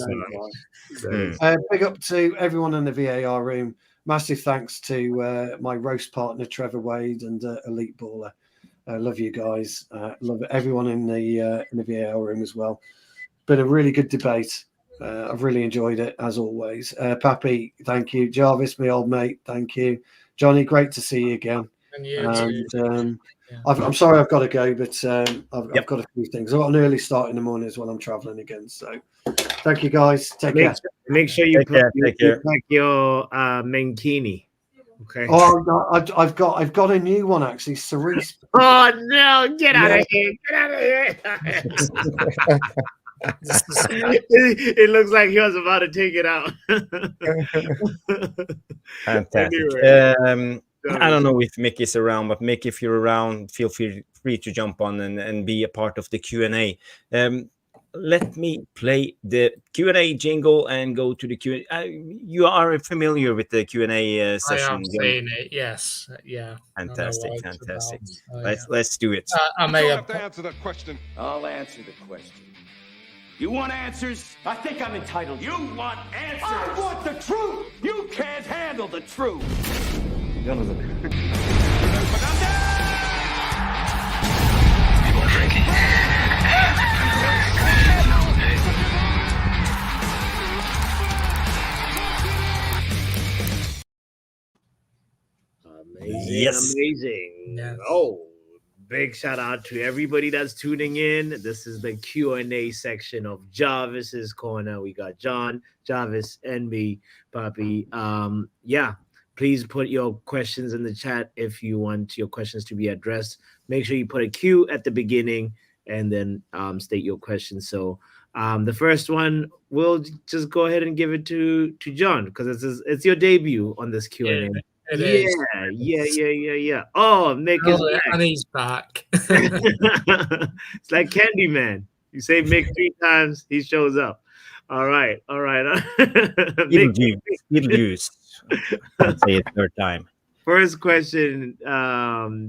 big up to everyone in the VAR room. Massive thanks to my roast partner Trevor Wade and Elite Baller. I love you guys. Love everyone in the VAR room as well. Been a really good debate. I've really enjoyed it as always. Pappy, thank you. Jarvis, my old mate, thank you. Johnny, great to see you again. And you too. I'm sorry I've got to go, but I've got a few things. I've got an early start in the morning as well. I'm traveling again. So thank you guys. Take care. Make sure you pack your mankini. Okay. Oh, I've got a new one actually. Cerise. Oh no! Get out of here! Get out of here! It looks like he was about to take it out. Fantastic. Anyway. I don't know if Mick is around, but Mick, if you're around, feel free to jump on and be a part of the Q&A. Let me play the Q&A jingle and go to the Q&A. You are familiar with the Q&A session? I have seen it, yes. Yeah. Fantastic. Let's do it. I may have to answer that question. I'll answer the question. You want answers? I think I'm entitled. You want answers? I want the truth! You can't handle the truth! Jonathan. People drinking. Amazing. Yes. Oh, big shout out to everybody that's tuning in. This is the Q&A section of Jarvis's Corner. We got John, Jarvis, and me, Papi. Please put your questions in the chat if you want your questions to be addressed. Make sure you put a Q at the beginning and then state your question. So the first one, we'll just go ahead and give it to John because it's your debut on this Q&A. Yeah. Oh, Mick is back. And he's back. It's like Candyman. You say Mick 3 times, he shows up. All right. Use. I'll say it 3rd time. First question.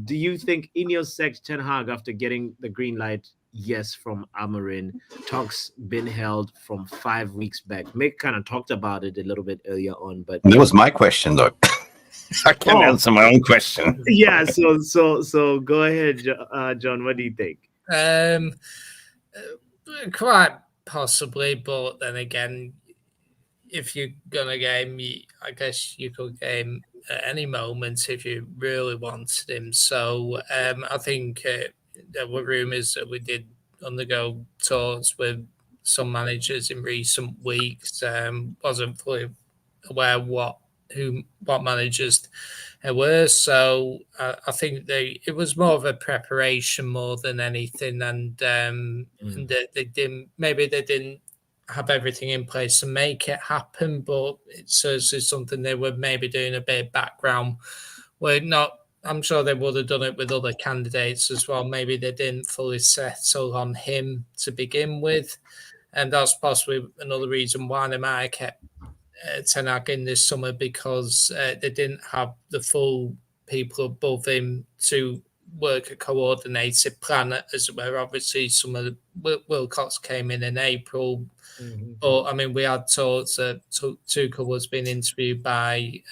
Do you think Ineos sacked Ten Hag after getting the green light? Yes, from Amorin. Talks been held from 5 weeks back. Mick kind of talked about it a little bit earlier on, but that was my question though. I can't answer my own question. Yeah, so go ahead, John. What do you think? Quite possibly, but then again, if you're gonna game, I guess you could game at any moment if you really wanted him. So I think there were rumours that we did undergo talks with some managers in recent weeks. Wasn't fully aware what managers were. So I think it was more of a preparation more than anything, and they didn't have everything in place to make it happen, but it's something they were maybe doing a bit of background. I'm sure they would have done it with other candidates as well. Maybe they didn't fully settle on him to begin with, and that's possibly another reason why they might have kept Ten Hag in this summer, because they didn't have the full people above him to work a coordinated plan, as well. Obviously, some of the Wilcox came in April, but I mean, we had talks that Tuchel was being interviewed by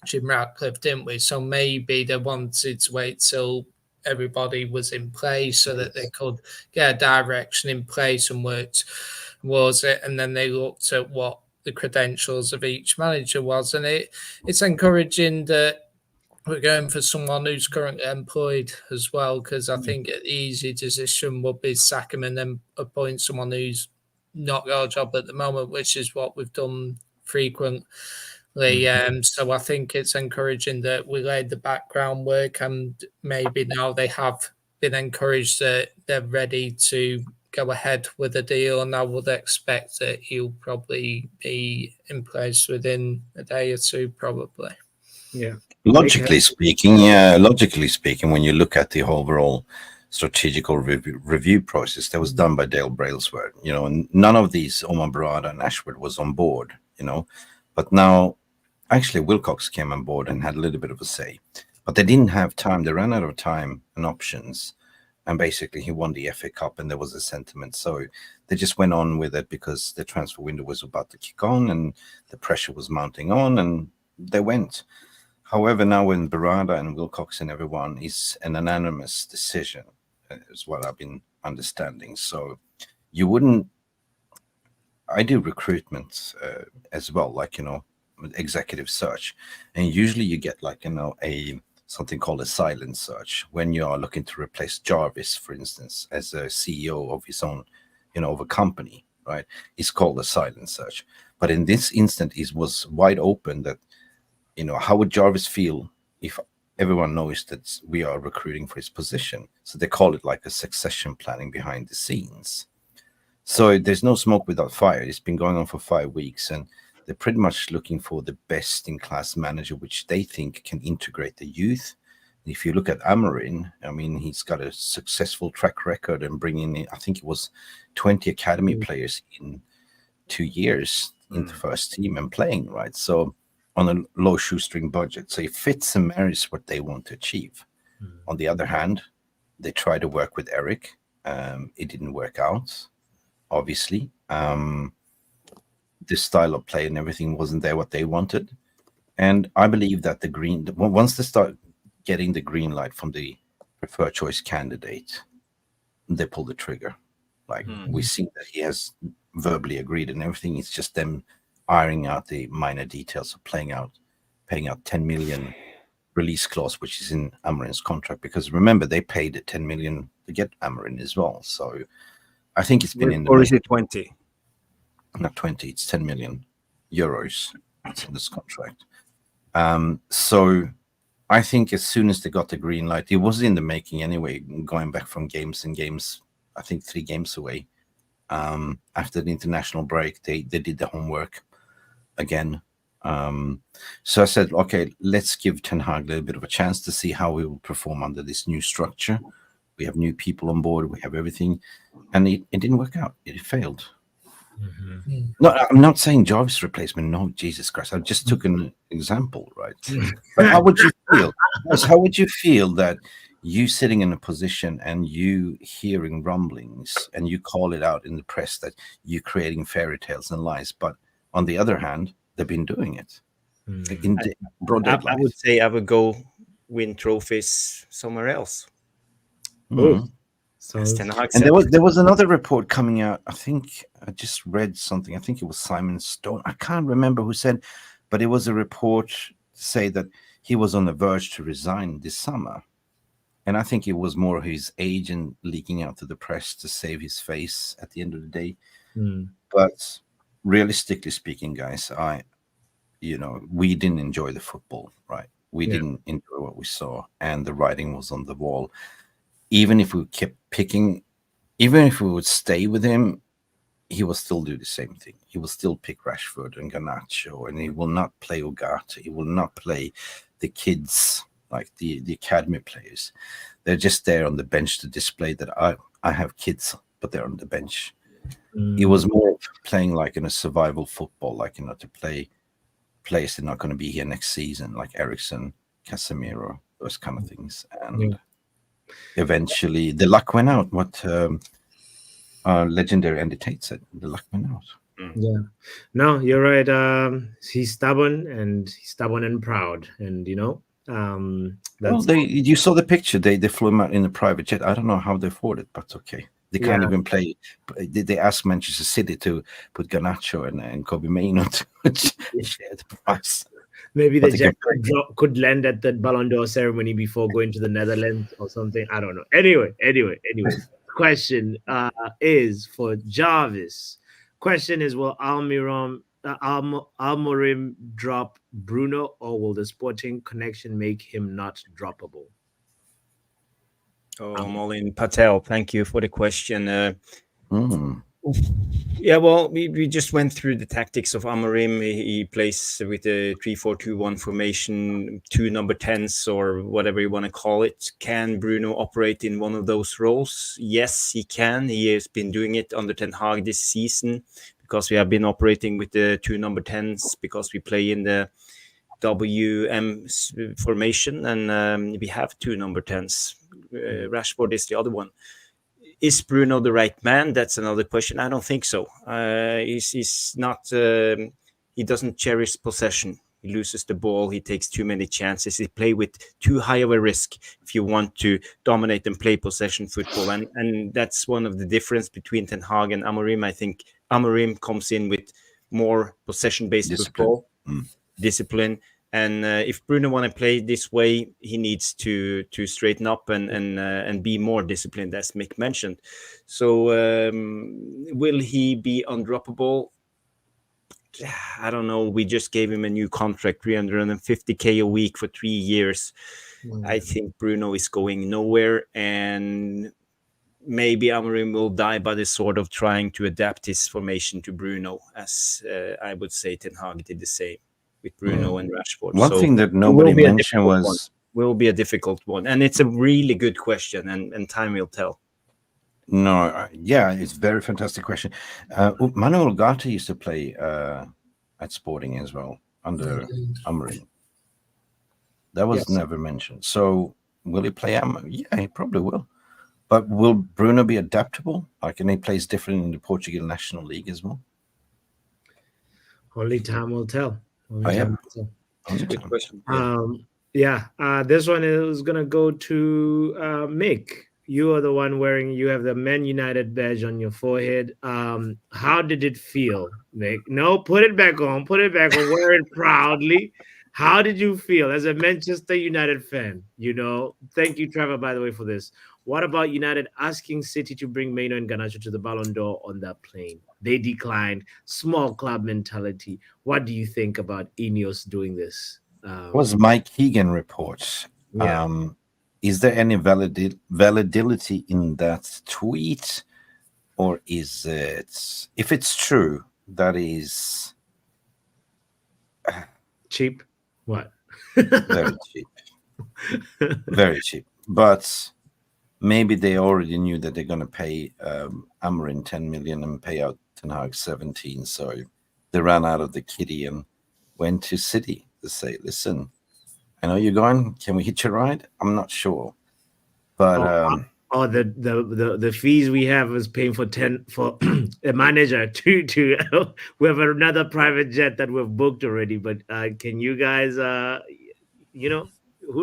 Jim Ratcliffe, didn't we? So maybe they wanted to wait till everybody was in place so that they could get a direction in place and work towards it, and then they looked at what the credentials of each manager was, and it's encouraging that we're going for someone who's currently employed as well, because I think an easy decision would be sack him and then appoint someone who's not got a job at the moment, which is what we've done frequently. So I think it's encouraging that we laid the background work, and maybe now they have been encouraged that they're ready to go ahead with the deal, and I would expect that he'll probably be in place within a day or two, probably. Yeah. Logically speaking, when you look at the overall strategical review process that was done by Dale Brailsford, and none of these, Omar Barada and Ashford, was on board, but now actually Wilcox came on board and had a little bit of a say, but they didn't have time. They ran out of time and options, and basically he won the FA Cup and there was a sentiment. So they just went on with it because the transfer window was about to kick on and the pressure was mounting on, and they went. However, now when Barada and Wilcox and everyone is an unanimous decision, is what I've been understanding. So you wouldn't. I do recruitment as well, like executive search, and usually you get like a something called a silent search when you are looking to replace Jarvis, for instance, as a CEO of his own, of a company, right? It's called a silent search. But in this instant, it was wide open that. How would Jarvis feel if everyone knows that we are recruiting for his position? So they call it like a succession planning behind the scenes. So there's no smoke without fire. It's been going on for 5 weeks, and they're pretty much looking for the best-in-class manager, which they think can integrate the youth. If you look at Amorin, I mean, he's got a successful track record and bringing in, I think it was 20 academy players in 2 years into first team and playing, right? So on a low shoestring budget. So it fits and marries what they want to achieve. On the other hand, they tried to work with Erik. It didn't work out, obviously. The style of play and everything wasn't there what they wanted. And I believe that once they start getting the green light from the preferred choice candidate, they pull the trigger. Like we see that he has verbally agreed and everything. It's just them ironing out the minor details of paying out 10 million release clause, which is in Amorin's contract, because remember they paid 10 million to get Amorin as well. So I think it's been in the, or is it 20? Not 20, it's 10 million euros. It's in this contract. So I think as soon as they got the green light, it was in the making anyway, going back from games and games, I think 3 games away. After the international break, they did the homework again. So I said, okay, let's give Ten Hag a little bit of a chance to see how we will perform under this new structure. We have new people on board, we have everything, and it didn't work out. It failed. No, I'm not saying Jarvis replacement. No, Jesus Christ, I just took an example, right? But how would you feel? How would you feel that you sitting in a position and you hearing rumblings and you call it out in the press that you're creating fairy tales and lies, but on the other hand, they've been doing it. In broad daylight. I would say I would go win trophies somewhere else. So, and there was another report coming out. I think I just read something. I think it was Simon Stone. I can't remember who said, but it was a report to say that he was on the verge to resign this summer. And I think it was more his agent leaking out to the press to save his face at the end of the day. But realistically speaking, guys, we didn't enjoy the football, right? We didn't enjoy what we saw, and the writing was on the wall. Even if we kept picking, even if we would stay with him, he will still do the same thing. He will still pick Rashford and Garnacho, and he will not play Ugarte. He will not play the kids, like the academy players. They're just there on the bench to display that I have kids, but they're on the bench. It was more of playing like in a survival football, like, to play players that are not going to be here next season, like Ericsson, Casemiro, those kind of things. And eventually the luck went out. What legendary Andy Tate said, the luck went out. Yeah, no, you're right. He's stubborn and proud, and you saw the picture. They flew him out in a private jet. I don't know how they afford it, but okay. They can't even play. They asked Manchester City to put Garnacho and Kobe Mainoo to share the price. Maybe the jet could land at the Ballon d'Or ceremony before going to the Netherlands or something. I don't know. Anyway. Question is for Jarvis. Question is, will Amorim drop Bruno, or will the Sporting connection make him not droppable? Molin Patel, thank you for the question. Yeah, well, we just went through the tactics of Amorim. He plays with a 3-4-2-1 formation, 2 number 10s or whatever you want to call it. Can Bruno operate in one of those roles? Yes, he can. He has been doing it under Ten Hag this season because we have been operating with the 2 number 10s because we play in the WM formation and we have 2 number 10s. Rashford is the other one. Is Bruno the right man? That's another question. I don't think so. He's not. He doesn't cherish possession. He loses the ball. He takes too many chances. He play with too high of a risk if you want to dominate and play possession football. And that's one of the difference between Ten Hag and Amorim. I think Amorim comes in with more possession-based football, discipline. And if Bruno want to play this way, he needs to straighten up and be more disciplined, as Mick mentioned. So will he be undroppable? I don't know. We just gave him a new contract, 350k a week for 3 years. I think Bruno is going nowhere, and maybe Amorim will die by the sword of trying to adapt his formation to Bruno, as I would say Ten Hag did the same with Bruno and Rashford. One thing that nobody mentioned will be a difficult one, and it's a really good question, and time will tell. No, yeah, it's a very fantastic question. Manuel Ugarte used to play at Sporting as well under Amorim. That was never mentioned. So will he play Yeah, he probably will. But will Bruno be adaptable? Like, and he plays different in the Portuguese National League as well? Only time will tell. That's a good question. This one is gonna go to Mick. You are the one you have the Man United badge on your forehead. How did it feel, Mick? No, put it back on. Wear it proudly. How did you feel as a Manchester United fan? Thank you, Trevor, by the way, for this. What about United asking City to bring Maino and Garnacho to the Ballon d'Or on that plane? They declined. Small club mentality. What do you think about Ineos doing this? Was Mike Keegan report? Is there any validity in that tweet, or is it? If it's true, that is cheap. What? Very cheap. Very cheap. But maybe they already knew that they're going to pay Amorim 10 million and pay out Ten Hag 17. So they ran out of the kitty and went to City to say, listen, I know you're going. Can we hitch a ride? I'm not sure. But the fees we have is paying for a manager to we have another private jet that we've booked already. But can you guys who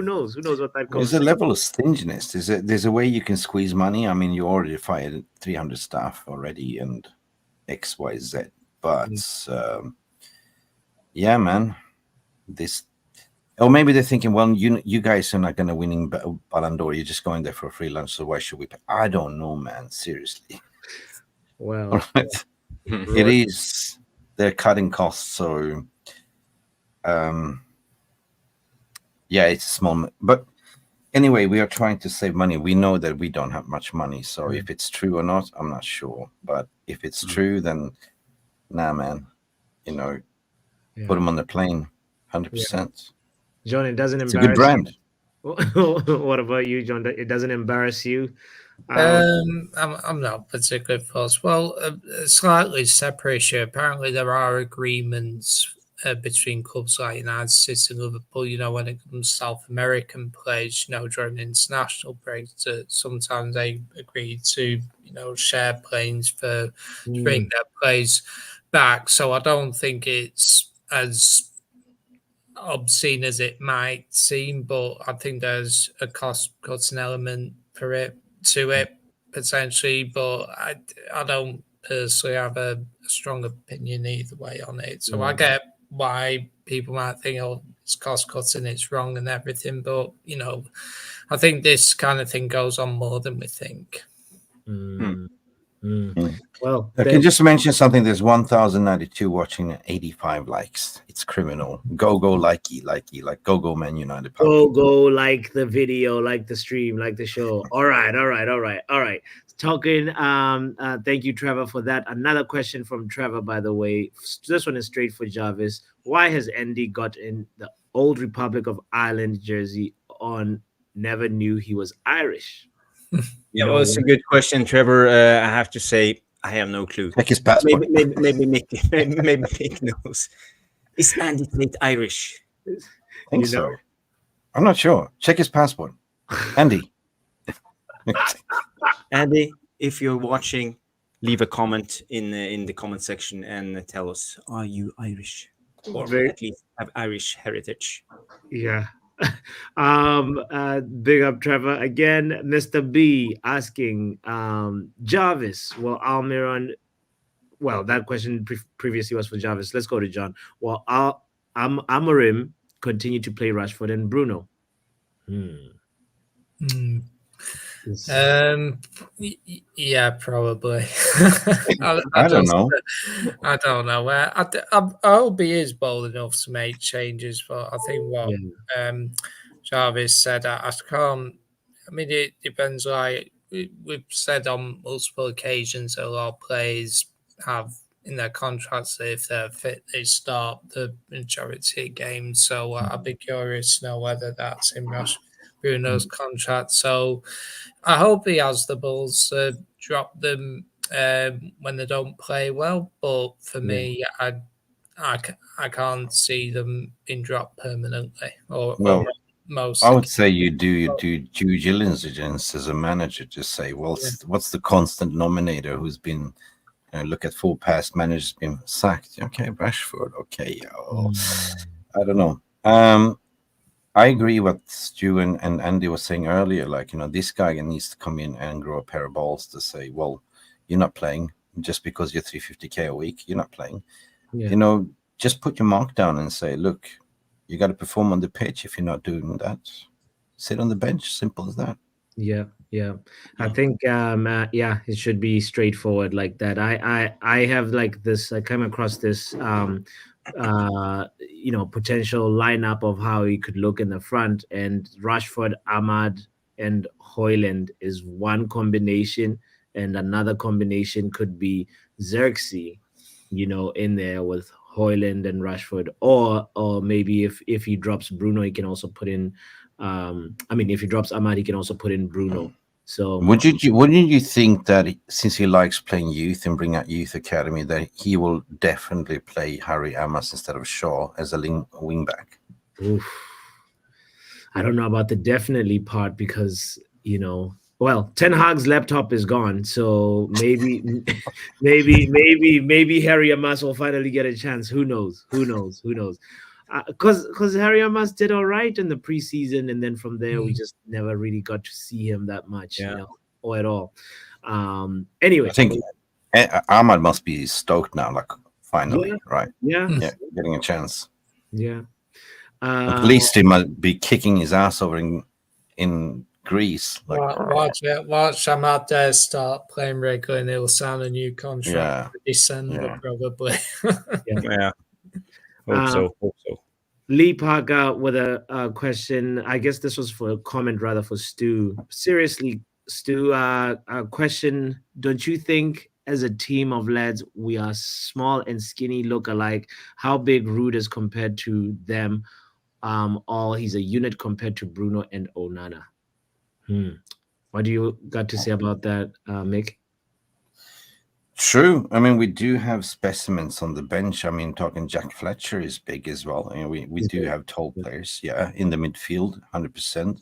knows what that costs? There's a level of stinginess. There's a way you can squeeze money. I mean, you already fired 300 staff already and XYZ. But yeah, man, this. Or maybe they're thinking, well, you guys are not going to win Ballon d'Or. You're just going there for a free lunch, so why should we pay? I don't know, man. Seriously. Well, right. It is. They're cutting costs, so it's small. But anyway, we are trying to save money. We know that we don't have much money, so if it's true or not, I'm not sure. But if it's true, then nah, man. Put them on the plane, 100%. John, it doesn't embarrass. It's a good brand. What about you, John? It doesn't embarrass you? I'm not particularly fussed. Well, slightly separate issue. Apparently, there are agreements between clubs like United States and Liverpool. when it comes to South American players, during international breaks, sometimes they agree to, share planes to bring their players back. So I don't think it's as obscene as it might seem, but I think there's a cost-cutting element to it potentially, but I don't personally have a strong opinion either way on it. So I get why people might think, it's cost-cutting, it's wrong and everything, but I think this kind of thing goes on more than we think. Well, I can just mention something. There's 1,092 watching and 85 likes. It's criminal. Go likey, like go Man United. Go like the video, like the stream, like the show. All right. Talking. Thank you, Trevor, for that. Another question from Trevor, by the way. This one is straight for Jarvis. Why has Andy got in the Old Republic of Ireland jersey on? Never knew he was Irish. Yeah, well, it's a good question, Trevor. I have to say, I have no clue. Check his passport. Maybe Mick knows. Is Andy Tate Irish? I think so. I'm not sure. Check his passport. Andy. Andy, if you're watching, leave a comment in the comment section and tell us, are you Irish? Or at least have Irish heritage. Yeah. Big up Trevor again. Mr. B asking Jarvis, well, Almiron, well, that question previously was for Jarvis. Let's go to John. Well, Amorim continue to play Rashford and Bruno. Yeah, probably. I don't know. I don't know. I hope he is bold enough to make changes, but I think what Jarvis said, I can't. I mean, it depends. Like we've said on multiple occasions, a lot of players have in their contracts that if they're fit, they start the majority of games. So I'd be curious to know whether that's in Bruno's contract. So I hope he has the balls to drop them when they don't play well. But for me, I can't see them being dropped permanently. Or most. I would say you do due diligence as a manager. Just say, well, what's the constant denominator who's been look at full past managers been sacked? Okay, Rashford. Okay, I don't know. I agree what Stu and Andy was saying earlier. Like, this guy needs to come in and grow a pair of balls to say, well, you're not playing just because you're 350k a week. You're not playing. Yeah. Just put your mark down and say, look, you got to perform on the pitch. If you're not doing that, sit on the bench. Simple as that. Yeah. I think it should be straightforward like that. I have like this. I come across this potential lineup of how he could look in the front, and Rashford, Ahmad, and Højlund is one combination, and another combination could be Xerxes, in there with Højlund and Rashford, or maybe if he drops Bruno, he can also put in. If he drops Ahmad, he can also put in Bruno. So wouldn't you think that since he likes playing youth and bring out youth academy, that he will definitely play Harry Amos instead of Shaw as a wing back? Oof. I don't know about the definitely part because Ten Hag's laptop is gone, so maybe Harry Amos will finally get a chance. Who knows? Because Harry Amos did all right in the preseason, and then from there we just never really got to see him that much, or at all. Anyway, I think Ahmad must be stoked now, like finally, right? Yeah, getting a chance. Yeah, at least he might be kicking his ass over in Greece. Watch Ahmad there start playing regularly, and he'll sign a new contract for December probably. Hope so. Lee Parker with a question. I guess this was for a comment rather for Stu. Seriously, Stu, a question. Don't you think as a team of lads, we are small and skinny, look alike? How big Ruud is compared to them? He's a unit compared to Bruno and Onana. What do you got to say about that, Mick? True. I mean, we do have specimens on the bench. I mean, talking Jack Fletcher is big as well. We do have tall players, in the midfield, 100%.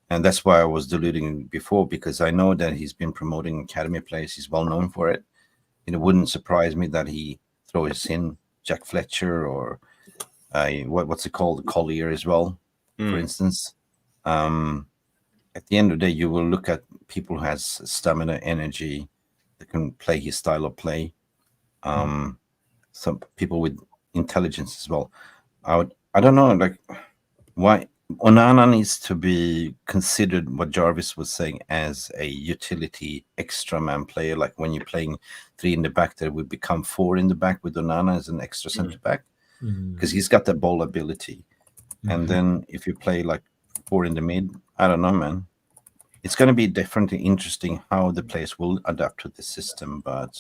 And that's why I was deluding before, because I know that he's been promoting academy players. He's well known for it. It wouldn't surprise me that he throws in Jack Fletcher or what's it called, Collier as well, for instance. At the end of the day, you will look at people who has stamina, energy, that can play his style of play. Some people with intelligence as well. I don't know, like, why Onana needs to be considered what Jarvis was saying as a utility extra man player. Like when you're playing 3 in the back, there would become 4 in the back with Onana as an extra center back because he's got the ball ability. And then if you play like 4 in the mid, I don't know, man. It's going to be definitely interesting how the players will adapt to the system. But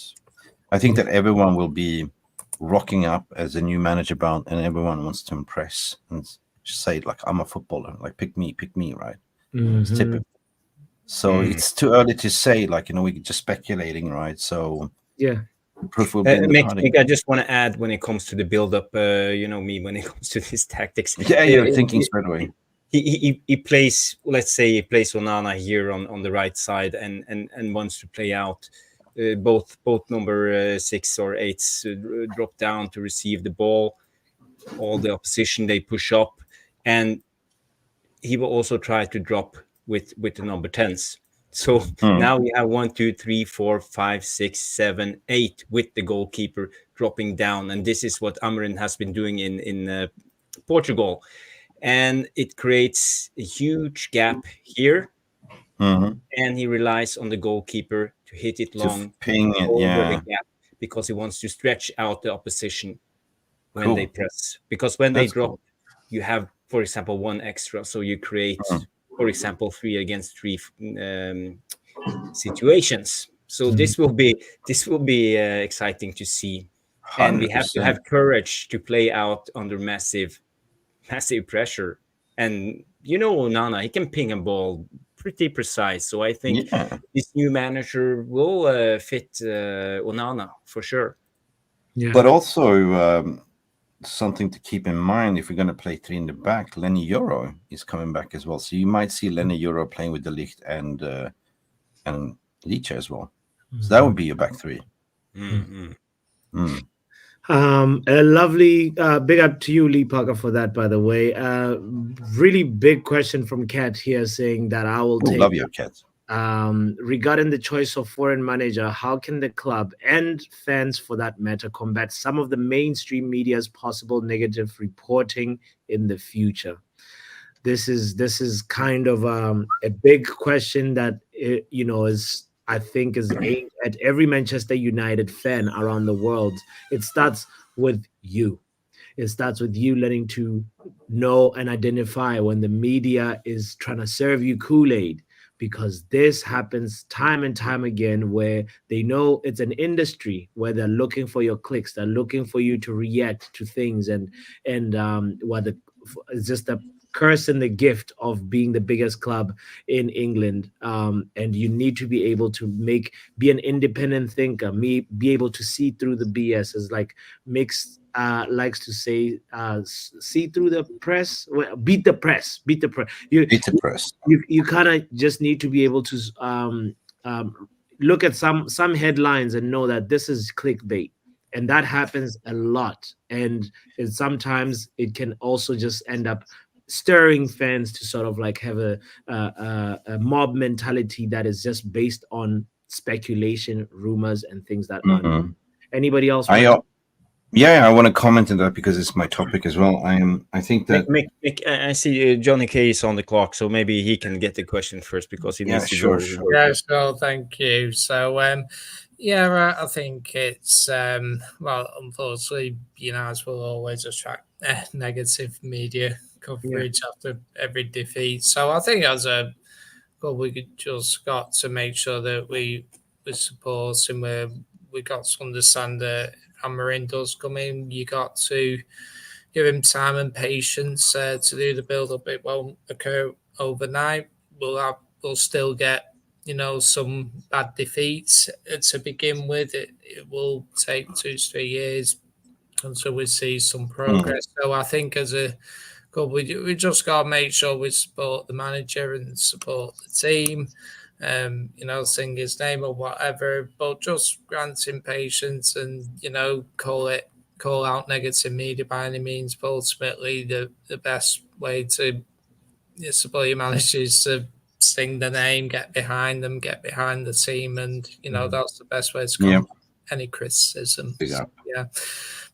I think that everyone will be rocking up as a new manager bound, and everyone wants to impress and just say like, I'm a footballer, like pick me, right? It's typical. So it's too early to say, like, we're just speculating, right? So yeah, proof will be in the pudding. I just want to add when it comes to the build-up, me when it comes to these tactics. Yeah, you're thinking straight away. He plays, let's say he plays Onana here on the right side and wants to play out both number 6 or 8s drop down to receive the ball. All the opposition they push up, and he will also try to drop with the number 10s. So now we have 1, 2, 3, 4, 5, 6, 7, 8 with the goalkeeper dropping down, and this is what Amorin has been doing in Portugal, and it creates a huge gap here, and he relies on the goalkeeper to hit it long, ping it, over the gap, because he wants to stretch out the opposition when they press. Because when they drop, you have, for example, 1 extra, so you create, for example, 3 against 3 situations. So this will be exciting to see, 100%. And we have to have courage to play out under massive pressure. And Onana, he can ping a ball pretty precise. So I think this new manager will fit Onana for sure. Yeah. But also something to keep in mind, if we're going to play 3 in the back, Lenny Yoro is coming back as well. So you might see Lenny Yoro playing with De Ligt and Leach as well. So that would be your back 3. A lovely big up to you, Lee Parker, for that, by the way. Really big question from Kat here saying that I will take. Love your Kat. Regarding the choice of foreign manager, how can the club and fans, for that matter, combat some of the mainstream media's possible negative reporting in the future? This is kind of a big question that is, I think, is aimed at every Manchester United fan around the world. It starts with you. It starts with you learning to know and identify when the media is trying to serve you Kool-Aid, because this happens time and time again, where they know it's an industry where they're looking for your clicks, they're looking for you to react to things, and it's just a curse and the gift of being the biggest club in England, and you need to be able to be an independent thinker, be able to see through the BS, as like Mix likes to say, see through the press, beat the press. You beat the press. You kind of just need to be able to look at some headlines and know that this is clickbait. And that happens a lot, and sometimes it can also just end up stirring fans to sort of like have a mob mentality that is just based on speculation, rumors, and things that are. Anybody else? I want to comment on that because it's my topic as well. I think that I see Johnny K is on the clock, so maybe he can get the question first because he needs to go. Yeah, sure. Thank you. So, I think it's unfortunately, United will always attract negative media coverage after every defeat. So I think we just got to make sure that we support him. We got to understand that Amorim does come in. You got to give him time and patience to do the build-up. It won't occur overnight. We'll still get some bad defeats to begin with. It will take 2 to 3 years until we see some progress. So I think as a club, we just got to make sure we support the manager and support the team. Sing his name or whatever, but just grant him patience and call out negative media by any means. But ultimately, the best way to support your manager is to sing the name, get behind them, get behind the team, and that's the best way to combat any criticism.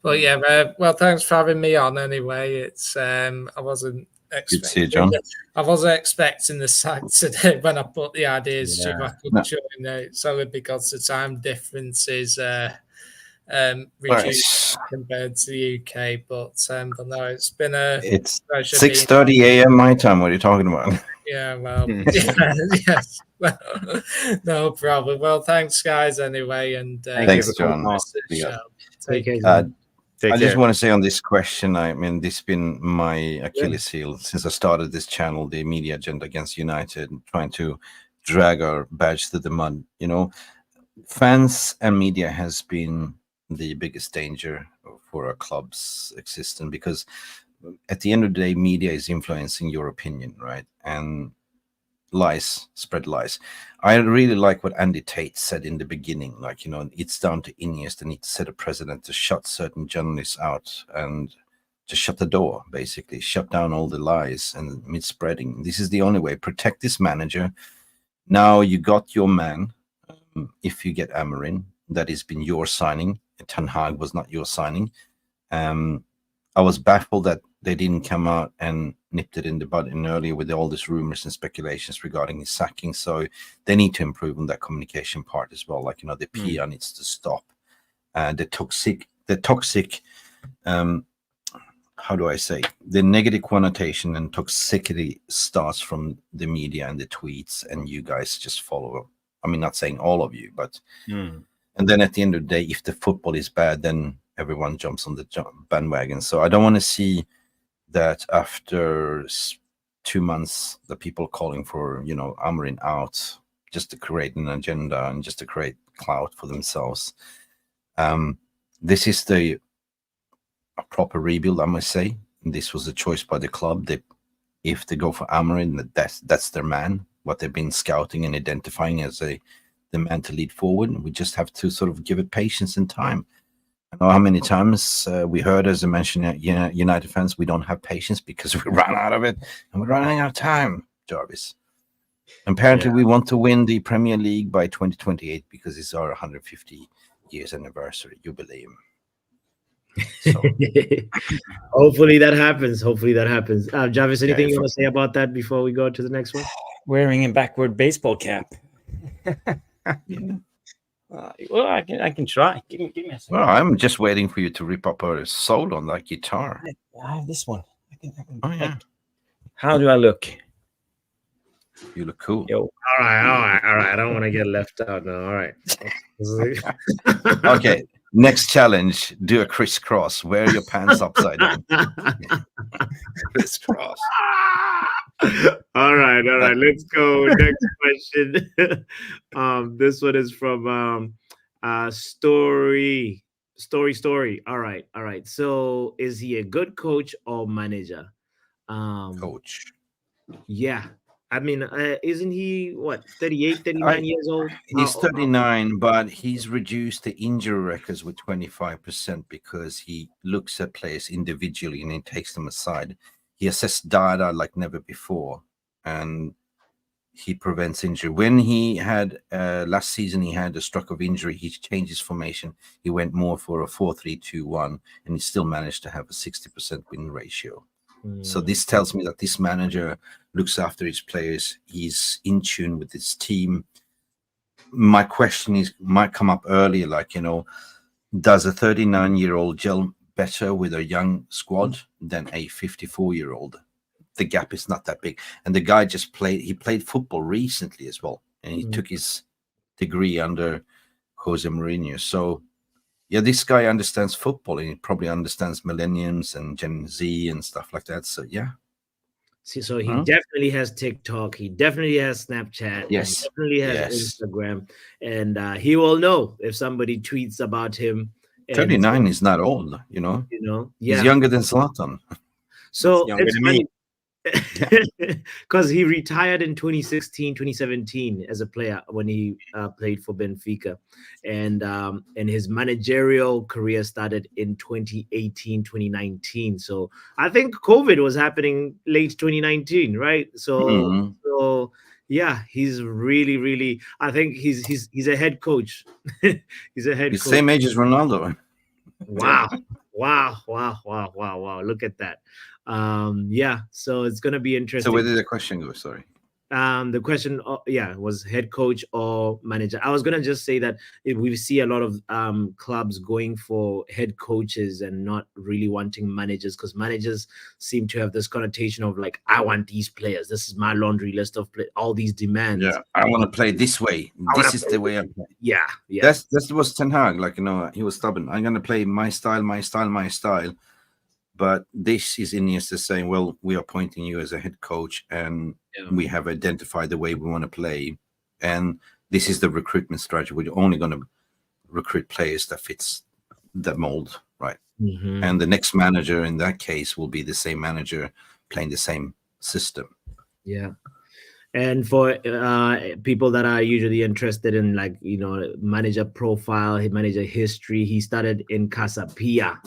Well, thanks for having me on. Anyway, it's I wasn't Good to see you, John. I wasn't expecting the sack today when I put the ideas to I could join it. Solely because the time difference is reduced compared to the UK. But no, it's been it's 6:30 a.m. my time. What are you talking about? Yeah, well, yes, no problem. Well, thanks, guys. Anyway, and thanks, John. Take care. I just want to say on this question, I mean, this has been my Achilles heel since I started this channel, the media agenda against United, trying to drag our badge through the mud. You know, fans and media has been the biggest danger for our club's existence, because at the end of the day, media is influencing your opinion, right? And spread lies. I really like what Andy Tate said in the beginning, like, you know, it's down to Iniesta to need to set a precedent to shut certain journalists out and just shut the door, basically shut down all the lies and mid-spreading. This is the only way. Protect this manager. Now you got your man. If you get Amorin, that has been your signing. Ten Hag was not your signing. I was baffled that they didn't come out and nipped it in the bud earlier with all these rumors and speculations regarding his sacking. So they need to improve on that communication part as well. Like, you know, the PR needs to stop. The toxic, how do I say? The negative connotation and toxicity starts from the media and the tweets, and you guys just follow. I mean, not saying all of you, but and then at the end of the day, if the football is bad, then everyone jumps on the bandwagon. So I don't want to see that after 2 months, the people calling for, you know, Amorin out just to create an agenda and just to create clout for themselves. This is a proper rebuild, I must say. This was a choice by the club. If they go for Amorin, that's their man, what they've been scouting and identifying as the man to lead forward. We just have to sort of give it patience and time. I know how many times we heard, as I mentioned, United fans, we don't have patience because we ran out of it, and we're running out of time, Jarvis. Apparently, we want to win the Premier League by 2028 because it's our 150 years anniversary jubileum. So. Hopefully that happens. Jarvis, anything you want to say about that before we go to the next one? Wearing a backward baseball cap. Well, I can try. Give me a second. Well, I'm just waiting for you to rip up her soul on that guitar. I have this one. I can, oh, yeah. How do I look? You look cool. Yo. All right. I don't want to get left out now. All right. Okay. Next challenge. Do a crisscross. Wear your pants upside down. Crisscross. All right. Let's go. Next question. This one is from Story. All right. So, is he a good coach or manager? Coach. Yeah. I mean, isn't he, 38, 39 years old? He's 39, but he's reduced the injury records with 25% because he looks at players individually and he takes them aside. He assessed data like never before, and he prevents injury. When he had, last season, he had a stroke of injury, he changed his formation. He went more for a 4-3-2-1, and he still managed to have a 60% win ratio. So this tells me that this manager looks after his players. He's in tune with his team. My question might come up earlier, like, you know, does a 39-year-old gel better with a young squad than a 54-year-old? The gap is not that big. And the guy he played football recently as well. And he took his degree under Jose Mourinho. So, yeah, this guy understands football, and he probably understands millenniums and Gen Z and stuff like that. So, yeah. So he definitely has TikTok. He definitely has Snapchat. Yes. He definitely has Instagram. And he will know if somebody tweets about him. 39 is not old, you know. Yeah. He's younger than Zlatan. So it's funny. Because he retired in 2017 as a player when he played for Benfica, and his managerial career started in 2018-2019. So I think COVID was happening late 2019, right? So yeah, he's really. I think he's a head coach. He's a head coach. Same age as Ronaldo. Wow. Wow. Look at that. Yeah, so it's gonna be interesting. So where did the question go? Sorry. The question, was head coach or manager. I was gonna just say that if we see a lot of clubs going for head coaches and not really wanting managers, because managers seem to have this connotation of like, I want these players. This is my laundry list of all these demands. Yeah, I want to play this way. This is the way I play. Yeah. That was Ten Hag. Like, he was stubborn. I'm gonna play my style. But this is Iniesta saying, well, we are appointing you as a head coach, and we have identified the way we want to play. And this is the recruitment strategy. We're only going to recruit players that fits the mold, right? Mm-hmm. And the next manager in that case will be the same manager playing the same system. Yeah. And for people that are usually interested in, like, manager profile, manager history, he started in Casapia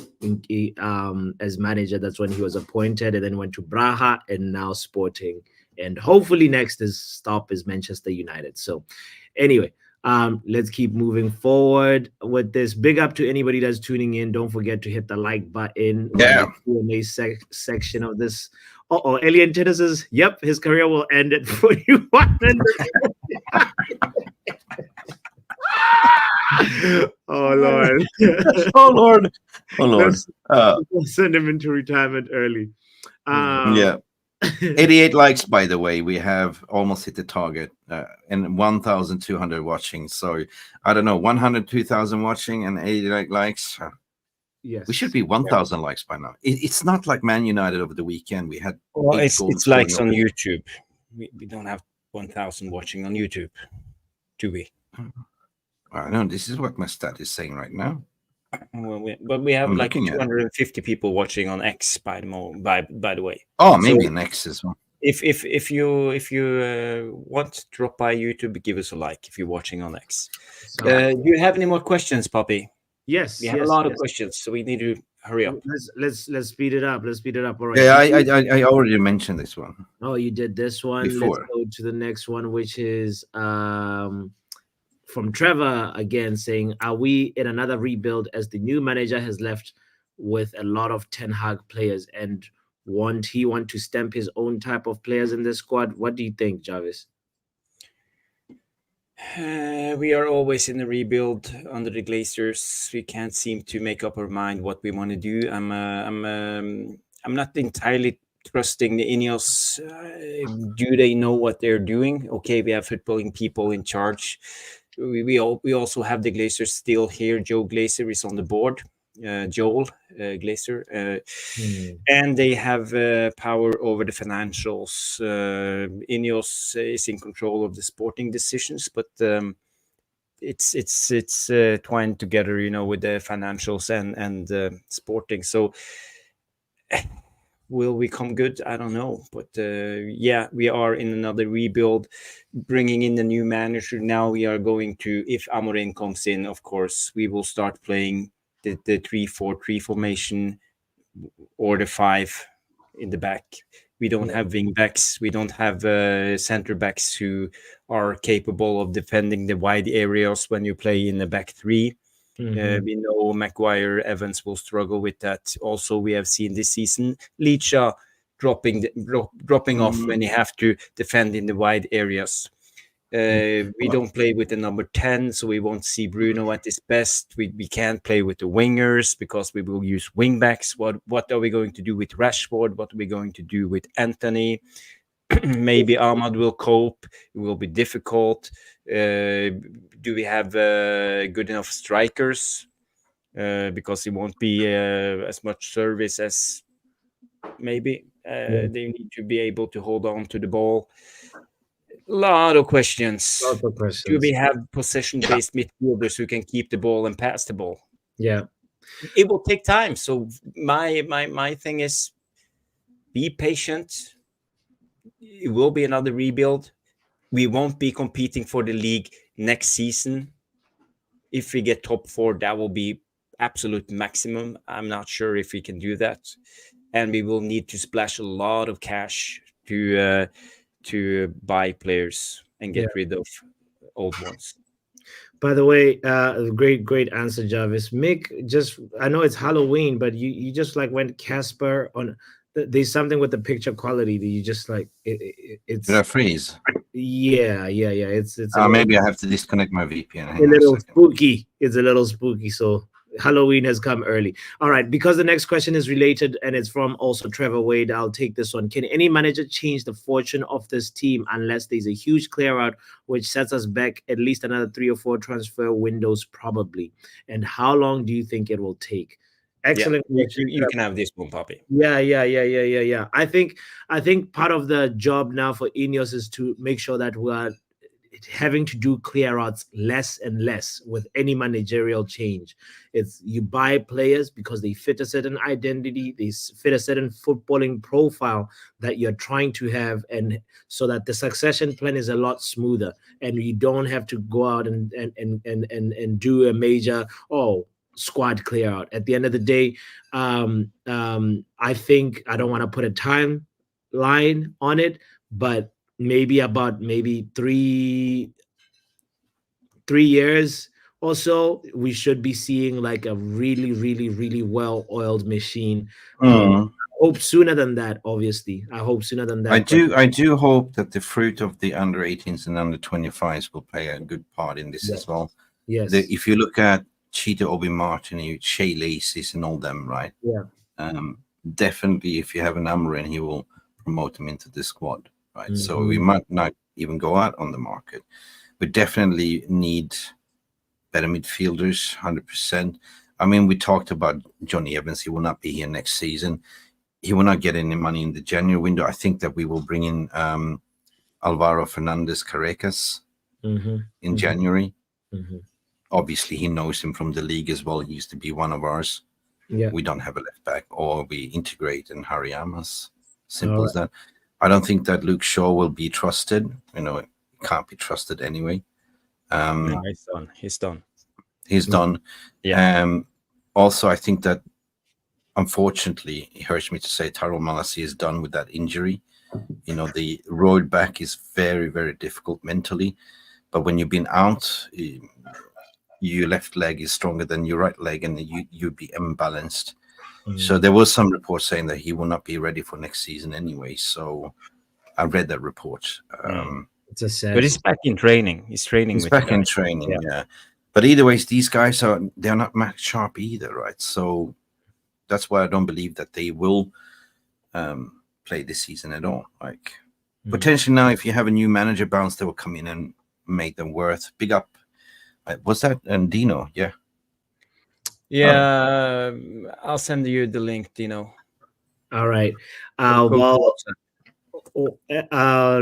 as manager. That's when he was appointed, and then went to Braga and now Sporting. And hopefully next stop is Manchester United. So anyway, let's keep moving forward with this. Big up to anybody that's tuning in. Don't forget to hit the like button. Yeah. Q&A section of this. Alien Tennis says, yep, his career will end at 41. Oh, Lord. Oh, Lord. Let's send him into retirement early. Yeah. 88 likes, by the way. We have almost hit the target, and 1,200 watching. So, I don't know, 102,000 watching and 88 likes. Yes, we should be 1,000 likes by now. It's not like Man United over the weekend. We had it's likes on YouTube. We don't have 1,000 watching on YouTube, do we? I know this is what my stat is saying right now. Well, but we have like 250 people watching on X by the way. Oh, maybe an X as well. If you want to drop by YouTube, give us a like if you're watching on X. Do you have any more questions, Poppy? Yes, we have a lot of questions, so we need to hurry up. Let's speed it up. All right. Yeah, I already mentioned this one. Oh, you did this one before. Let's go to the next one, which is from Trevor again, saying, are we in another rebuild as the new manager has left with a lot of Ten Hag players, and want to stamp his own type of players in this squad? What do you think, Jarvis? We are always in a rebuild under the Glazers. We can't seem to make up our mind what we want to do. I'm not entirely trusting the Ineos. Do they know what they're doing? Okay, we have footballing people in charge. We also have the Glazers still here. Joe Glazer is on the board. Joel Glazer, and they have power over the financials. Ineos is in control of the sporting decisions, but it's twined together, with the financials and sporting. So will we come good? I don't know, but we are in another rebuild, bringing in the new manager. Now we are going to, if Amorin comes in, of course, we will start playing the 3-4-3 formation or the 5 in the back. We don't have wing backs. We don't have center backs who are capable of defending the wide areas when you play in the back 3. We know Maguire, Evans will struggle with that. Also, we have seen this season Licha dropping off when you have to defend in the wide areas. We don't play with the number 10, so we won't see Bruno at his best. We can't play with the wingers because we will use wing backs. What are we going to do with Rashford? What are we going to do with Anthony? Maybe Ahmad will cope. It will be difficult. Do we have good enough strikers? Because it won't be as much service as maybe. They need to be able to hold on to the ball. Lot of questions. Do we have possession-based midfielders who can keep the ball and pass the ball? Yeah. It will take time. So my thing is, be patient. It will be another rebuild. We won't be competing for the league next season. If we get top 4, that will be absolute maximum. I'm not sure if we can do that. And we will need to splash a lot of cash to buy players and get rid of old ones. By the way, great answer, Jarvis. Mick, just I know it's Halloween, but you just like went Casper on. There's something with the picture quality that you just like it's. Did I freeze? Yeah. It's maybe I have to disconnect my VPN. A little spooky. It's a little spooky. So Halloween has come early. All right, because the next question is related and it's from also Trevor Wade. I'll take this one. Can any manager change the fortune of this team unless there's a huge clear out, which sets us back at least another 3 or 4 transfer windows, probably? And how long do you think it will take? Excellent. Yeah, you can have this one, Poppy. Yeah. I think part of the job now for Ineos is to make sure that we are having to do clear outs less and less with any managerial change. It's you buy players because they fit a certain identity, they fit a certain footballing profile that you're trying to have, and so that the succession plan is a lot smoother, and you don't have to go out and do a major squad clear out. At the end of the day, I think I don't want to put a timeline on it, but maybe 3 years or so, we should be seeing like a really, really, really well-oiled machine. I hope sooner than that, obviously. I hope sooner than that. I do hope that the fruit of the under 18s and under 25s will play a good part in this as well. Yes. If you look at Cheetah, Obi Martin, Shea Laces and all them, right? Yeah. Definitely, if you have an Amorin, he will promote them into the squad. Right, so we might not even go out on the market. We definitely need better midfielders, 100%. I mean, we talked about Johnny Evans. He will not be here next season. He will not get any money in the January window. I think that we will bring in Alvaro Fernandez Caracas in January. Obviously, he knows him from the league as well. He used to be one of ours. Yeah. We don't have a left back, or we integrate in Hariyamas. Simple as that. I don't think that Luke Shaw will be trusted. It can't be trusted anyway. No, he's done. He's done. Yeah. Also, I think that, unfortunately, it hurts me to say Tyrell Malacia is done with that injury. The road back is very, very difficult mentally. But when you've been out, your left leg is stronger than your right leg, and you'd be imbalanced. So there was some reports saying that he will not be ready for next season anyway. So I read that report. It's a sad. But he's back in training. He's training. He's back in training, yeah. But either way, these guys they're not match sharp either, right? So that's why I don't believe that they will play this season at all. Like potentially now, if you have a new manager bounce, they will come in and make them worth. Big up. Was that Dino? Yeah. Yeah, I'll send you the link, Dino. All right.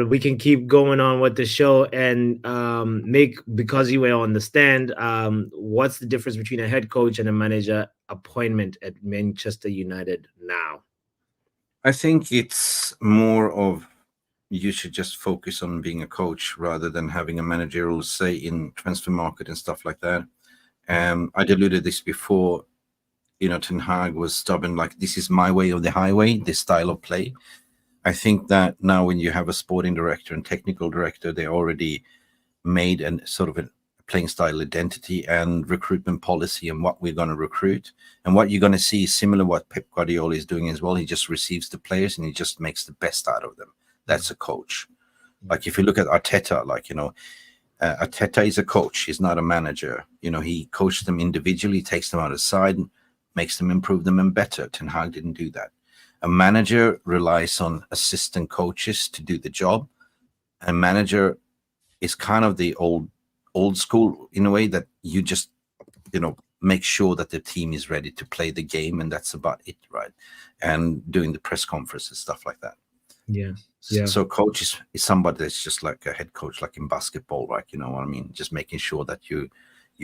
We can keep going on with the show, and Mick, because you were on the stand, what's the difference between a head coach and a manager appointment at Manchester United now? I think it's more of you should just focus on being a coach rather than having a managerial say in transfer market and stuff like that. I alluded this before, Ten Hag was stubborn, like this is my way or the highway, this style of play. I think that now when you have a sporting director and technical director, they already made a sort of a playing style identity and recruitment policy and what we're going to recruit. And what you're going to see is similar what Pep Guardiola is doing as well. He just receives the players and he just makes the best out of them. That's a coach. Like if you look at Arteta, Arteta is a coach. He's not a manager. He coaches them individually, takes them out of side, makes them improve them and better. Ten Hag didn't do that. A manager relies on assistant coaches to do the job. A manager is kind of the old school in a way that you just, make sure that the team is ready to play the game, and that's about it, right? And doing the press conferences, stuff like that. Yeah. So coach is somebody that's just like a head coach, like in basketball, right? You know what I mean? Just making sure that you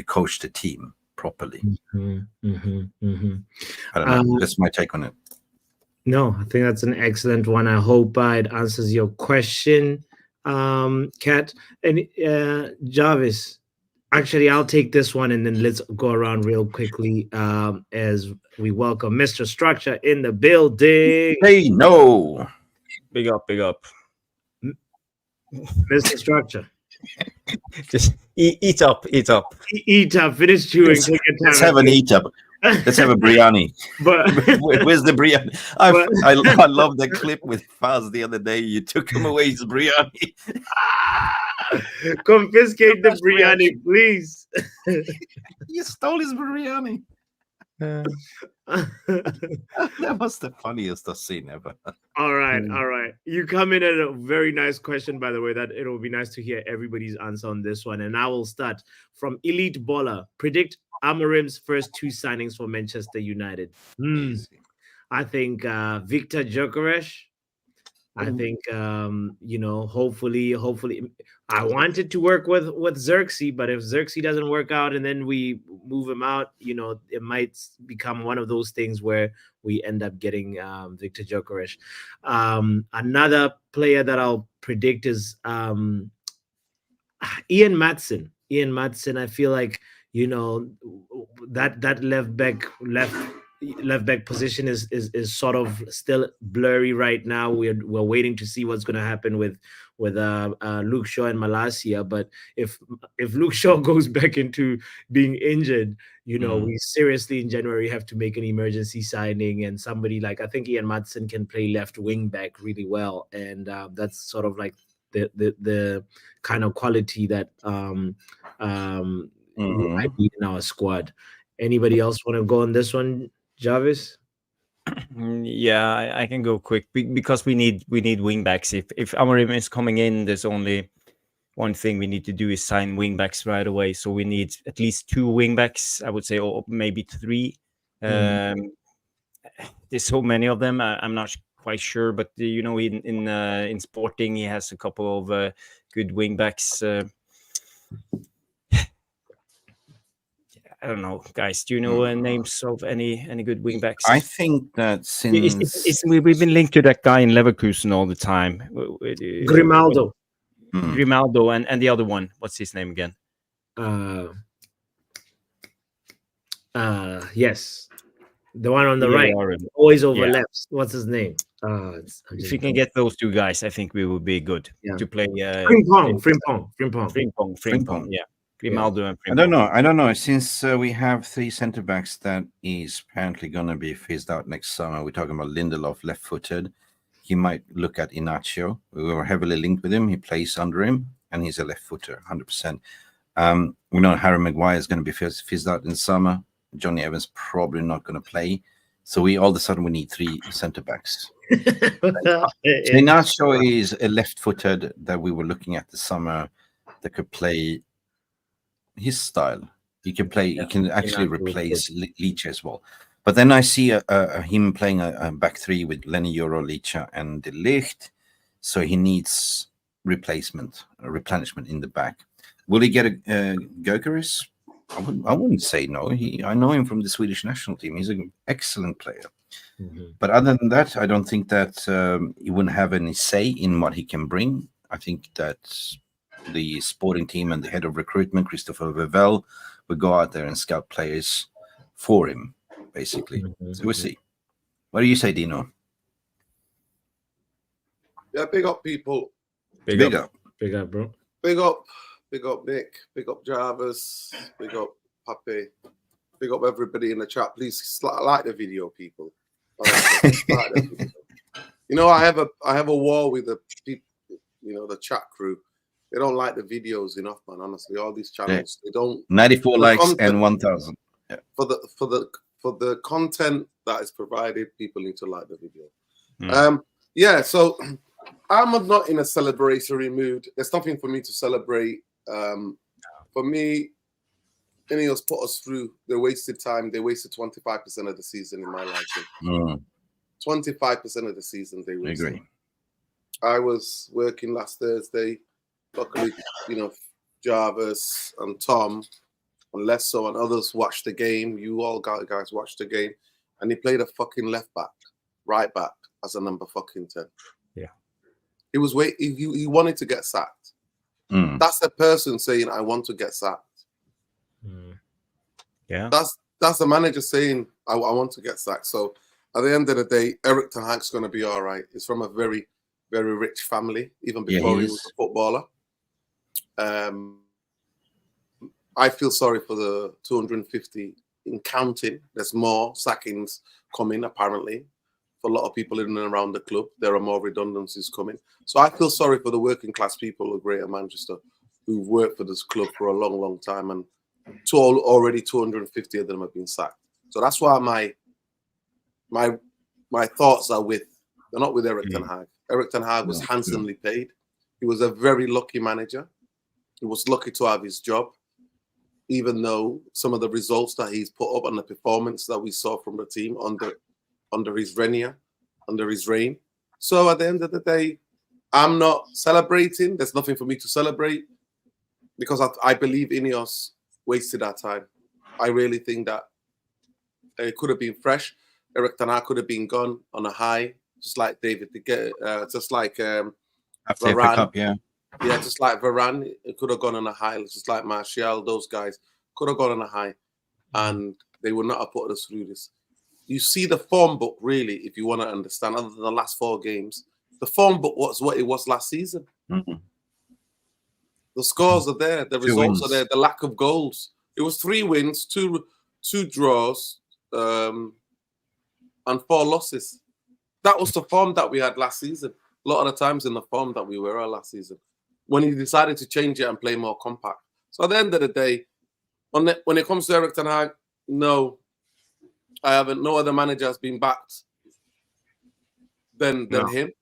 coach the team properly. I don't know. That's my take on it. No, I think that's an excellent one. I hope it answers your question, Kat. And Jarvis, actually, I'll take this one and then let's go around real quickly as we welcome Mr. Structure in the building. Hey, no. Big up. Mr. Structure. Just eat up. Eat up. Finish chewing. Take your time. Let's have an eat up. Let's have a biryani. But where's the biryani? I love the clip with Faz the other day. You took him away his biryani. Confiscate the biryani, please. You stole his biryani. That was the funniest I've seen ever. All right. You come in at a very nice question, by the way. That it'll be nice to hear everybody's answer on this one. And I will start from Elite Baller. Predict Amorim's first 2 signings for Manchester United. I think Victor Gyökeres. I think hopefully I wanted to work with Xerxes, but if Xerxes doesn't work out and then we move him out, it might become one of those things where we end up getting Victor Gyökeres. Another player that I'll predict is Ian Maatsen. I feel like that left back position is sort of still blurry right now. We're waiting to see what's going to happen with Luke Shaw and Malacia. But if Luke Shaw goes back into being injured, we seriously in January have to make an emergency signing, and somebody like I think Ian Maatsen can play left wing back really well, and that's sort of like the kind of quality that we might need in our squad. Anybody else want to go on this one? Jarvis? Yeah, I can go quick because we need wing backs. If Amorim is coming in, there's only one thing we need to do is sign wing backs right away. So we need at least 2 wing backs, I would say, or maybe 3. There's so many of them. I'm not quite sure, but in Sporting he has a couple of good wing backs. I don't know, guys. Do you know names of any good wing backs? I think that since we've been linked to that guy in Leverkusen all the time, Grimaldo. Grimaldo, and the other one. What's his name again? Yes, the one on the right, always overlaps. What's his name? If we can get those 2 guys, I think we will be good to play. Frimpong. Yeah. Grimaldo and Frimpong. I don't know. Since we have 3 centre backs that is apparently going to be phased out next summer. We're talking about Lindelof, left-footed. He might look at Inacio. We were heavily linked with him. He plays under him, and he's a left-footer, 100%. We know Harry Maguire is going to be phased out in summer. Johnny Evans probably not going to play. So all of a sudden we need 3 centre backs. Inacio is a left-footed that we were looking at this summer that could play his style. He can play. He can actually replace Leach as well. But then I see him playing a back 3 with Lenny Euro, Leach, and De Ligt. So he needs replenishment in the back. Will he get a Gyökeres? I wouldn't say no. I know him from the Swedish national team. He's an excellent player. But other than that, I don't think that he wouldn't have any say in what he can bring. I think that the sporting team and the head of recruitment, Christopher Vevel, will go out there and scout players for him, basically. So we'll see. What do you say, Dino? Yeah, big up, people. Big up, bro. Big up Nick. Big up Jarvis. Big up Papi. Big up everybody in the chat. Please like the video, people. Like the video. I have a war with the people, the chat crew. They don't like the videos enough, man. Honestly, all these channels, they don't. 94 likes content, and 1,000. Yeah. For the content that is provided, people need to like the video. So I'm not in a celebratory mood. There's nothing for me to celebrate. For me, Ineos put us through. They wasted time. They wasted 25% of the season in my liking. 25% of the season they wasted. I agree. I was working last Thursday. Luckily, Jarvis and Tom and Lesso and others watched the game. You all guys watched the game. And he played a fucking left back, right back as a number fucking 10. Yeah. He wanted to get sacked. That's the person saying, I want to get sacked. Yeah. That's the manager saying, I want to get sacked. So at the end of the day, Erik ten Hag's going to be all right. He's from a very, very rich family, even before he was a footballer. I feel sorry for the 250 in counting. There's more sackings coming, apparently. For a lot of people in and around the club, there are more redundancies coming. So I feel sorry for the working class people of Greater Manchester who've worked for this club for a long, long time. And already 250 of them have been sacked. So that's why my thoughts are they're not with Erik ten Hag. Erik ten Hag was handsomely paid. He was a very lucky manager. He was lucky to have his job, even though some of the results that he's put up and the performance that we saw from the team under his reign. So at the end of the day, I'm not celebrating. There's nothing for me to celebrate because I believe Ineos wasted our time. I really think that it could have been fresh. Erik ten Hag could have been gone on a high, just like David, just like Varane. Yeah, just like Varane, it could have gone on a high, just like Martial, those guys could have gone on a high, and they would not have put us through this. You see the form book, really, if you want to understand, other than the last 4 games, the form book was what it was last season. Mm-hmm. The scores are there, the results are there, the lack of goals. It was 3 wins, two draws, and 4 losses. That was the form that we had last season. A lot of the times in the form that we were last season, when he decided to change it and play more compact. So at the end of the day, when it comes to Erik ten Hag, no, I haven't. No other manager has been backed than him.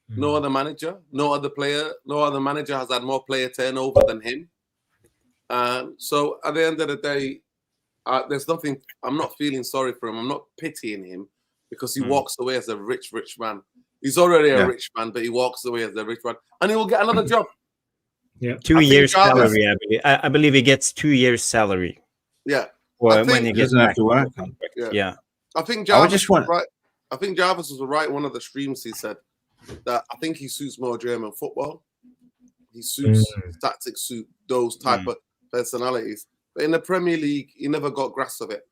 No other manager, no other player, no other manager has had more player turnover than him. So at the end of the day, there's nothing. I'm not feeling sorry for him. I'm not pitying him because he walks away as a rich man. He's already a rich man, but he walks away as a rich man, and he will get another job. Yeah, 2 years salary. I believe he gets 2 years salary. Yeah, when he gets back to work. Yeah. I think Jarvis was right. I think Jarvis was right. One of the streams he said that I think he suits more German football. He suits tactics, suit those type of personalities. But in the Premier League, he never got grasp of it.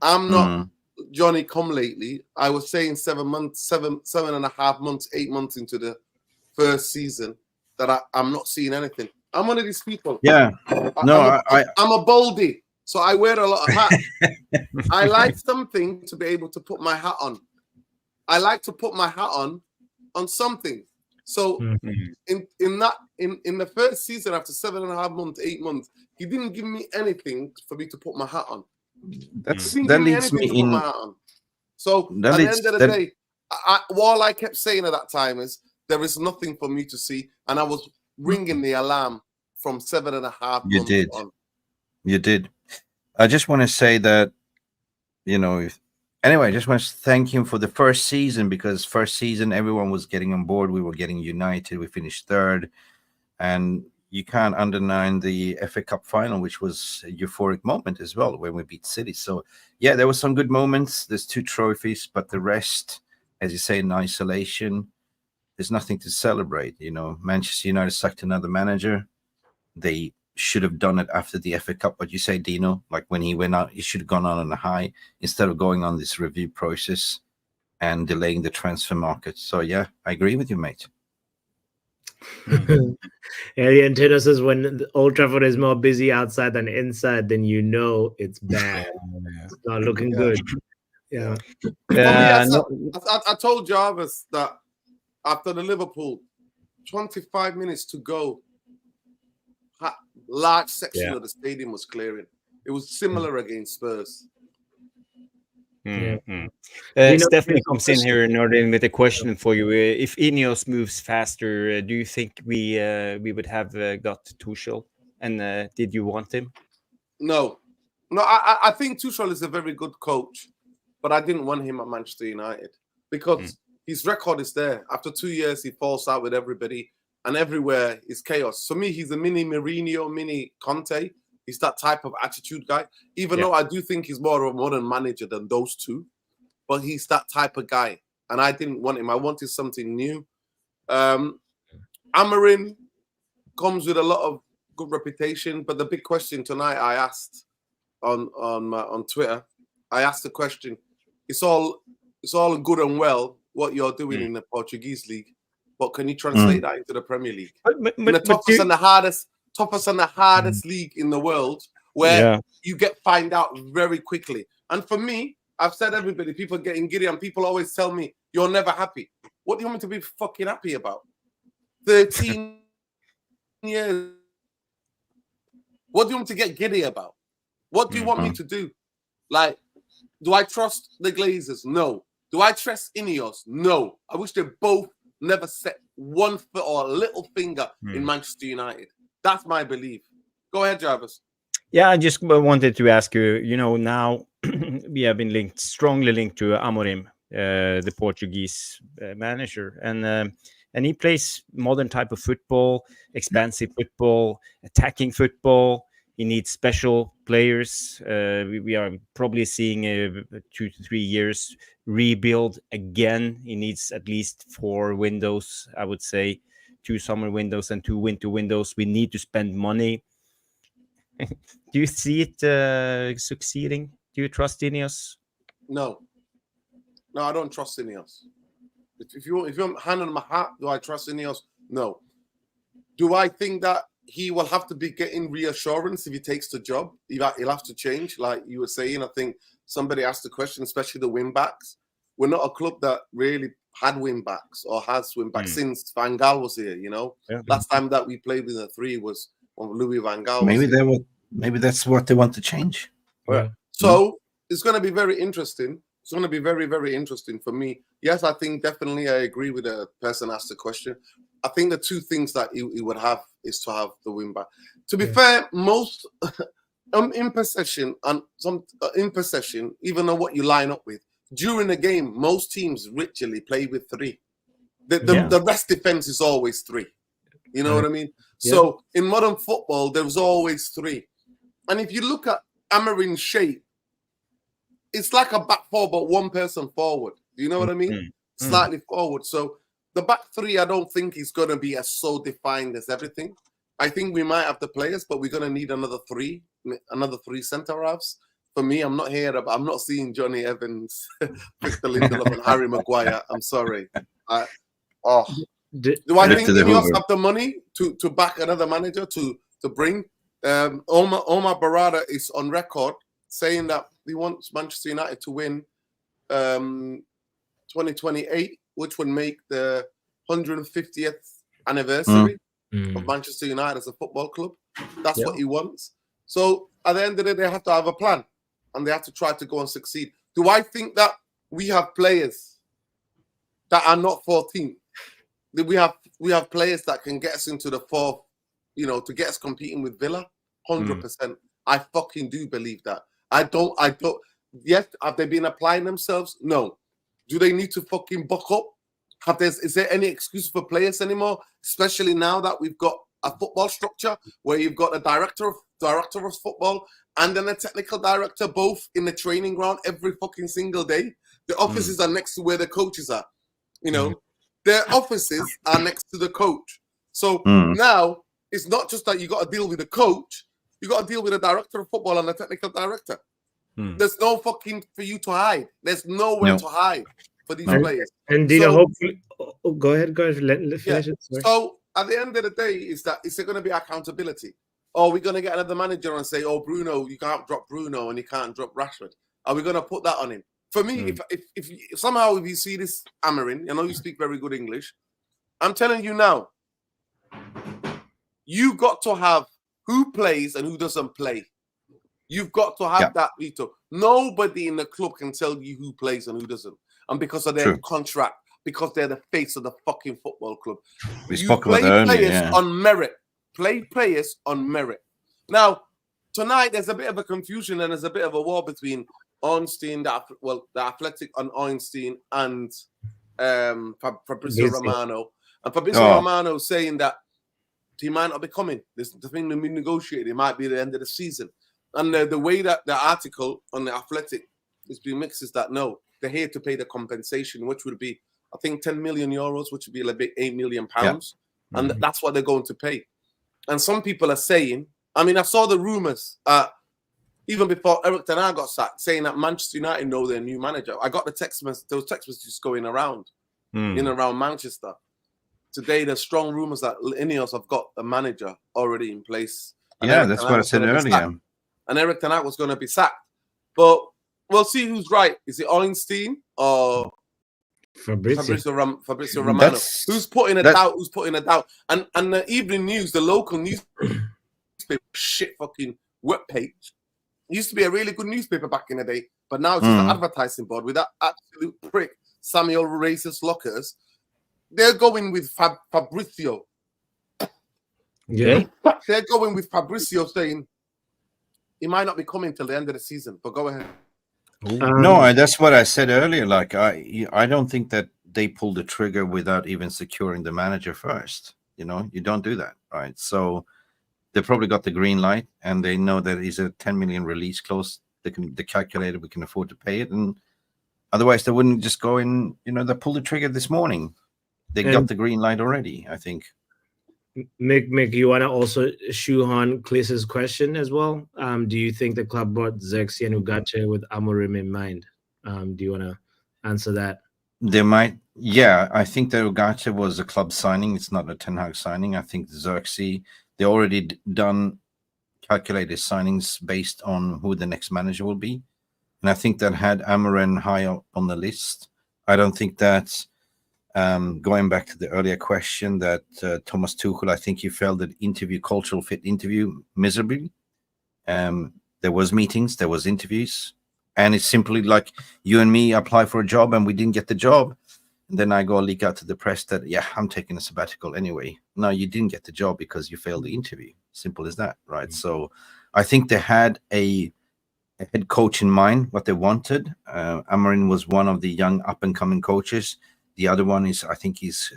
I'm not Johnny come lately. I was saying 7 months, 7.5 months, 8 months into the first season that I'm not seeing anything. I'm one of these people. Yeah. I'm a baldy, so I wear a lot of hats. I like something to be able to put my hat on. I like to put my hat on something. So in the first season, after 7.5 months, 8 months, he didn't give me anything for me to put my hat on. That leads me in. So at the end of the day, all I kept saying at that time is there is nothing for me to see, and I was ringing the alarm from 7.5 months on. You did. I just want to say that, anyway, I just want to thank him for the first season, because first season everyone was getting on board. We were getting united. We finished 3rd, and you can't undermine the FA Cup final, which was a euphoric moment as well when we beat City. So, yeah, there were some good moments. There's 2 trophies, but the rest, as you say, in isolation, there's nothing to celebrate. Manchester United sacked another manager. They should have done it after the FA Cup. But you say, Dino, like when he went out, he should have gone on a high instead of going on this review process and delaying the transfer market. So, yeah, I agree with you, mate. And Tino says when the Old Trafford is more busy outside than inside, then it's bad. It's not looking good. Yeah. I told Jarvis that after the Liverpool, 25 minutes to go, large section of the stadium was clearing. It was similar against Spurs. Stephanie comes in here, Nuradin, with a question for you. If Ineos moves faster, do you think we would have got Tuchel? And did you want him? No. I think Tuchel is a very good coach, but I didn't want him at Manchester United because his record is there. After 2 years, he falls out with everybody, and everywhere is chaos. For me, he's a mini Mourinho, mini Conte. He's that type of attitude guy, even though I do think he's more of a modern manager than those two. But he's that type of guy, and I didn't want him. I wanted something new. Amorim comes with a lot of good reputation, but the big question tonight I asked on Twitter, I asked the question, it's all good and well what you're doing in the Portuguese league, but can you translate that into the Premier League? But in the toughest and the hardest toughest and the hardest league in the world, where you get find out very quickly. And for me, I've said everybody, people getting giddy, and people always tell me, you're never happy. What do you want me to be fucking happy about? 13 years. What do you want me to get giddy about? What do you want me to do? Like, do I trust the Glazers? No. Do I trust Ineos? No. I wish they both never set one foot or a little finger in Manchester United. That's my belief. Go ahead, Jarvis. Yeah, I just wanted to ask you, now we have been strongly linked to Amorim, the Portuguese manager. And he plays modern type of football, expansive football, attacking football. He needs special players. We are probably seeing a 2 to 3 years rebuild again. He needs at least 4 windows, I would say, 2 summer windows and 2 winter windows. We need to spend money. Do you see it succeeding? Do you trust Ineos? No, I don't trust Ineos. If you're hand on my heart, do I trust Ineos? No. Do I think that he will have to be getting reassurance if he takes the job? He'll have to change, like you were saying. I think somebody asked the question, especially the wing backs. We're not a club that really had wing backs or has wing backs since Van Gaal was here. Last time that we played with a 3 was when Louis Van Gaal. Maybe that's what they want to change. Yeah. So it's going to be very interesting. It's going to be very, very interesting for me. Yes, I think definitely I agree with the person asked the question. I think the 2 things that he would have is to have the wing back. To be fair, most in possession, even though what you line up with during the game, most teams ritually play with 3. The rest defense is always 3. You know what I mean? Yeah. So in modern football, there's always 3. And if you look at Amorim's shape, it's like a back 4, but 1 person forward. Do you know what I mean? Slightly forward. So the back 3, I don't think is going to be as so defined as everything. I think we might have the players, but we're going to need another 3 centre halves. For me, I'm not seeing Johnny Evans, Victor Lindelof, and Harry Maguire. I'm sorry. Do I think Ineos have the money to back another manager to bring? Omar Barada is on record saying that he wants Manchester United to win 2028, which would make the 150th anniversary of Manchester United as a football club. That's what he wants. So at the end of the day, they have to have a plan and they have to try to go and succeed. Do I think that we have players that are not 14? We have players that can get us into the 4th, to get us competing with Villa? 100%. I fucking do believe that. I don't. Yes, have they been applying themselves? No. Do they need to fucking buck up? Is there any excuse for players anymore? Especially now that we've got a football structure where you've got a director of football and then a technical director, both in the training ground every fucking single day. The offices are next to where the coaches are. Their offices are next to the coach. So now it's not just that you got to deal with the coach. You got to deal with the director of football and the technical director. There's no fucking for you to hide. There's nowhere to hide for these players. And Dina, hopefully, go ahead. Let finish it. Sorry. So at the end of the day, is there going to be accountability? Or are we going to get another manager and say, "Oh, Bruno, you can't drop Bruno and you can't drop Rashford"? Are we going to put that on him? For me, if somehow if you see this Amorim, I know you speak very good English. I'm telling you now, you got to have who plays and who doesn't play. You've got to have that veto. Nobody in the club can tell you who plays and who doesn't. And because of their contract, because they're the face of the fucking football club. You play players on merit. Play players on merit. Now, tonight there's a bit of a confusion and there's a bit of a war between Ornstein, the Athletic on Ornstein and Fabrizio Romano. And Fabrizio Romano saying that he might not be coming. The thing that we negotiated, it might be the end of the season. And the way that the article on the Athletic is being mixed is that no, they're here to pay the compensation, which would be, I think, 10 million euros, which would be like £8 million. And that's what they're going to pay. And some people are saying, I mean, I saw the rumours even before Erik Ten Hag got sacked, saying that Manchester United know their new manager. I got those text messages going around in around Manchester. today there's strong rumors that Ineos have got a manager already in place. Yeah, that's what I said earlier. And Erik Ten Hag was going to be sacked. But we'll see who's right. Is it Ornstein or Fabrizio Romano? Who's putting a doubt? Who's putting a doubt? And the evening news, the local newspaper, shit fucking webpage. It used to be a really good newspaper back in the day, but now it's just an advertising board with that absolute prick Samuel Racist Lockers. They're going with Fabrizio. Yeah. They're going with Fabrizio saying he might not be coming till the end of the season, but go ahead. No, that's what I said earlier. Like, I don't think that they pulled the trigger without even securing the manager first. You know, you don't do that, right? So they probably got the green light, and they know that it's a 10 million release clause. They calculated we can afford to pay it, and otherwise they wouldn't just go in. You know, they pulled the trigger this morning. They got the green light already, I think. Mick, you want to also shoehorn Clis's question as well? Do you think the club brought Xerxes and Ugarte with Amorim in mind? Do you want to answer that? They might. Yeah, I think that Ugarte was a club signing. It's not a Ten Hag signing. I think Xerxes, they already done calculated signings based on who the next manager will be. And I think that had Amorim high up on the list. I don't think that... going back to the earlier question that Thomas Tuchel, I think he failed the cultural fit interview miserably. There was meetings, there was interviews, and it's simply like you and me apply for a job and we didn't get the job. And then I go leak out to the press that, yeah, I'm taking a sabbatical anyway. No, you didn't get the job because you failed the interview. Simple as that, right? So I think they had a head coach in mind, what they wanted. Amorim was one of the young up-and-coming coaches. The other one is, I think he's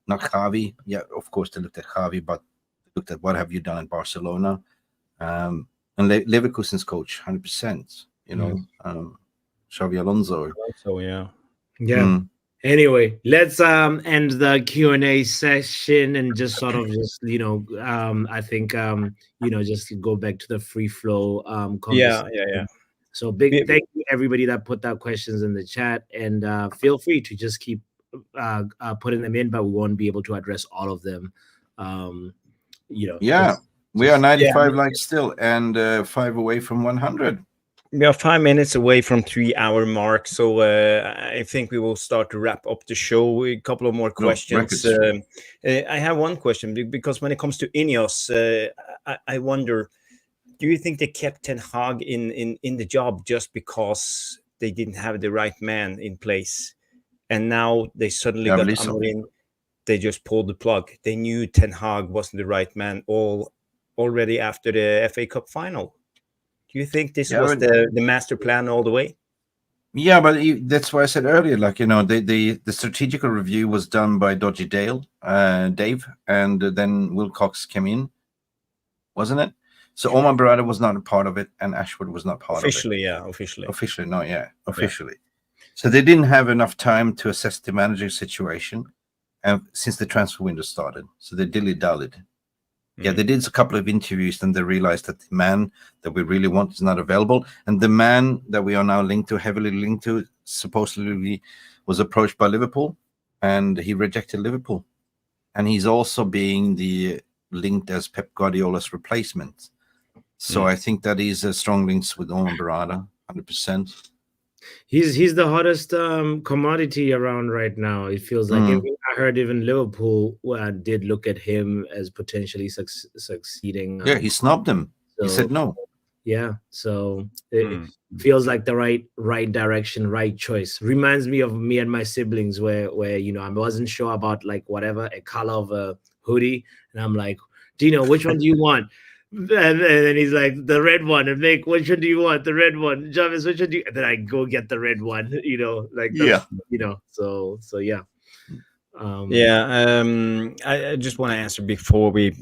not Xavi. Yeah, of course, they looked at Xavi, but looked at what have you done in Barcelona. And Leverkusen's coach, 100%, you know, Xavi Alonso. So, yeah. Yeah. Anyway, let's end the Q&A session and just sort of just, you know, I think, you know, just go back to the free flow conversation. Yeah. So big thank you everybody that put that questions in the chat, and feel free to just keep putting them in, but we won't be able to address all of them. You know. Yeah, we are 95 likes still, and 5 away from 100. We are 5 minutes away from 3-hour mark, so I think we will start to wrap up the show. A couple of more questions. I have one question, because when it comes to Ineos, I wonder, do you think they kept Ten Hag in the job just because they didn't have the right man in place? And now they suddenly got Amorim, they just pulled the plug. They knew Ten Hag wasn't the right man already after the FA Cup final. Do you think this was the master plan all the way? Yeah, but that's why I said earlier, like, you know, the strategical review was done by Dodgy Dave, and then Wilcox came in, wasn't it? So Omar Barada was not a part of it, and Ashwood was not part of it. Officially. Officially, not yet. Officially. Yeah. So they didn't have enough time to assess the manager situation since the transfer window started. So they dilly-dallied. Yeah, they did a couple of interviews, and they realized that the man that we really want is not available. And the man that we are now heavily linked to, supposedly was approached by Liverpool, and he rejected Liverpool. And he's also being linked as Pep Guardiola's replacement. So I think that is a strong links with Omar Barada, 100%. He's the hottest commodity around right now. It feels like I heard even Liverpool did look at him as potentially succeeding. Yeah, he snubbed him. So, he said no. Yeah, so it feels like the right direction, right choice. Reminds me of me and my siblings, where you know, I wasn't sure about like whatever a color of a hoodie, and I'm like, Dino, which one do you want? And then he's like, the red one. And Nick, which one do you want? The red one. Jarvis, which one do you? And then I go get the red one. You know, like you know. So yeah. I just want to answer before we.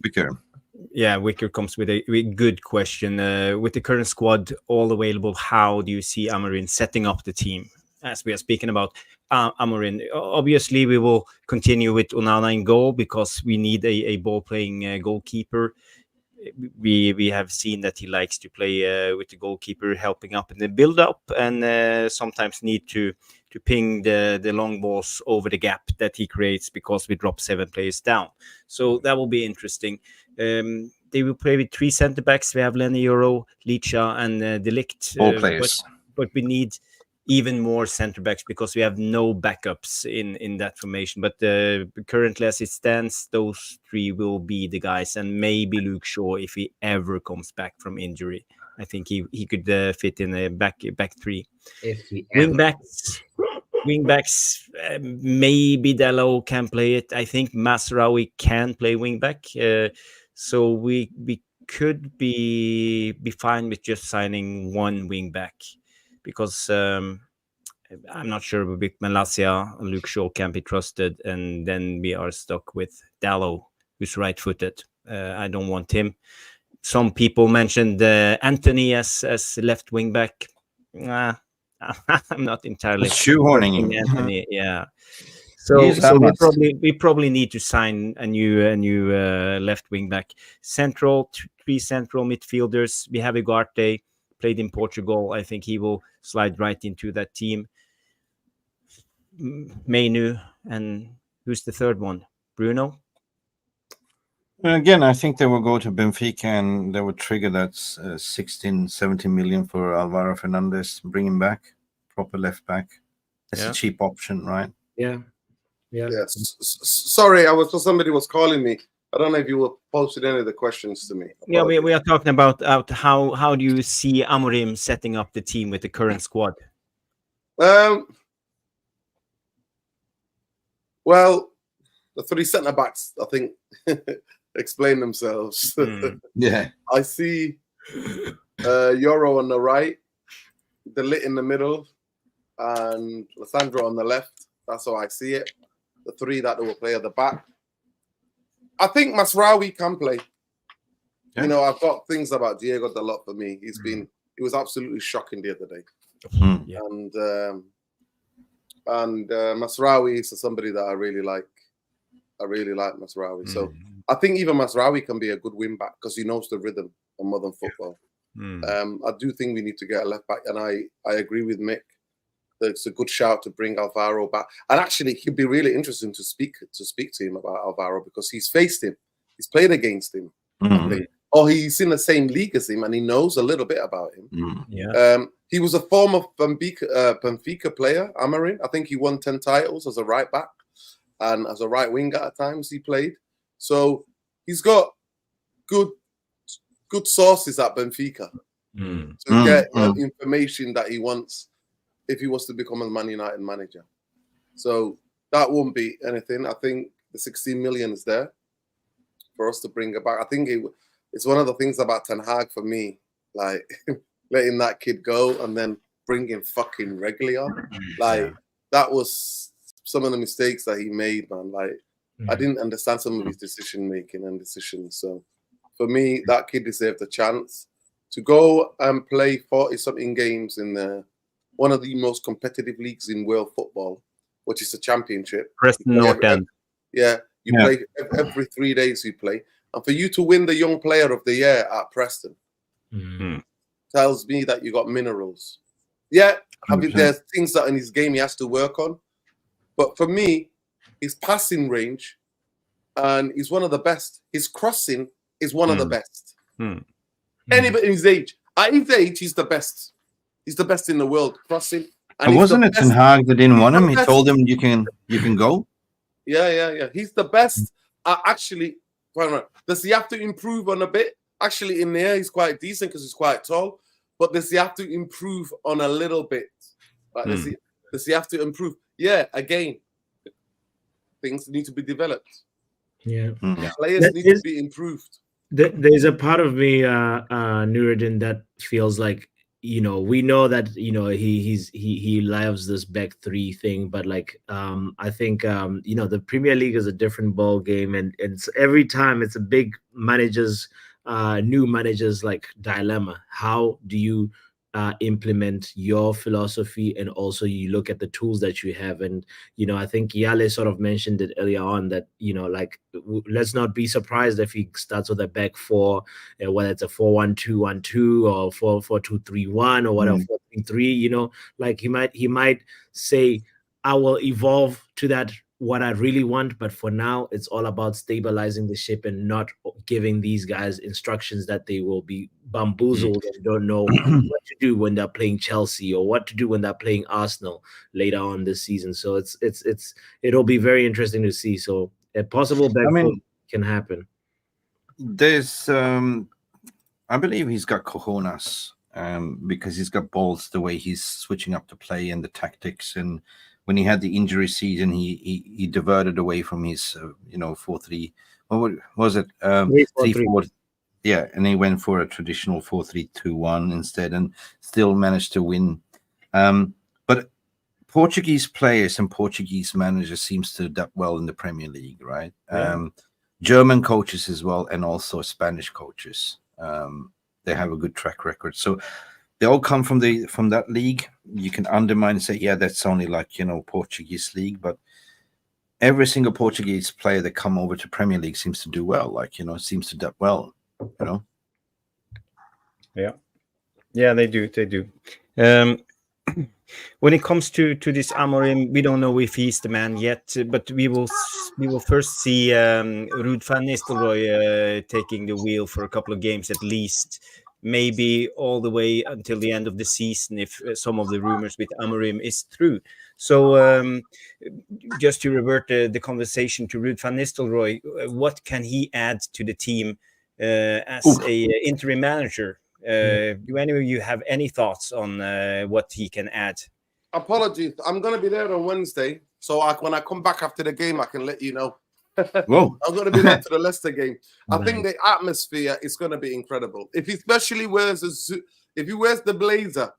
Wicker comes with a good question. With the current squad all available, how do you see Amorim setting up the team? As we are speaking about Amorim, obviously we will continue with Onana in goal because we need a ball-playing goalkeeper. We have seen that he likes to play with the goalkeeper helping up in the build-up, and sometimes need to ping the long balls over the gap that he creates because we drop 7 players down. So that will be interesting. They will play with 3 center backs. We have Lenny Euro, Licha, and De Ligt. All players. But we need even more center backs because we have no backups in that formation. But currently, as it stands, those 3 will be the guys, and maybe Luke Shaw if he ever comes back from injury. I think he could fit in a back 3. If he Wingbacks, maybe Dalot can play it. I think Mazraoui can play wingback. So we could be fine with just signing 1 wingback, because I'm not sure with Malacia and Luke Shaw can be trusted, and then we are stuck with Dalot, who's right-footed. I don't want him. Some people mentioned Anthony as left wingback. I'm not entirely shoehorning Anthony. Yeah. So we probably need to sign a new left wing back. Central, 3 central midfielders. We have Ugarte, played in Portugal. I think he will slide right into that team. Mainu, and who's the third one? Bruno? Again, I think they will go to Benfica and they will trigger that 16, 17 million for Alvaro Fernandez, bring him back, proper left back. It's a cheap option, right? Yeah. Yes. Sorry, somebody was calling me. I don't know if you were posted any of the questions to me. Yeah, we are talking about how do you see Amorim setting up the team with the current squad? Well, the 3 centre backs, I think, explain themselves. Yeah, I see Euro on the right, De Ligt in the middle, and Lissandro on the left. That's how I see it. The 3 that will play at the back. I think Mazraoui can play. Yeah. You know, I've got things about Diego Dalot for me. He was absolutely shocking the other day. Yeah. And Mazraoui is somebody that I really like. I really like Mazraoui. So I think even Mazraoui can be a good win back because he knows the rhythm of modern football. I do think we need to get a left back, and I agree with Mick. It's a good shout to bring Alvaro back. And actually, he'd be really interesting to speak to him about Alvaro because he's faced him. He's played against him. Or he's in the same league as him and he knows a little bit about him. He was a former Benfica player, Amorim. I think he won 10 titles as a right back and as a right winger at times he played. So he's got good sources at Benfica to get information that he wants if he was to become a Man United manager. So that won't be anything. I think the 16 million is there for us to bring it back. I think it's one of the things about Ten Hag for me, like letting that kid go and then bringing fucking Reguilón. That was some of the mistakes that he made, man. Like, I didn't understand some of his decision-making and decisions. So for me, that kid deserved a chance to go and play 40-something games in one of the most competitive leagues in world football, which is the Championship. Preston North End. You play every 3 days you play. And for you to win the Young Player of the Year at Preston tells me that you got minerals. Yeah, I mean, there's things that in his game he has to work on. But for me, his passing range, and he's one of the best. His crossing is one of the best. Anybody in his age. At his age, he's the best. He's the best in the world crossing. And wasn't it Ten Hag that didn't want him? He told him you can go. Yeah. He's the best. Actually, does he have to improve on a bit? Actually, in the air, he's quite decent because he's quite tall. But does he have to improve on a little bit? Like, does he have to improve? Yeah, again, things need to be developed. Players need to be improved. There's a part of me, Nuradin, that feels like, we know that, he loves this back 3 thing, but like, I think, the Premier League is a different ball game, and it's every time it's a big new managers like dilemma. How do you implement your philosophy, and also you look at the tools that you have? And I think Yale sort of mentioned it earlier on that let's not be surprised if he starts with a back 4, whether it's a 4-1-2-1-2 or 4-4-2-3-1 or whatever, 3, you know, like he might say, I will evolve to that what I really want, but for now it's all about stabilizing the ship and not giving these guys instructions that they will be bamboozled and don't know what to do when they're playing Chelsea or what to do when they're playing Arsenal later on this season. So it'll be very interesting to see. So a possible backfoot can happen. There's I believe he's got cojones because he's got balls the way he's switching up the play and the tactics. And when he had the injury season, he diverted away from his 4-3. What was it? 3-4. Yeah, and he went for a traditional 4-3-2-1 instead, and still managed to win. But Portuguese players and Portuguese managers seems to adapt well in the Premier League, right? Yeah. German coaches as well, and also Spanish coaches. They have a good track record. So they all come from that league. You can undermine and say, yeah, that's only like, Portuguese league, but every single Portuguese player that come over to Premier League seems to do well, seems to adapt well, Yeah, they do. When it comes to this Amorim, we don't know if he's the man yet, but we will first see Ruud van Nistelrooy taking the wheel for a couple of games at least, maybe all the way until the end of the season if some of the rumors with Amorim is true. So just to revert the conversation to Ruud van Nistelrooy, what can he add to the team as a interim manager? Do any of you have any thoughts on what he can add? Apologies, I'm going to be there on Wednesday, so when I come back after the game, I can let you know. Whoa. I'm going to be there to the Leicester game. I think the atmosphere is going to be incredible. If he especially wears if he wears the blazer,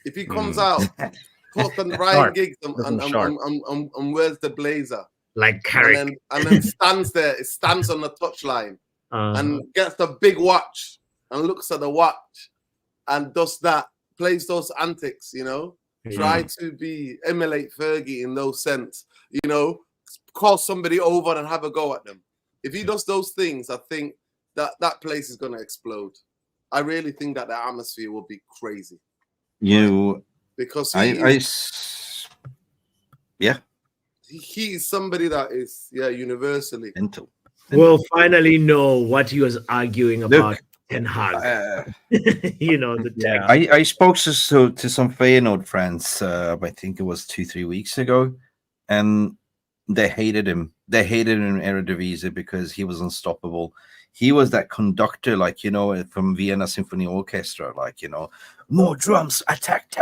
if he comes out, puts on Ryan Giggs and wears the blazer, like Carrick, and then stands there, stands on the touchline and gets the big watch and looks at the watch and does that, plays those antics, try to emulate Fergie in those sense, call somebody over and have a go at them. If he does those things, I think that place is going to explode. I really think that the atmosphere will be crazy. Because he is somebody that is universally mental. We'll finally know what he was arguing about. And hug, I spoke to some Feyenoord friends. I think it was 2-3 weeks ago, and they hated him. They hated him in Eredivisie because he was unstoppable. He was that conductor, from Vienna Symphony Orchestra, more drums, attack.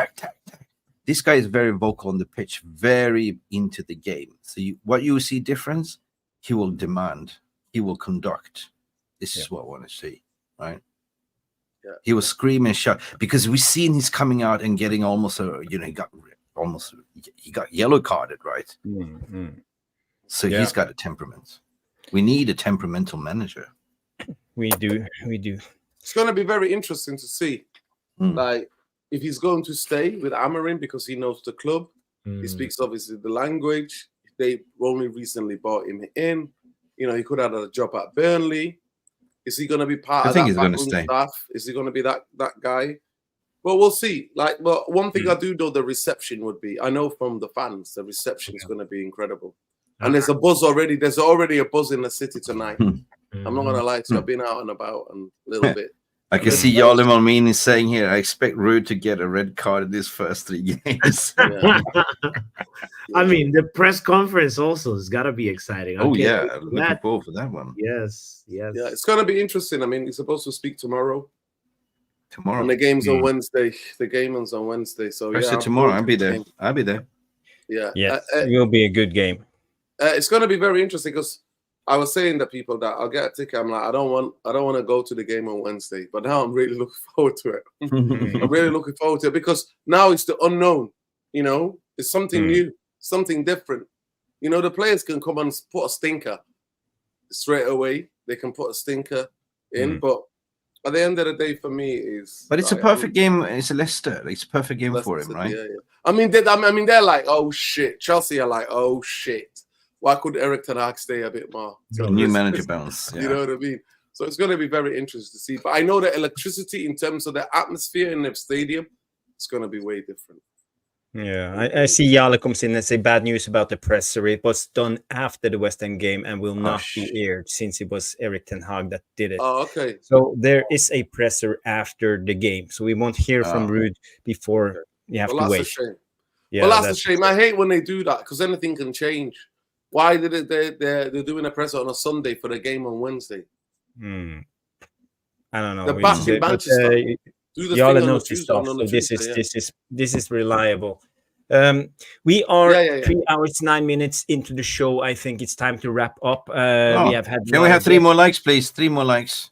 This guy is very vocal on the pitch, very into the game. So what you see difference, he will demand, he will conduct. This is what I want to see. Right. Yeah. He was screaming, shout because we seen he's coming out and getting almost he got yellow carded, right? Mm-hmm. So he's got a temperament. We need a temperamental manager. We do. It's going to be very interesting to see, if he's going to stay with Amorim because he knows the club. He speaks obviously the language. They only recently brought him in. He could have had a job at Burnley. Is he going to be part of that backroom staff? Is he going to be that guy? Well, we'll see. But one thing I do know, the reception would be. I know from the fans, the reception is going to be incredible. And there's a buzz already. There's already a buzz in the city tonight. I'm not going to lie to you. I've been out and about a little bit. I can see Jarvis Corner is saying here, I expect Ruud to get a red card in these first 3 games. I mean, the press conference also has got to be exciting. Looking forward for that one. Yes. Yeah, it's going to be interesting. I mean, he's supposed to speak tomorrow. And the game's on Wednesday. The game is on Wednesday. So, tomorrow, I'll be there. Yeah. It will be a good game. It's going to be very interesting because I was saying to people that I'll get a ticket. I'm like, I don't want to go to the game on Wednesday, but now I'm really looking forward to it. I'm really looking forward to it because now it's the unknown. It's something new, something different. The players can come and put a stinker straight away. They can put a stinker in, but at the end of the day, for me, it's a perfect game. It's a Leicester. It's a perfect game for him, right? Yeah. I mean, they're like, oh shit. Chelsea are like, oh shit. Why could Erik Ten Hag stay a bit more? So new manager bounce. You know what I mean? So it's going to be very interesting to see. But I know the electricity in terms of the atmosphere in the stadium it's going to be way different. Yeah, I see Yala comes in and say bad news about the presser. It was done after the West Ham game and will not be aired since it was Erik ten Hag that did it. Oh, okay. So there is a presser after the game. So we won't hear from Ruud before you have to wait. That's a shame. Yeah, well, that's a shame. I hate when they do that because anything can change. Why did it? They're doing a presser on a Sunday for the game on Wednesday. I don't know. They're back in Manchester. Yala knows this stuff. So this is reliable. We are 3 hours 9 minutes into the show. I think it's time to wrap up. We have had. Can we have 3 more likes, please? 3 more likes.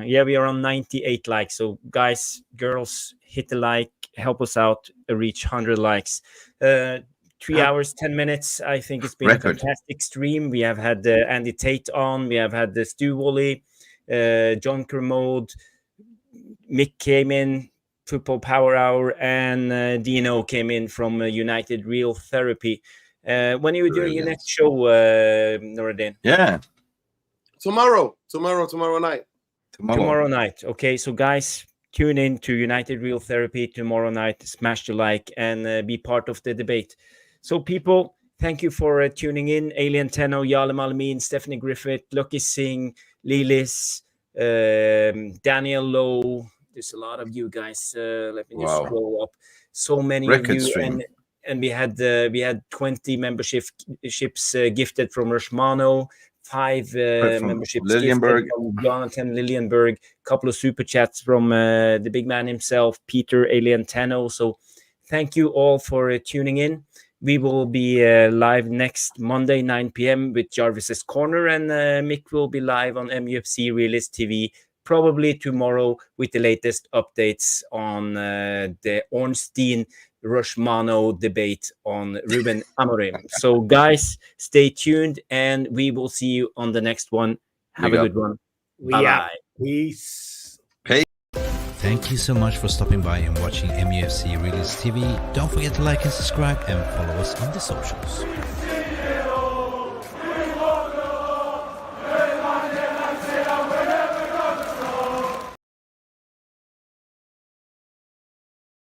Yeah, we are on 98 likes. So guys, girls, hit the like, help us out, reach 100 likes. 3 hours 10 minutes. I think it's been a fantastic stream. We have had Andy Tate on. We have had the Stu Woolley, John Kermode, Mick came in, Football Power Hour, and Dino came in from United Real Therapy. When are you doing your next show, Nuradin? Yeah. Tomorrow night. Tomorrow night. Okay, so guys, tune in to United Real Therapy tomorrow night. Smash the like and be part of the debate. So people, thank you for tuning in. Alien Tenno, Yalim Alamin, Stephanie Griffith, Lucky Singh, Lilis, Daniel Lowe. There's a lot of you guys. Let me just scroll up. So many of you, and we had 20 memberships gifted from Rushmano, 5 memberships gifted from Jonathan Lilienberg, a couple of super chats from the big man himself, Peter Alien Tenno. So thank you all for tuning in. We will be live next Monday, 9 p.m. with Jarvis's Corner, and Mick will be live on MUFC Realist TV probably tomorrow with the latest updates on the Ornstein Rushmano debate on Ruben Amorim. So guys, stay tuned and we will see you on the next one. Have a good one. Bye-bye. Peace. Thank you so much for stopping by and watching MUFC Realist TV. Don't forget to like and subscribe and follow us on the socials.